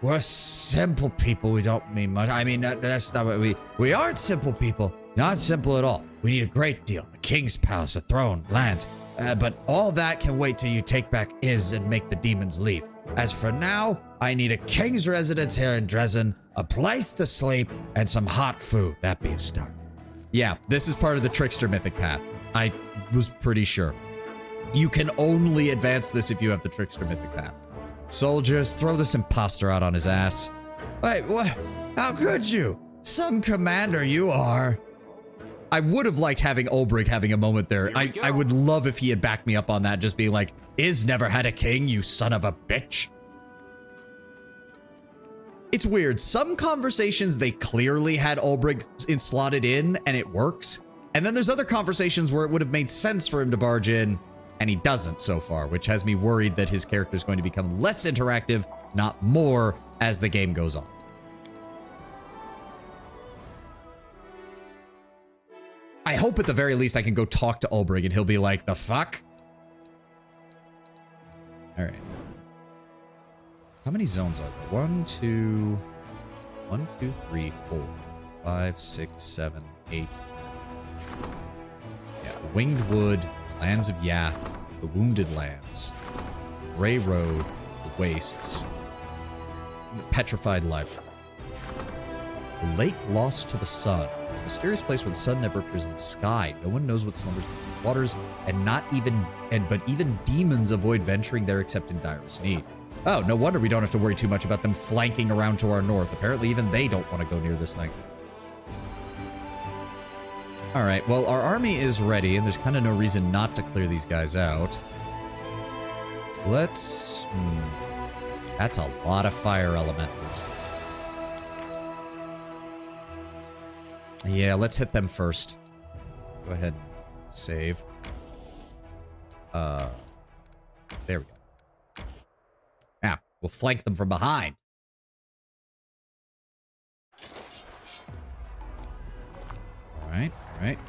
We're simple people. We don't mean much. I mean, that's not what we aren't simple people. Not simple at all. We need a great deal. A king's palace, a throne, lands. But all that can wait till you take back Iz and make the demons leave. As for now, I need a king's residence here in Dresden, a place to sleep, and some hot food. That'd be a start. Yeah, this is part of the trickster mythic path. I was pretty sure. You can only advance this if you have the trickster mythic path. Soldiers, throw this imposter out on his ass. Wait, what? How could you? Some commander you are. I would have liked having Olbrich having a moment there. I would love if he had backed me up on that, just being like, Iz never had a king, you son of a bitch. It's weird. Some conversations, they clearly had Olbrich slotted in, and it works. And then there's other conversations where it would have made sense for him to barge in, and he doesn't so far, which has me worried that his character is going to become less interactive, not more, as the game goes on. I hope at the very least I can go talk to Olbrich and he'll be like, the fuck? All right. How many zones are there? 1, 2, 3, 4, 5, 6, 7, 8. Yeah, Winged Wood, Lands of Yath, the Wounded Lands, Grey Road, the Wastes, and the Petrified Library. The Lake Lost to the Sun is a mysterious place where the sun never appears in the sky. No one knows what slumbers in the waters, but even demons avoid venturing there except in direst need. Oh, no wonder we don't have to worry too much about them flanking around to our north. Apparently even they don't want to go near this thing. All right, well, our army is ready, and there's kind of no reason not to clear these guys out. Let's... that's a lot of fire elementals. Yeah, let's hit them first. Go ahead and save. There we go. Now, we'll flank them from behind. All right.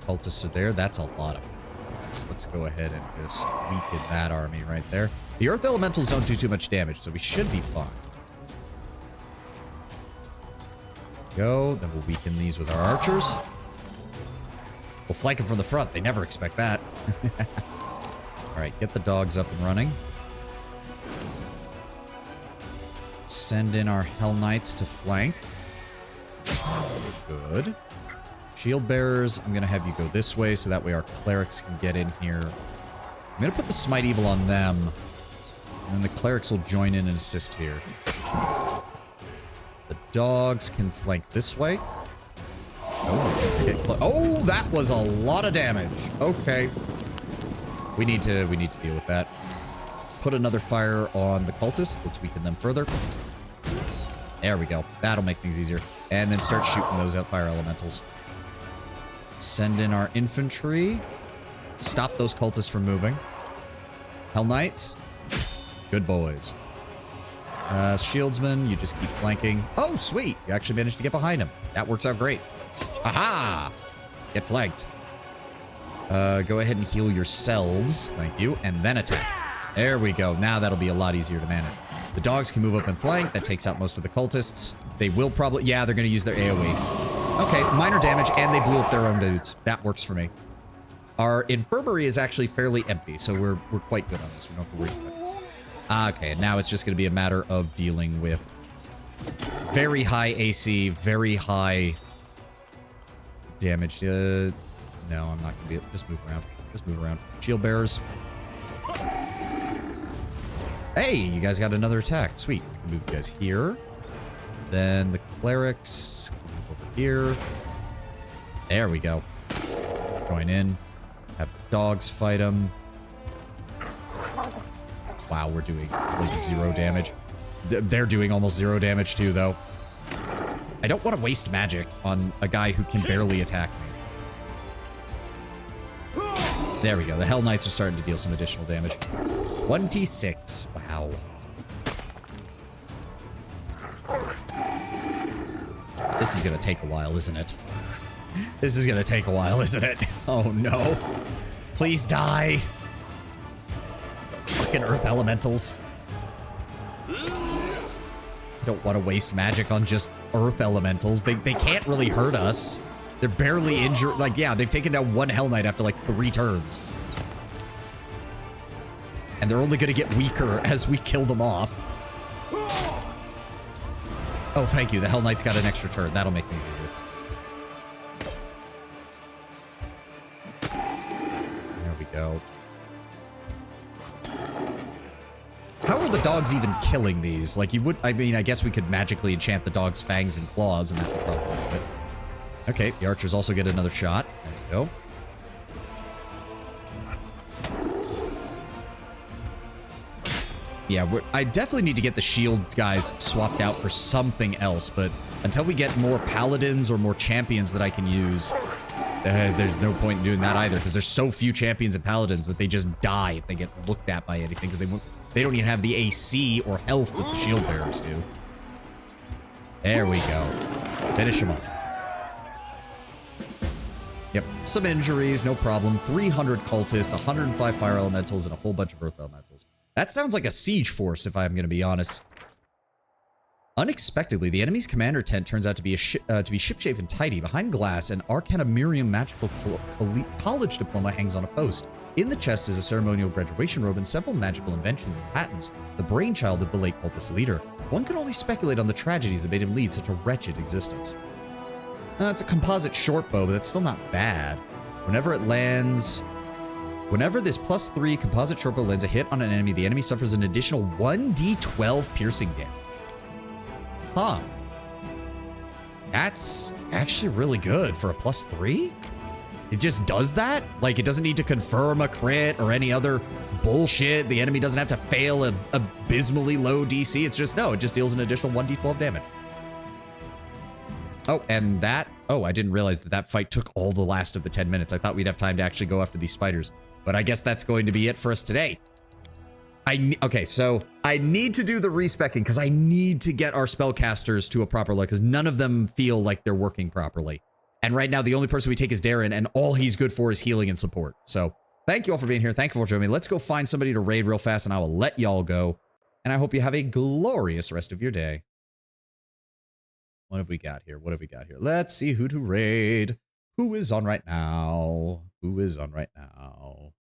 Cultists are there. That's a lot of cultists. Let's go ahead and just weaken that army right there. The Earth Elementals don't do too much damage, so we should be fine. Go. Then we'll weaken these with our archers. We'll flank them from the front. They never expect that. All right, get the dogs up and running. Send in our Hell Knights to flank. Good. Shield bearers, I'm going to have you go this way so that way our clerics can get in here. I'm going to put the Smite Evil on them. And then the clerics will join in and assist here. The dogs can flank this way. Oh, that was a lot of damage. Okay. We need to deal with that. Put another fire on the cultists. Let's weaken them further. There we go. That'll make things easier. And then start shooting those fire elementals. Send in our infantry. Stop those cultists from moving. Hell Knights. Good boys. Shieldsman, you just keep flanking. Oh, sweet. You actually managed to get behind him. That works out great. Aha! Get flanked. Go ahead and heal yourselves. Thank you. And then attack. There we go. Now that'll be a lot easier to manage. The dogs can move up and flank. That takes out most of the cultists. They will probably... Yeah, they're going to use their AoE. Okay, minor damage, and they blew up their own dudes. That works for me. Our infirmary is actually fairly empty, so we're quite good on this. We don't have to worry about it. Okay, now it's just going to be a matter of dealing with very high AC, very high damage. No, I'm not going to be able to just move around. Just move around. Shield bearers. Hey, you guys got another attack. Sweet. We can move you guys here. Then the clerics move over here. There we go. Join in. Have the dogs fight them. Wow, we're doing like 0 damage. They're doing almost 0 damage too, though. I don't want to waste magic on a guy who can barely attack me. There we go. The Hell Knights are starting to deal some additional damage. 26. Wow. This is going to take a while, isn't it? This is going to take a while, isn't it? Oh, no. Please die. Fucking earth elementals. I don't want to waste magic on just earth elementals. They can't really hurt us. They're barely injured. Like, yeah, they've taken down 1 Hell Knight after like 3 turns. And they're only going to get weaker as we kill them off. Oh, thank you. The Hell Knight's got an extra turn. That'll make things easier. There we go. How are the dogs even killing these? Like, you would... I mean, I guess we could magically enchant the dog's fangs and claws, and that would probably do it. Okay, the archers also get another shot. There we go. Yeah, I definitely need to get the shield guys swapped out for something else, but until we get more paladins or more champions that I can use, there's no point in doing that either, because there's so few champions and paladins that they just die if they get looked at by anything, because they don't even have the AC or health that the shield bearers do. There we go. Finish him up. Yep, some injuries, no problem. 300 cultists, 105 fire elementals, and a whole bunch of earth elementals. That sounds like a siege force, if I'm going to be honest. Unexpectedly, the enemy's commander tent turns out to be ship-shaped and tidy. Behind glass, an Arcana Miriam magical college diploma hangs on a post. In the chest is a ceremonial graduation robe and several magical inventions and patents, the brainchild of the late cultist leader. One can only speculate on the tragedies that made him lead such a wretched existence. It's a composite short bow, but that's still not bad. Whenever it lands... Whenever this +3 composite short bow lands a hit on an enemy, the enemy suffers an additional 1d12 piercing damage. Huh. That's actually really good for a +3? It just does that? Like, it doesn't need to confirm a crit or any other bullshit. The enemy doesn't have to fail a abysmally low DC. It's just, no, it just deals an additional 1d12 damage. Oh, and that... Oh, I didn't realize that that fight took all the last of the 10 minutes. I thought we'd have time to actually go after these spiders. But I guess that's going to be it for us today. Okay, so I need to do the respecking because I need to get our spellcasters to a proper level because none of them feel like they're working properly. And right now, the only person we take is Darren, and all he's good for is healing and support. So thank you all for being here. Thank you for joining me. Let's go find somebody to raid real fast, and I will let y'all go. And I hope you have a glorious rest of your day. What have we got here? What have we got here? Let's see who to raid. Who is on right now? Who is on right now?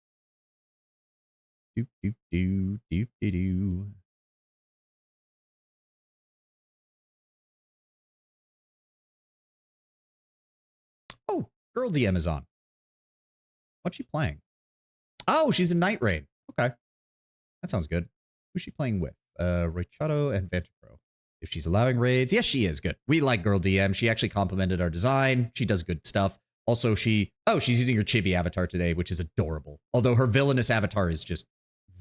Do, do, do, do, do, do. Oh, Girl DM is on. What's she playing? Oh, she's in Night Rain. Okay. That sounds good. Who's she playing with? Rachado and Vantipro. If she's allowing raids, yes, she is. Good. We like Girl DM. She actually complimented our design. She does good stuff. Also, she's using her chibi avatar today, which is adorable. Although her villainous avatar is just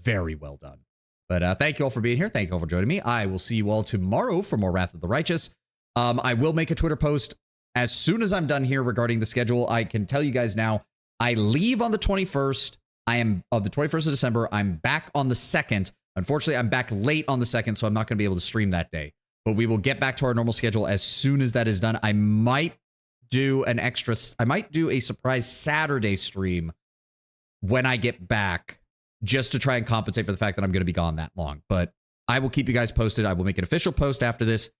very well done. But thank you all for being here. Thank you all for joining me. I will see you all tomorrow for more Wrath of the Righteous. I will make a Twitter post as soon as I'm done here regarding the schedule. I can tell you guys now, I leave on the 21st. I am of the 21st of December. I'm back on the 2nd. Unfortunately, I'm back late on the 2nd, so I'm not going to be able to stream that day. But we will get back to our normal schedule as soon as that is done. I might do a surprise Saturday stream when I get back, just to try and compensate for the fact that I'm going to be gone that long. But I will keep you guys posted. I will make an official post after this.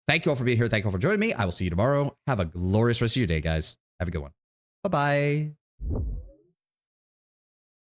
Thank you all for being here. Thank you all for joining me. I will see you tomorrow. Have a glorious rest of your day, guys. Have a good one. Bye-bye.